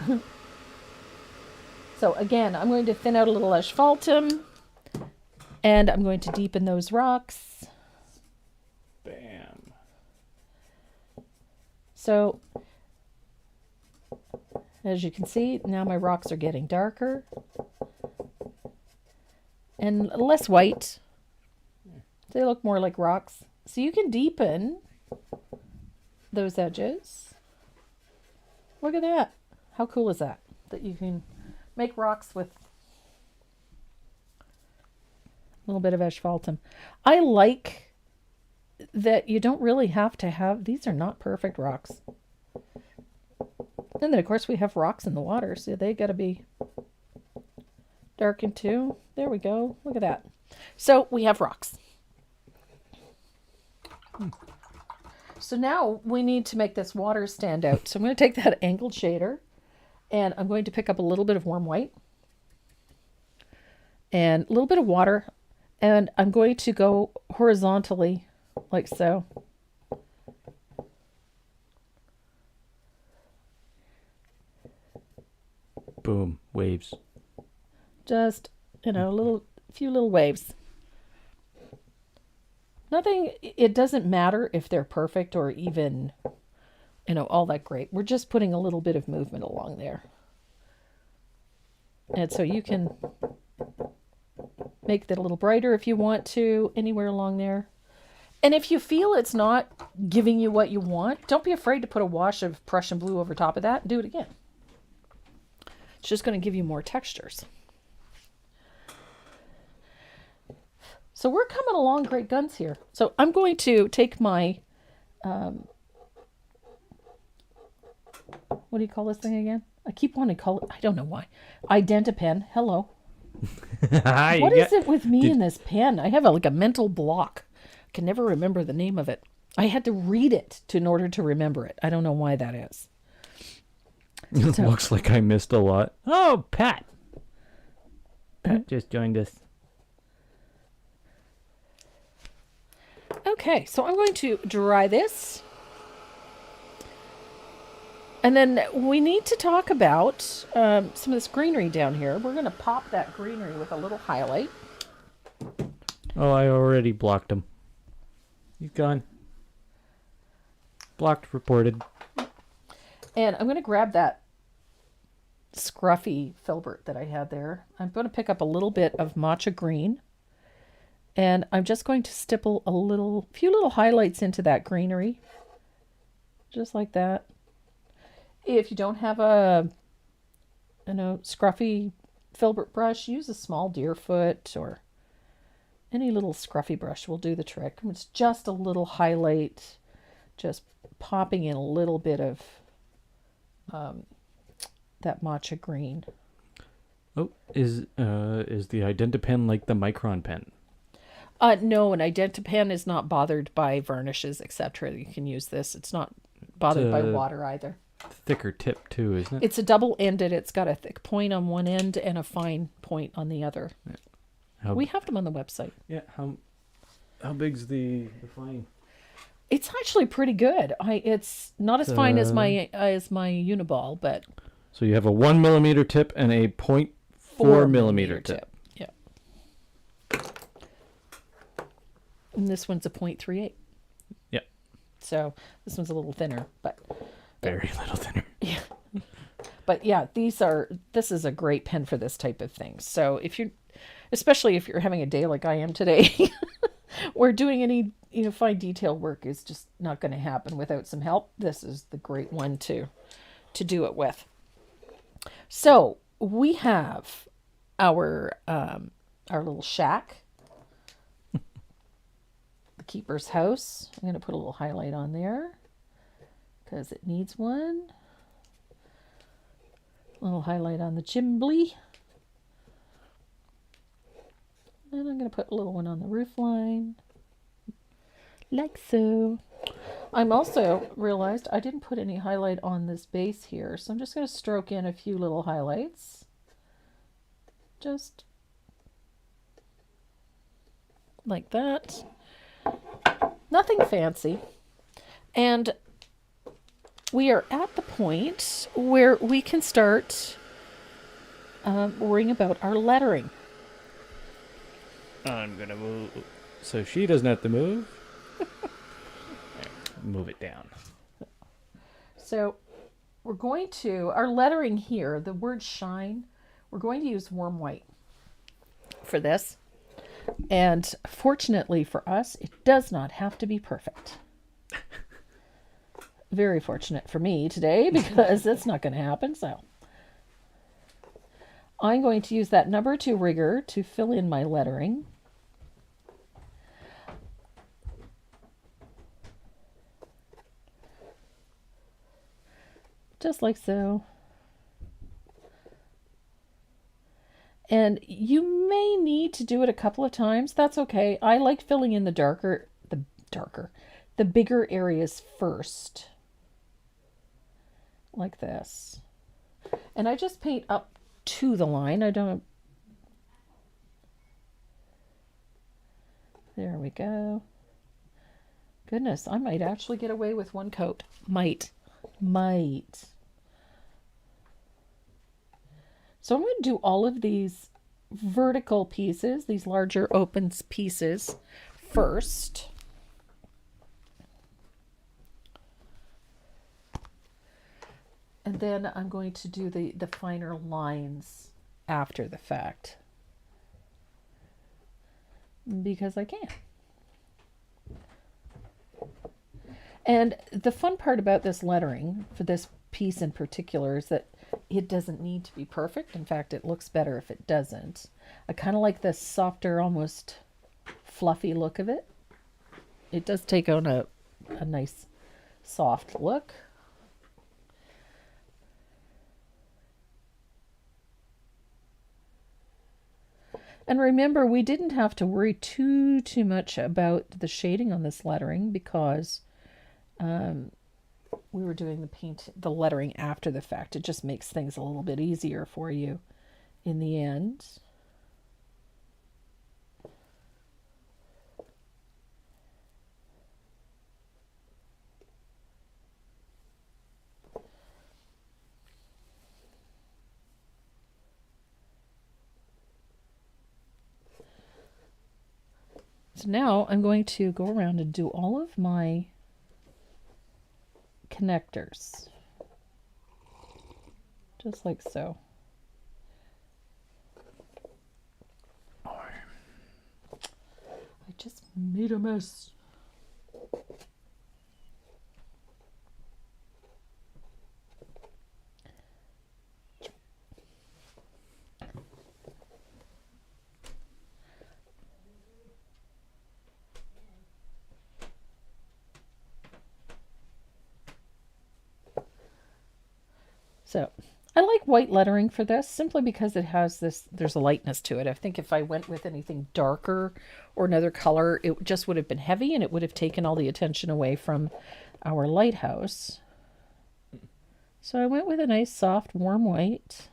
him. So again, I'm going to thin out a little asphaltum. And I'm going to deepen those rocks. Bam. So, as you can see, now my rocks are getting darker. And less white. They look more like rocks. So you can deepen those edges. Look at that. How cool is that? That you can make rocks with a little bit of asphaltum. I like that you don't really have to have, these are not perfect rocks. And then of course we have rocks in the water, so they got to be darkened too. There we go. Look at that. So we have rocks. So now we need to make this water stand out. So I'm going to take that angled shader and I'm going to pick up a little bit of warm white and a little bit of water, and I'm going to go horizontally like so. Boom. Waves. Just, a few little waves. Nothing, it doesn't matter if they're perfect or even, all that great. We're just putting a little bit of movement along there. And so you can make that a little brighter if you want to, anywhere along there. And if you feel it's not giving you what you want, don't be afraid to put a wash of Prussian blue over top of that and do it again. It's just going to give you more textures. So we're coming along great guns here. So I'm going to take my, what do you call this thing again? I keep wanting to call it, I don't know why. Identi-pen. Hello. What is it with me and this pen? I have a mental block. I can never remember the name of it. I had to read it in order to remember it. I don't know why that is. It looks like I missed a lot. Oh, Pat. Pat just joined us. Okay, so I'm going to dry this. And then we need to talk about some of this greenery down here. We're going to pop that greenery with a little highlight. Oh, I already blocked him. He's gone. Blocked, reported. And I'm going to grab that scruffy filbert that I had there. I'm going to pick up a little bit of matcha green. And I'm just going to stipple a few little highlights into that greenery. Just like that. If you don't have a, scruffy filbert brush, use a small deerfoot or any little scruffy brush will do the trick. It's just a little highlight, just popping in a little bit of that matcha green. Oh, is the Identi-pen like the Micron pen? No, an Identi-pen is not bothered by varnishes, etc. You can use this. It's not bothered by water either. Thicker tip too, isn't it? It's a double-ended. It's got a thick point on one end and a fine point on the other. Yeah. We have them on the website. Yeah. How big's the fine? It's actually pretty good. It's not as fine as my Uniball, but so you have a 1 millimeter tip and a 0.4 millimeter tip. Yeah. And this one's a 0.38. Yeah. So this one's a little thinner, but very little thinner. Yeah. But yeah, this is a great pen for this type of thing. So especially if you're having a day like I am today, where doing any fine detail work is just not going to happen without some help, this is the great one to do it with. So we have our little shack, the keeper's house. I'm going to put a little highlight on there because it needs one. A little highlight on the chimbley. And I'm going to put a little one on the roof line. Like so. I'm also realized I didn't put any highlight on this base here, so I'm just going to stroke in a few little highlights. Just like that. Nothing fancy. And we are at the point where we can start worrying about our lettering. I'm going to move so she doesn't have to move. Move it down. So we're going to, our lettering here, the word shine, we're going to use warm white for this. And fortunately for us, it does not have to be perfect. Very fortunate for me today because that's not going to happen. So I'm going to use that number 2 rigger to fill in my lettering. Just like so. And you may need to do it a couple of times. That's okay. I like filling in the bigger areas first. Like this. And I just paint up to the line. I don't. There we go. Goodness, I might actually get away with one coat. Might. So I'm going to do all of these vertical pieces, these larger open pieces first. And then I'm going to do the finer lines after the fact. Because I can. And the fun part about this lettering, for this piece in particular, is that it doesn't need to be perfect. In fact, it looks better if it doesn't. I kind of like the softer, almost fluffy look of it. It does take on a nice soft look. And remember, we didn't have to worry too much about the shading on this lettering because we were doing the lettering after the fact. It just makes things a little bit easier for you in the end. So now I'm going to go around and do all of my connectors. Just like so. I just made a mess. So I like white lettering for this simply because it has there's a lightness to it. I think if I went with anything darker or another color, it just would have been heavy and it would have taken all the attention away from our lighthouse. So I went with a nice soft warm white.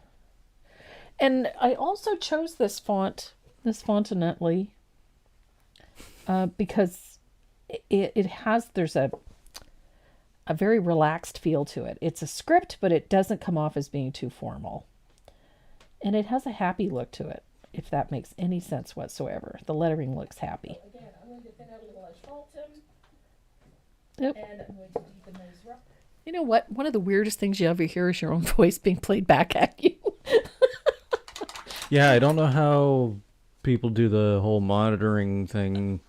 And I also chose this font this fontanelle, because there's a very relaxed feel to it. It's a script, but it doesn't come off as being too formal. And it has a happy look to it, if that makes any sense whatsoever. The lettering looks happy. Again, I'm going to thin out a little asphaltum. Yep. And I'm going to deepen those rough. You know what? One of the weirdest things you ever hear is your own voice being played back at you. Yeah, I don't know how people do the whole monitoring thing.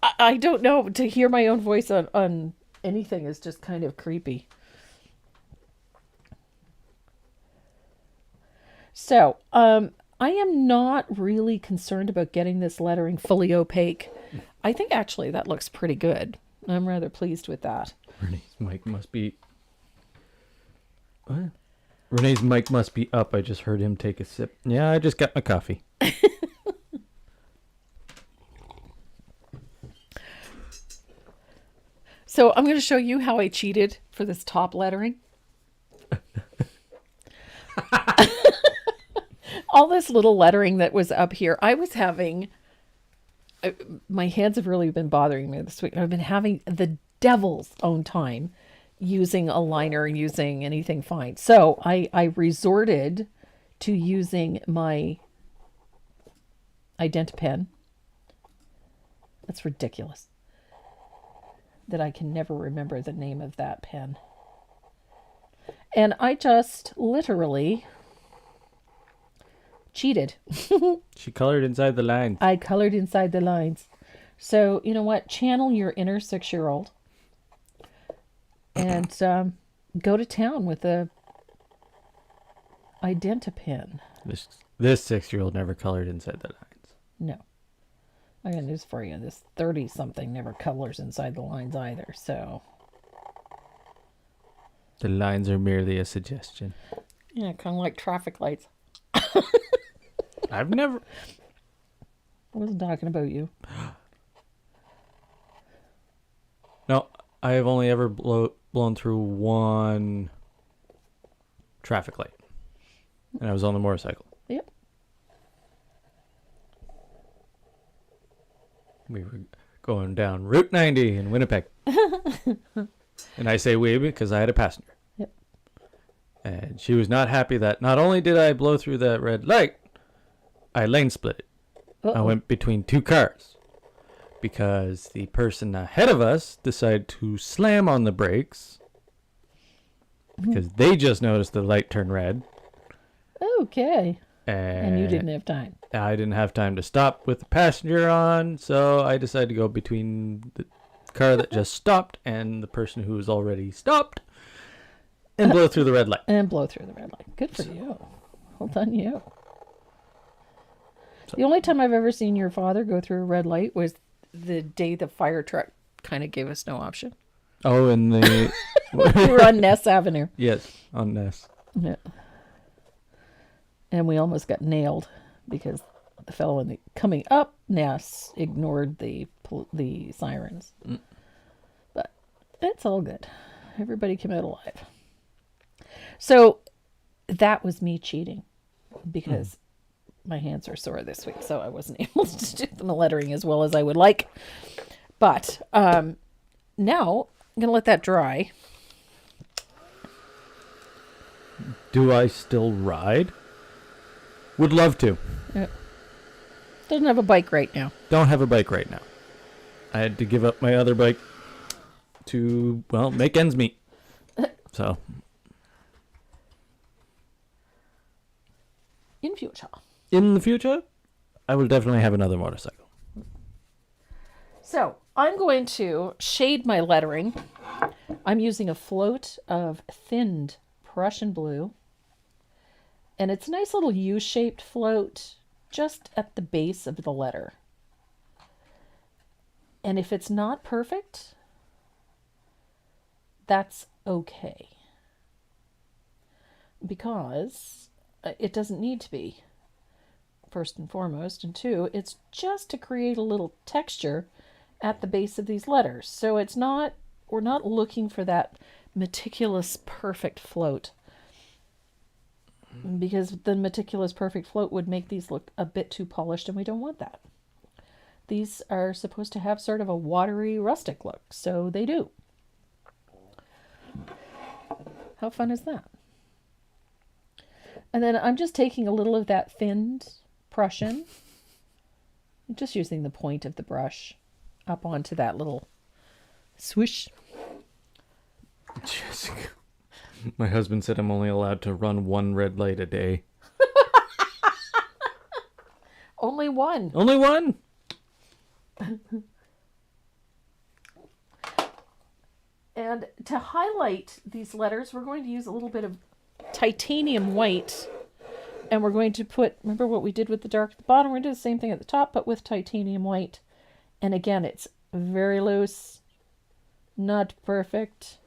I don't know. To hear my own voice on anything is just kind of creepy. So, I am not really concerned about getting this lettering fully opaque. I think actually that looks pretty good. I'm rather pleased with that. Renee's mic must be... What? Renee's mic must be up. I just heard him take a sip. Yeah, I just got my coffee. So I'm going to show you how I cheated for this top lettering. All this little lettering that was up here, I was having... my hands have really been bothering me this week. I've been having the devil's own time using a liner and using anything fine. So I resorted to using my ident pen. That's ridiculous that I can never remember the name of that pen. And I just literally cheated. She colored inside the lines. I colored inside the lines. So, you know what? Channel your inner 6-year-old and go to town with a ident pen. This 6-year-old never colored inside the lines. No. I got news for you. This 30-something never colors inside the lines either, so... The lines are merely a suggestion. Yeah, kind of like traffic lights. I've never... I wasn't talking about you. No, I have only ever blown through one traffic light. And I was on the motorcycle. Yep. We were going down Route 90 in Winnipeg. And I say we because I had a passenger. Yep. And she was not happy that not only did I blow through that red light, I lane split it. Uh-oh. I went between two cars because the person ahead of us decided to slam on the brakes because they just noticed the light turn red. Okay. And you And didn't have time. I didn't have time to stop with the passenger on, so I decided to go between the car that just stopped and the person who was already stopped and blow through the red light. And blow through the red light. Good for you. Well done, you. The only time I've ever seen your father go through a red light was the day the fire truck kind of gave us no option. Oh, and the... We were on Ness Avenue. Yes, on Ness. Yeah. And we almost got nailed because the fellow coming up Ness ignored the sirens. Mm. But it's all good. Everybody came out alive. So that was me cheating because my hands are sore this week, so I wasn't able to do the lettering as well as I would like. But now I'm going to let that dry. Do I still ride? Would love to. Yeah. Doesn't have a bike right now. Don't have a bike right now. I had to give up my other bike to, well, make ends meet. So. In future. In the future, I will definitely have another motorcycle. So I'm going to shade my lettering. I'm using a float of thinned Prussian blue. And it's a nice little U-shaped float just at the base of the letter. And if it's not perfect, that's okay. Because it doesn't need to be, first and foremost. And two, it's just to create a little texture at the base of these letters. So it's not, we're not looking for that meticulous, perfect float. because the meticulous perfect float would make these look a bit too polished, and we don't want that. These are supposed to have sort of a watery, rustic look, so they do. How fun is that? And then I'm just taking a little of that thinned Prussian, just using the point of the brush up onto that little swish. Jessica, my husband said I'm only allowed to run one red light a day. Only one. Only one? And to highlight these letters, we're going to use a little bit of titanium white. And we're going to put, remember what we did with the dark at the bottom? We're going to do the same thing at the top, but with titanium white. And again, it's very loose, not perfect.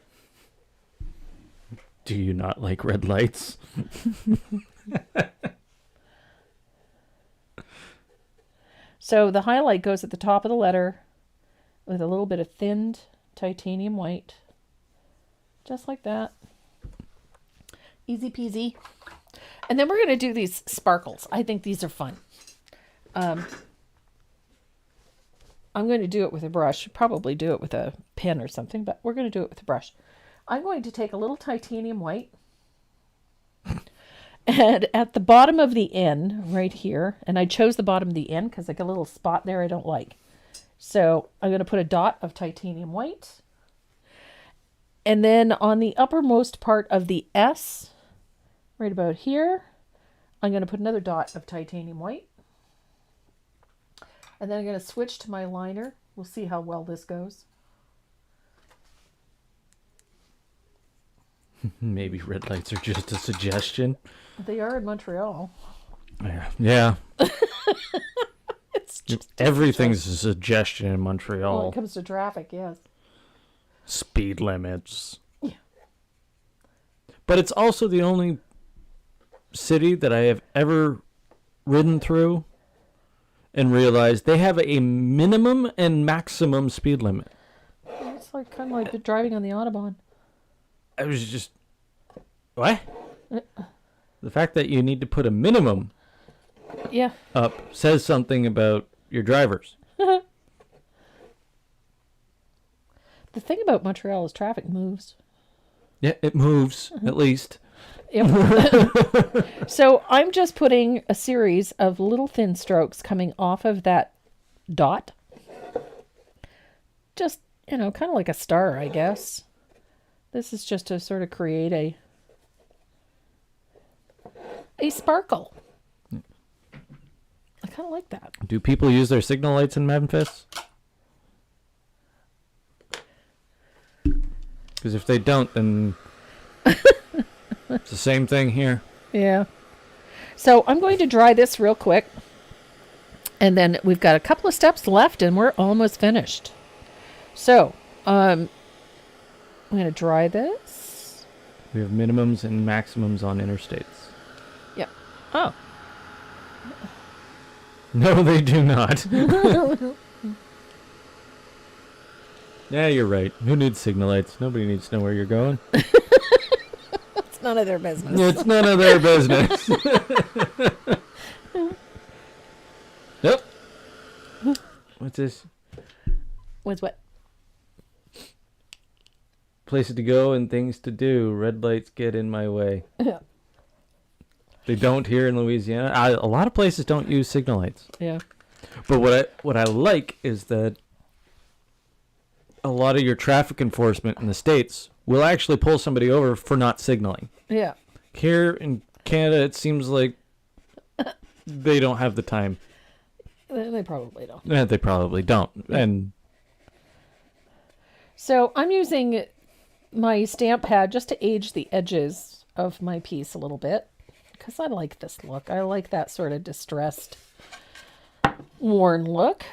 Do you not like red lights? So the highlight goes at the top of the letter with a little bit of thinned titanium white. Just like that. Easy peasy. And then we're going to do these sparkles. I think these are fun. I'm going to do it with a brush. Probably do it with a pen or something, but we're going to do it with a brush. I'm going to take a little titanium white. And at the bottom of the N, right here, and I chose the bottom of the N because I got a little spot there I don't like. So I'm going to put a dot of titanium white. And then on the uppermost part of the S, right about here, I'm going to put another dot of titanium white. And then I'm going to switch to my liner. We'll see how well this goes. Maybe red lights are just a suggestion. They are in Montreal. Yeah. It's just everything's a suggestion in Montreal. when it comes to traffic, yes. Speed limits. Yeah. But it's also the only city that I have ever ridden through and realized they have a minimum and maximum speed limit. It's like kind of like driving on the Autobahn. I was just, what? The fact that you need to put a minimum Yeah. up says something about your drivers. The thing about Montreal is traffic moves. Yeah, it moves, at least. Yep. So I'm just putting a series of little thin strokes coming off of that dot. Just, kind of like a star, I guess. This is just to sort of create a sparkle. I kind of like that. Do people use their signal lights in Memphis? Because if they don't, then it's the same thing here. Yeah. So I'm going to dry this real quick. And then we've got a couple of steps left and we're almost finished. So, I'm going to dry this. We have minimums and maximums on interstates. Yep. Oh. No, they do not. Yeah, you're right. Who needs signal lights? Nobody needs to know where you're going. It's none of their business. It's none of their business. Nope. What's this? What's what? Places to go and things to do. Red lights get in my way. Yeah. They don't here in Louisiana. A lot of places don't use signal lights. Yeah. But what I like is that a lot of your traffic enforcement in the States will actually pull somebody over for not signaling. Yeah. Here in Canada, it seems like they don't have the time. They probably don't. They probably don't. And So I'm using my stamp pad just to age the edges of my piece a little bit. Because I like this look. I like that sort of distressed, worn look.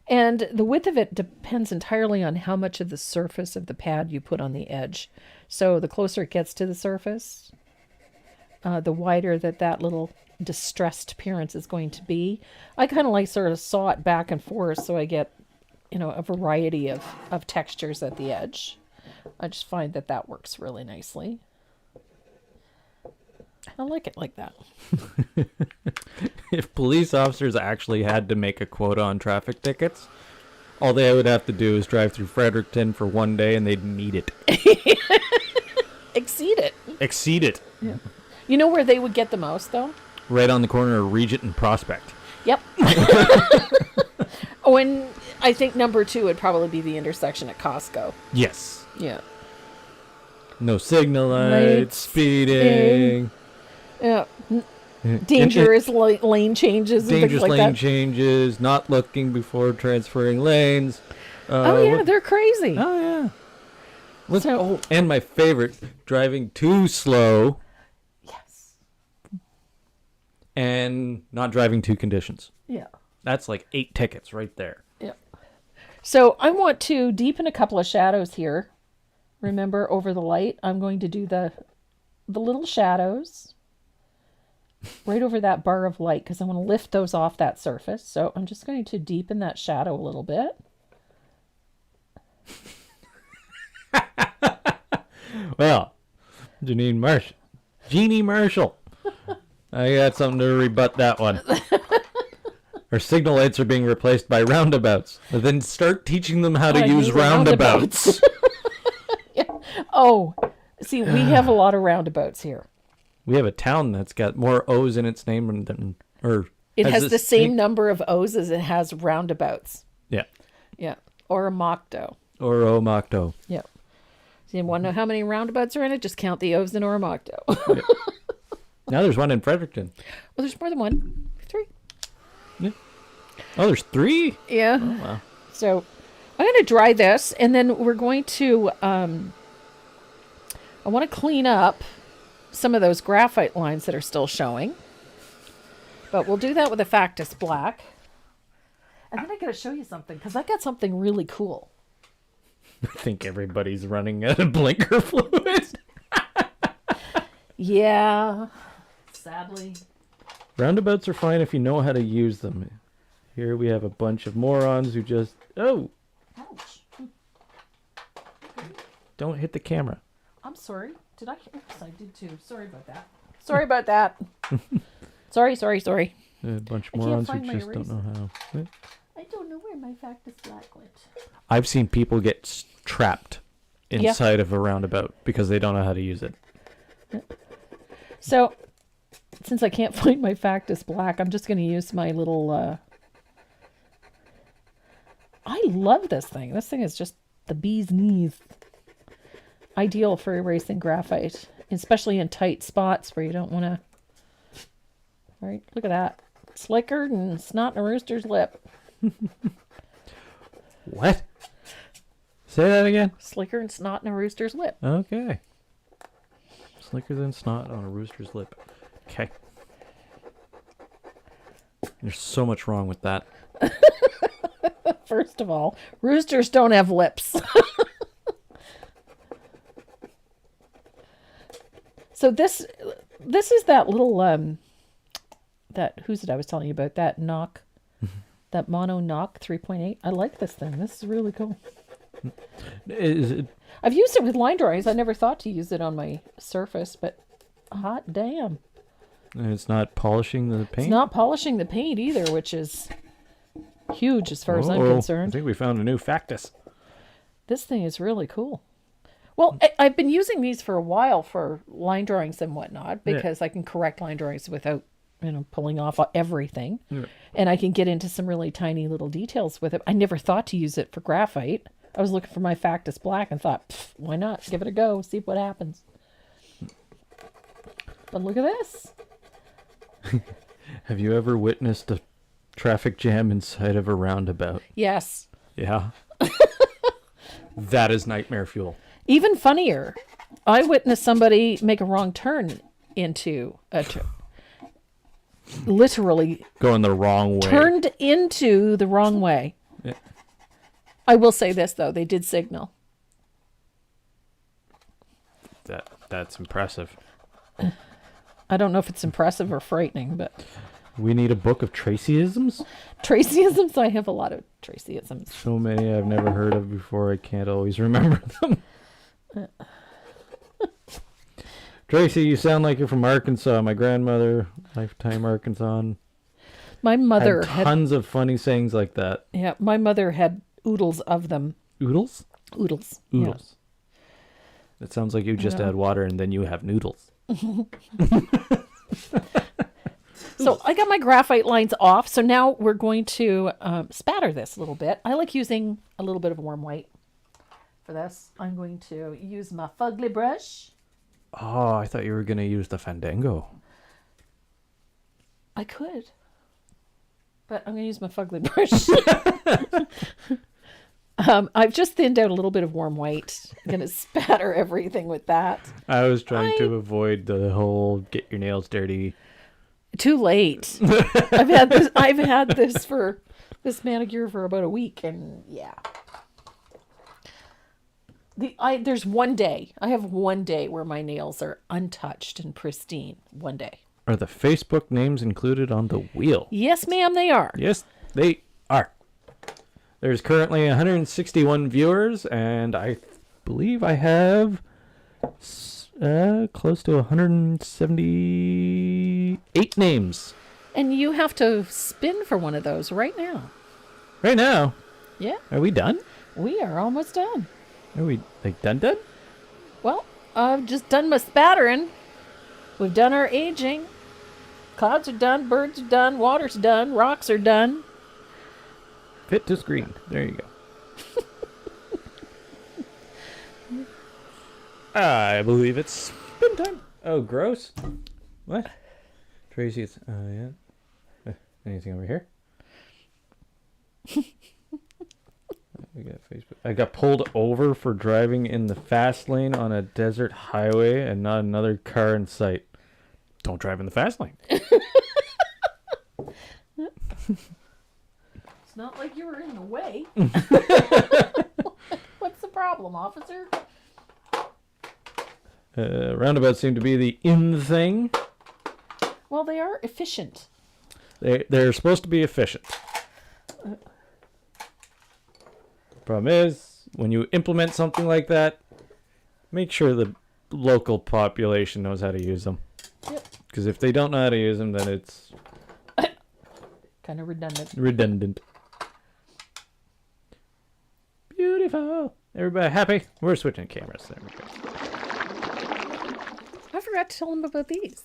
And the width of it depends entirely on how much of the surface of the pad you put on the edge. So the closer it gets to the surface, the wider that little distressed appearance is going to be. I kind of like sort of saw it back and forth so I get, a variety of textures at the edge. I just find that works really nicely. I like it like that. If police officers actually had to make a quota on traffic tickets, all they would have to do is drive through Fredericton for one day and they'd meet it. Exceed it. Exceed it. Yeah. You know where they would get the most, though? Right on the corner of Regent and Prospect. Yep. Oh, and I think number 2 would probably be the intersection at Costco. Yes. Yeah. No signal lights, speeding. Yeah. Dangerous lane changes and things Dangerous like lane that. changes, not looking before transferring lanes. Oh, yeah, they're crazy. Oh, yeah. And my favorite, driving too slow. Yes. And not driving to conditions. Yeah. That's like 8 tickets right there. Yeah. So I want to deepen a couple of shadows here. Remember, over the light, I'm going to do the little shadows right over that bar of light because I want to lift those off that surface. So I'm just going to deepen that shadow a little bit. Well, Jeannie Marshall. I got something to rebut that one. Our signal lights are being replaced by roundabouts. But then start teaching them how to use roundabouts. Yeah. Oh, see, we have a lot of roundabouts here. We have a town that's got more O's in its name than, it has the same number of O's as it has roundabouts. Yeah. Yeah. Or a Mocto. Or Omocto. Yeah. So you want to know how many roundabouts are in it? Just count the O's in Oromocto. Yeah. Now there's one in Fredericton. Well, there's more than one. 3. Yeah. Oh, there's 3? Yeah. Oh, wow. So I'm going to dry this, and then we're going to, I want to clean up some of those graphite lines that are still showing. But we'll do that with a Factus Black. And then I got to show you something, because I got something really cool. I think everybody's running out of blinker fluid. Yeah. Sadly. Roundabouts are fine if you know how to use them. Here we have a bunch of morons who just... Oh! Ouch. Don't hit the camera. I'm sorry. Did I? Oops, I did too. Sorry about that. Sorry about that. Sorry. A bunch of I can't morons who find my just don't know how. I don't know where my Factus Black went. I've seen people get trapped inside of a roundabout because they don't know how to use it. So, since I can't find my Factus Black, I'm just going to use my little... I love this thing. This thing is just the bee's knees. Ideal for erasing graphite, especially in tight spots where you don't want to... All right, look at that. Slicker than snot in a rooster's lip. What? Say that again? Slicker and snot in a rooster's lip. Okay. Slicker than snot on a rooster's lip. Okay. There's so much wrong with that. First of all, roosters don't have lips. So this is that little that who's it I was telling you about, that knock, that mono knock 3.8. I like this thing. This is really cool. Is it? I've used it with line drawings. I never thought to use it on my surface, but hot damn. And it's not polishing the paint? It's not polishing the paint either, which is huge as far as I'm I concerned. think we found a new Factus. This thing is really cool. Well, I've been using these for a while for line drawings and whatnot because I can correct line drawings without, pulling off everything. Yeah. And I can get into some really tiny little details with it. I never thought to use it for graphite. I was looking for my Factus Black and thought, why not? Give it a go. See what happens. But look at this. Have you ever witnessed a traffic jam inside of a roundabout? Yes. Yeah. That is nightmare fuel. Even funnier, I witnessed somebody make a wrong turn into literally going the wrong way. Turned into the wrong way. Yeah. I will say this though, they did signal. That's impressive. I don't know if it's impressive or frightening, but we need a book of Tracyisms? Tracyisms? I have a lot of Tracyisms. So many I've never heard of before. I can't always remember them. Tracy, you sound like you're from Arkansas. My grandmother, lifetime Arkansas, My mother had tons of funny sayings like that. Yeah, my mother had oodles of them. Oodles? Oodles. Oodles. Yeah. It sounds like you just add water and then you have noodles. So I got my graphite lines off. So now we're going to spatter this a little bit. I like using a little bit of warm white for this. I'm going to use my fugly brush. Oh, I thought you were going to use the Fandango. I could. But I'm going to use my fugly brush. I've just thinned out a little bit of warm white. I'm going to spatter everything with that. I was trying to avoid the whole get your nails dirty. Too late. I've had this manicure for about a week, and yeah. There's one day. I have one day where my nails are untouched and pristine. One day. Are the Facebook names included on the wheel? Yes, ma'am, they are. Yes, they are. There's currently 161 viewers, and I believe I have close to 178 names. And you have to spin for one of those right now. Right now? Yeah. Are we done? We are almost done. Are we done? Well, I've just done my spattering. We've done our aging. Clouds are done, birds are done, water's done, rocks are done. Fit to screen. There you go. I believe it's spin time. Oh, gross. What? Tracy's. Oh, yeah. Anything over here? We got Facebook. I got pulled over for driving in the fast lane on a desert highway and not another car in sight. Don't drive in the fast lane. It's not like you were in the way. What's the problem, officer? Roundabouts seem to be the in thing. Well, they are efficient. They're supposed to be efficient. Problem is, when you implement something like that, make sure the local population knows how to use them. Yep. Because if they don't know how to use them, then it's kind of redundant. Beautiful. Everybody happy? We're switching cameras. There we go. I forgot to tell them about these.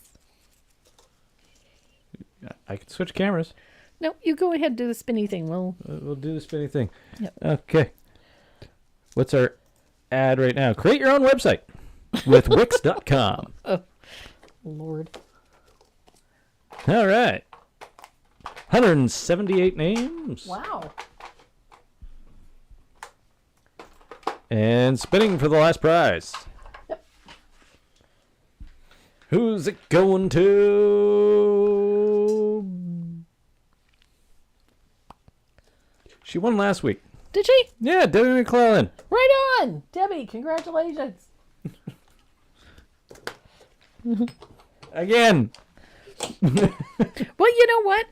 I can switch cameras. No, you go ahead and do the spinny thing. We'll do the spinny thing. Yep. Okay. What's our ad right now? Create your own website with Wix.com. Oh, Lord. All right. 178 names. Wow. And spinning for the last prize. Yep. Who's it going to? She won last week. Did she? Yeah, Debbie McClellan. Right on. Debbie, congratulations. Again. Well, you know what?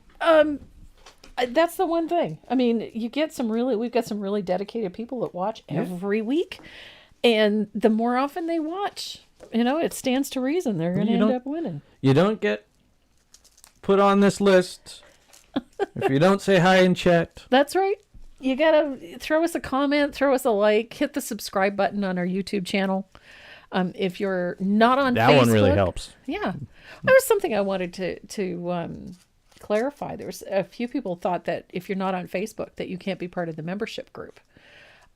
That's the one thing. I mean, we've got some really dedicated people that watch every week. And the more often they watch, it stands to reason they're going to end up winning. You don't get put on this list if you don't say hi in chat. That's right. You got to throw us a comment, throw us a like, hit the subscribe button on our YouTube channel. If you're not on Facebook. That one really helps. Yeah. There was something I wanted to clarify. There's a few people thought that if you're not on Facebook that you can't be part of the membership group.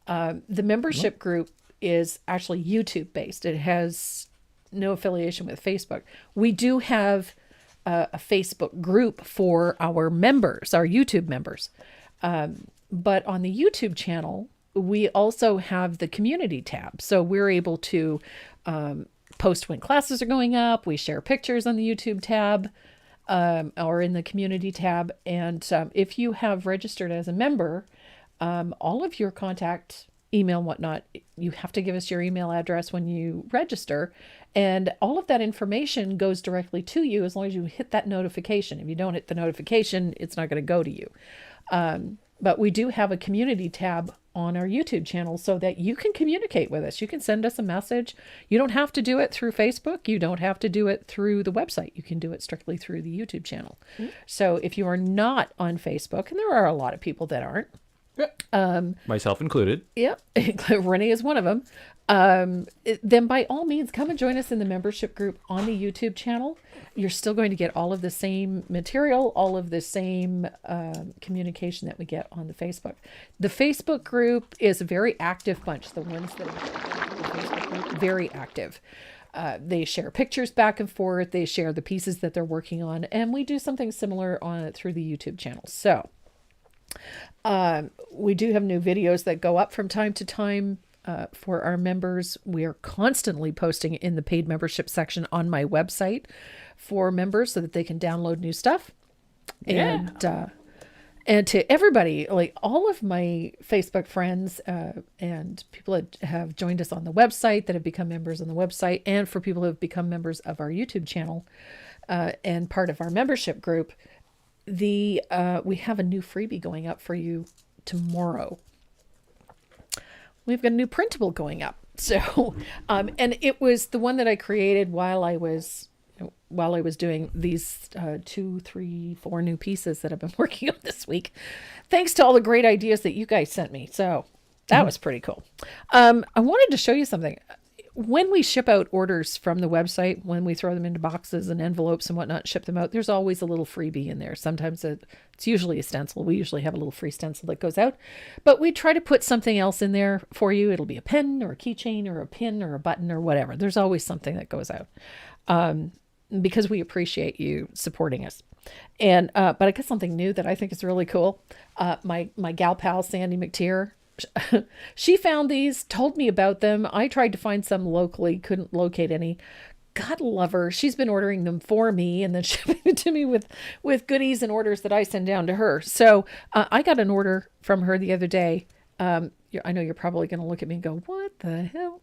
The membership group is actually YouTube based. It has no affiliation with Facebook. We do have a Facebook group for our members, our YouTube members. But on the YouTube channel, we also have the community tab. So we're able to post when classes are going up. We share pictures on the YouTube tab or in the community tab. And if you have registered as a member, all of your contact, email, and whatnot, you have to give us your email address when you register. And all of that information goes directly to you as long as you hit that notification. If you don't hit the notification, it's not going to go to you. But we do have a community tab on our YouTube channel so that you can communicate with us. You can send us a message. You don't have to do it through Facebook. You don't have to do it through the website. You can do it strictly through the YouTube channel. So if you are not on Facebook, and there are a lot of people that aren't, myself included. Yep. Renee is one of them. Then by all means, come and join us in the membership group on the YouTube channel. You're still going to get all of the same material, all of the same communication that we get on the Facebook. The Facebook group is a very active bunch. The ones that are the Facebook group, very active. They share pictures back and forth. They share the pieces that they're working on. And we do something similar through the YouTube channel. So we do have new videos that go up from time to time for our members. We are constantly posting in the paid membership section on my website for members so that they can download new stuff. Yeah. And to everybody, like all of my Facebook friends and people that have joined us on the website, that have become members on the website, and for people who have become members of our YouTube channel and part of our membership group, we have a new freebie going up for you tomorrow. We've got a new printable going up. So, and it was the one that I created while I was doing these 2, 3, 4 new pieces that I've been working on this week. Thanks to all the great ideas that you guys sent me. So that was pretty cool. I wanted to show you something. When we ship out orders from the website, when we throw them into boxes and envelopes and whatnot, ship them out, there's always a little freebie in there. Sometimes it's usually a stencil. We usually have a little free stencil that goes out, but we try to put something else in there for you. It'll be a pen or a keychain or a pin or a button or whatever. There's always something that goes out because we appreciate you supporting us. And but I got something new that I think is really cool. My gal pal, Sandy McTeer, she found these, told me about them. I tried to find some locally, couldn't locate any. God love her. She's been ordering them for me and then shipping it to me with goodies and orders that I send down to her. So I got an order from her the other day. I know you're probably going to look at me and go, what the hell?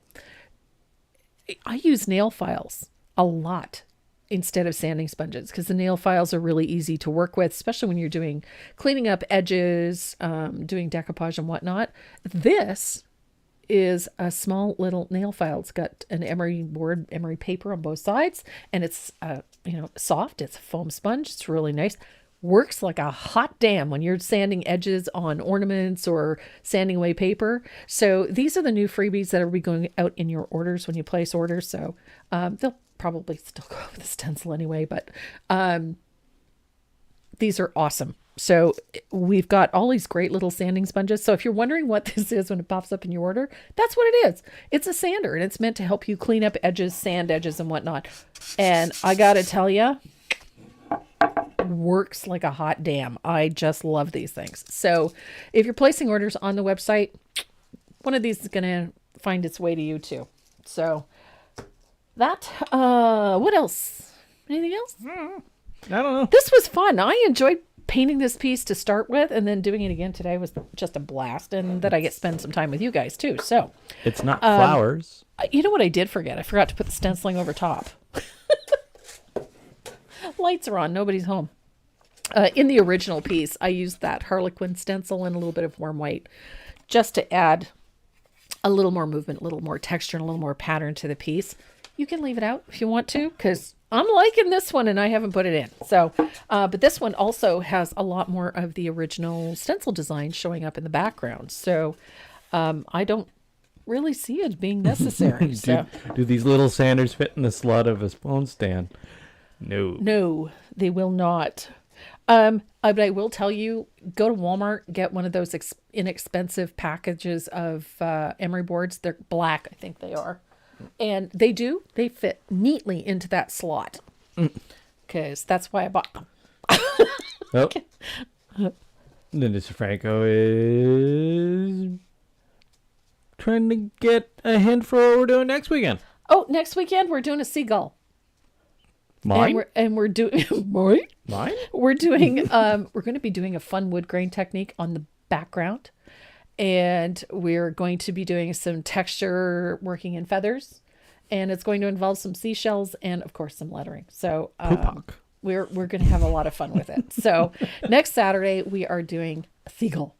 I use nail files a lot instead of sanding sponges because the nail files are really easy to work with, especially when you're cleaning up edges, doing decoupage and whatnot. This is a small little nail file. It's got an emery board, emery paper on both sides, and it's soft. It's a foam sponge. It's really nice. Works like a hot damn when you're sanding edges on ornaments or sanding away paper. So these are the new freebies that will be going out in your orders when you place orders. So they'll probably still go with the stencil anyway, but these are awesome. So we've got all these great little sanding sponges. So if you're wondering what this is when it pops up in your order, that's what it is. It's a sander and it's meant to help you clean up edges, sand edges and whatnot. And I gotta tell you, works like a hot damn. I just love these things. So if you're placing orders on the website, one of these is going to find its way to you too. So that, what else? Anything else? I don't know. This was fun. I enjoyed painting this piece to start with, and then doing it again today was just a blast. And that I get to spend some time with you guys too. So it's not flowers. You know what I did forget? I forgot to put the stenciling over top. Lights are on. Nobody's home. In the original piece, I used that Harlequin stencil and a little bit of warm white just to add a little more movement, a little more texture, and a little more pattern to the piece. You can leave it out if you want to, because I'm liking this one and I haven't put it in. So, but this one also has a lot more of the original stencil design showing up in the background. So I don't really see it being necessary. Do these little sanders fit in the slot of a phone stand? No, they will not. But I will tell you, go to Walmart, get one of those inexpensive packages of emery boards. They're black, I think they are. And they fit neatly into that slot. Because that's why I bought them. Oh. Then Mr. Franco is trying to get a hint for what we're doing next weekend. Oh, next weekend we're doing a seagull. Mine? And we're doing Mine? We're doing we're going to be doing a fun wood grain technique on the background, and we're going to be doing some texture working in feathers, and it's going to involve some seashells and of course some lettering. So we're going to have a lot of fun with it. So next Saturday we are doing a seagull.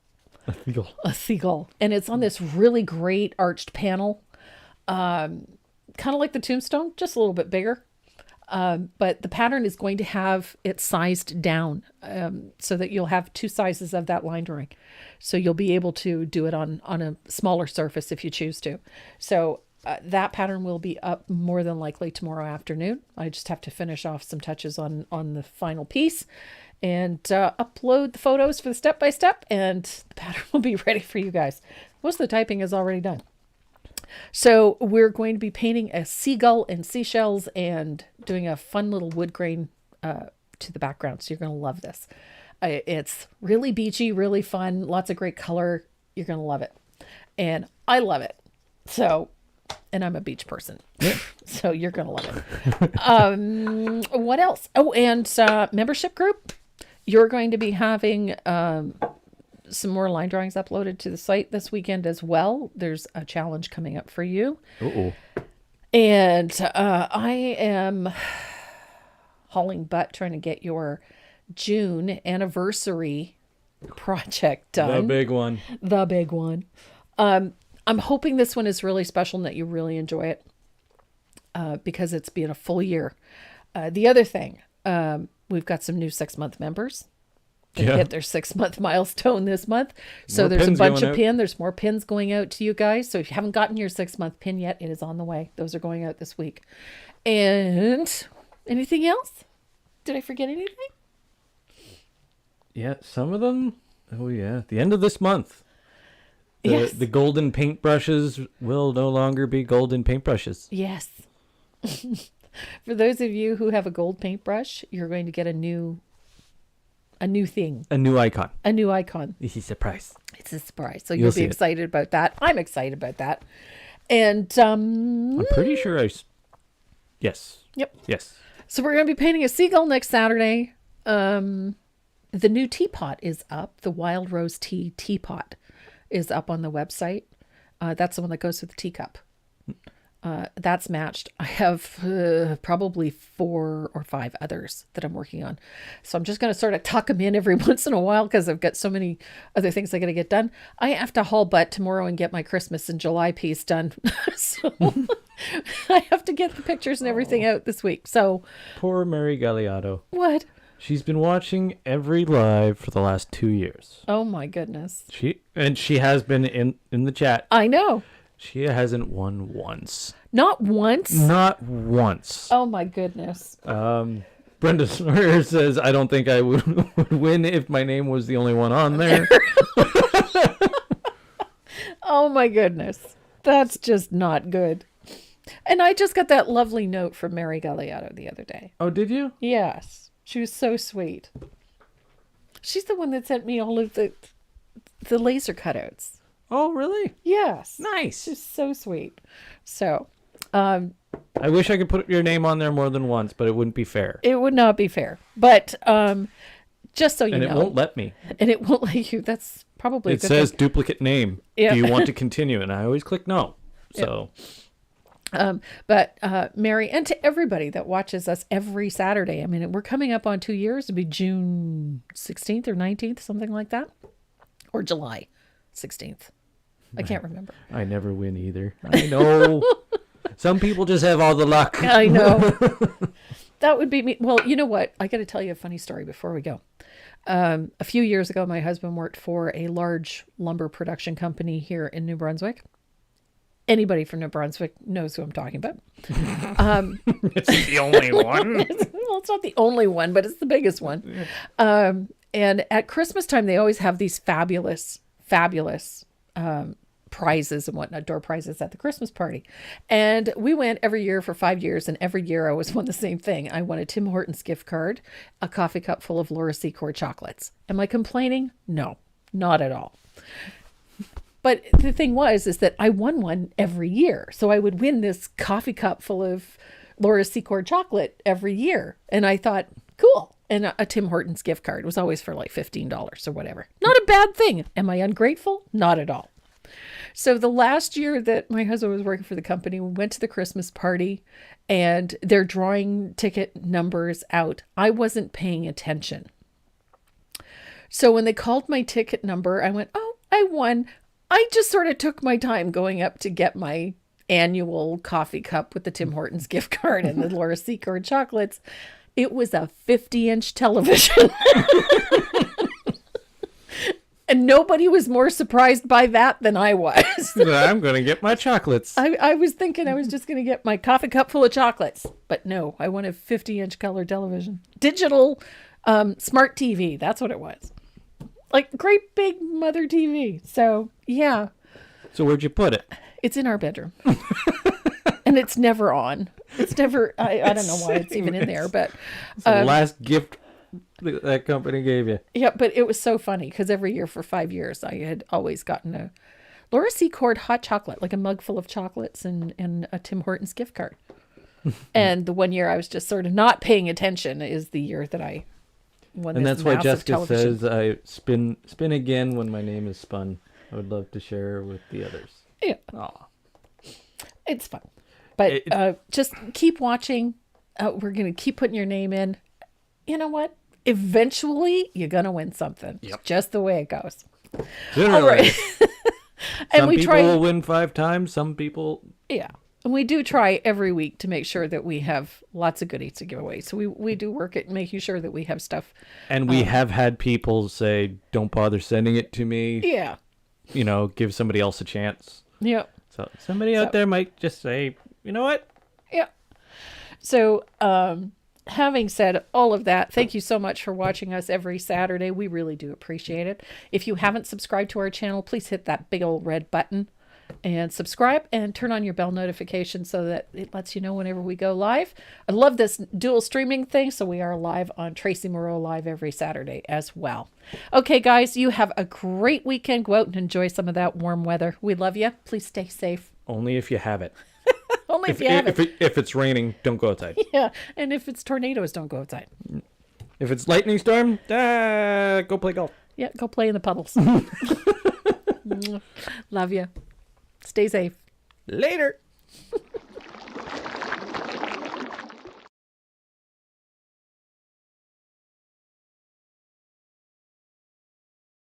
A seagull. And it's on this really great arched panel. Kind of like the tombstone, just a little bit bigger. But the pattern is going to have it sized down so that you'll have 2 sizes of that line drawing. So you'll be able to do it on a smaller surface if you choose to. So that pattern will be up more than likely tomorrow afternoon. I just have to finish off some touches on the final piece and upload the photos for the step-by-step, and the pattern will be ready for you guys. Most of the typing is already done. So we're going to be painting a seagull and seashells and doing a fun little wood grain to the background. So you're going to love this. It's really beachy, really fun, lots of great color. You're going to love it. And I love it. So, and I'm a beach person. Yeah. So you're going to love it. What else? Oh, and membership group. You're going to be having some more line drawings uploaded to the site this weekend as well. There's a challenge coming up for you. Uh-oh. And I am hauling butt trying to get your June anniversary project done. The big one. The big one. I'm hoping this one is really special and that you really enjoy it because it's been a full year. The other thing, we've got some new 6-month members. They hit their 6-month milestone this month. So there's a bunch of pins. There's more pins going out to you guys. So if you haven't gotten your 6-month pin yet, it is on the way. Those are going out this week. And anything else? Did I forget anything? Yeah, some of them. Oh, yeah. At the end of this month, the golden paintbrushes will no longer be golden paintbrushes. Yes. For those of you who have a gold paintbrush, you're going to get a new thing. A new icon. A new icon. It's a surprise. It's a surprise. So you'll be excited about that. I'm excited about that. And I'm pretty sure Yes. Yep. Yes. So we're going to be painting a seagull next Saturday. The new teapot is up. The Wild Rose Tea teapot is up on the website. That's the one that goes with the teacup. That's matched. I have probably 4 or 5 others that I'm working on. So I'm just going to sort of tuck them in every once in a while because I've got so many other things I got to get done. I have to haul butt tomorrow and get my Christmas in July piece done. So I have to get the pictures and everything out this week. So poor Mary Galliotto. What? She's been watching every live for the last 2 years. Oh my goodness. She has been in the chat. I know. She hasn't won once. Not once? Not once. Oh my goodness. Brenda Sawyer says, I don't think I would win if my name was the only one on there. Oh my goodness. That's just not good. And I just got that lovely note from Mary Galliotto the other day. Oh, did you? Yes. She was so sweet. She's the one that sent me all of the laser cutouts. Oh, really? Yes. Nice. She's so sweet. So, I wish I could put your name on there more than once, but it wouldn't be fair. It would not be fair. But just so you know. And it won't let me. And it won't let you. That's probably a good says thing. Duplicate name. Yeah. Do you want to continue? And I always click no. So. Yeah. But Mary, and to everybody that watches us every Saturday, I mean, we're coming up on 2 years. It'll be June 16th or 19th, something like that. Or July 16th. I can't remember. I never win either. I know. Some people just have all the luck. I know. That would be me. Well, you know what? I got to tell you a funny story before we go. A few years ago, my husband worked for a large lumber production company here in New Brunswick. Anybody from New Brunswick knows who I'm talking about. It's the only one. Well, it's not the only one, but it's the biggest one. And at Christmas time, they always have these fabulous prizes and whatnot, door prizes at the Christmas party. And we went every year for 5 years, and every year I always won the same thing. I won a Tim Hortons gift card, a coffee cup full of Laura Secord chocolates. Am I complaining? No, not at all. But the thing is that I won one every year. So I would win this coffee cup full of Laura Secord chocolate every year. And I thought, cool. And a Tim Hortons gift card was always for like $15 or whatever. Not a bad thing. Am I ungrateful? Not at all. So the last year that my husband was working for the company, we went to the Christmas party and they're drawing ticket numbers out. I wasn't paying attention. So when they called my ticket number, I went, oh, I won. I just sort of took my time going up to get my annual coffee cup with the Tim Hortons gift card and the Laura Secord chocolates. It was a 50-inch television. And nobody was more surprised by that than I was. I'm going to get my chocolates. I was thinking I was just going to get my coffee cup full of chocolates. But no, I won a 50-inch color television. Digital smart TV. That's what it was. Like great big mother TV. So, yeah. So where'd you put it? It's in our bedroom. And it's never on. It's never, I don't know why it's even in there, but. It's the last gift that company gave you. Yeah, but it was so funny because every year for 5 years, I had always gotten a Laura Secord hot chocolate, like a mug full of chocolates and a Tim Hortons gift card. And the 1 year I was just sort of not paying attention is the year that I won and this that's why massive Jessica television. says, I spin again when my name is spun. I would love to share with the others. Yeah. Aw. It's fun. But just keep watching. We're going to keep putting your name in. You know what? Eventually, you're going to win something. Yep. Just the way it goes. Generally. All right. And Some we people try. will win 5 times. Some people... Yeah. And we do try every week to make sure that we have lots of goodies to give away. So we do work at making sure that we have stuff. And we have had people say, don't bother sending it to me. Yeah. You know, give somebody else a chance. Yeah. So somebody out there might just say, you know what? Yeah. So, having said all of that, thank you so much for watching us every Saturday. We really do appreciate it. If you haven't subscribed to our channel, please hit that big old red button and subscribe and turn on your bell notification so that it lets you know whenever we go live. I love this dual streaming thing, so we are live on Tracy Moreau Live every Saturday as well. Okay, guys, you have a great weekend. Go out and enjoy some of that warm weather. We love you. Please stay safe. Only if you have it. Only if you have it. If it's raining, don't go outside. Yeah, and if it's tornadoes, don't go outside. If it's lightning storm, go play golf. Yeah, go play in the puddles. Love you. Stay safe. Later.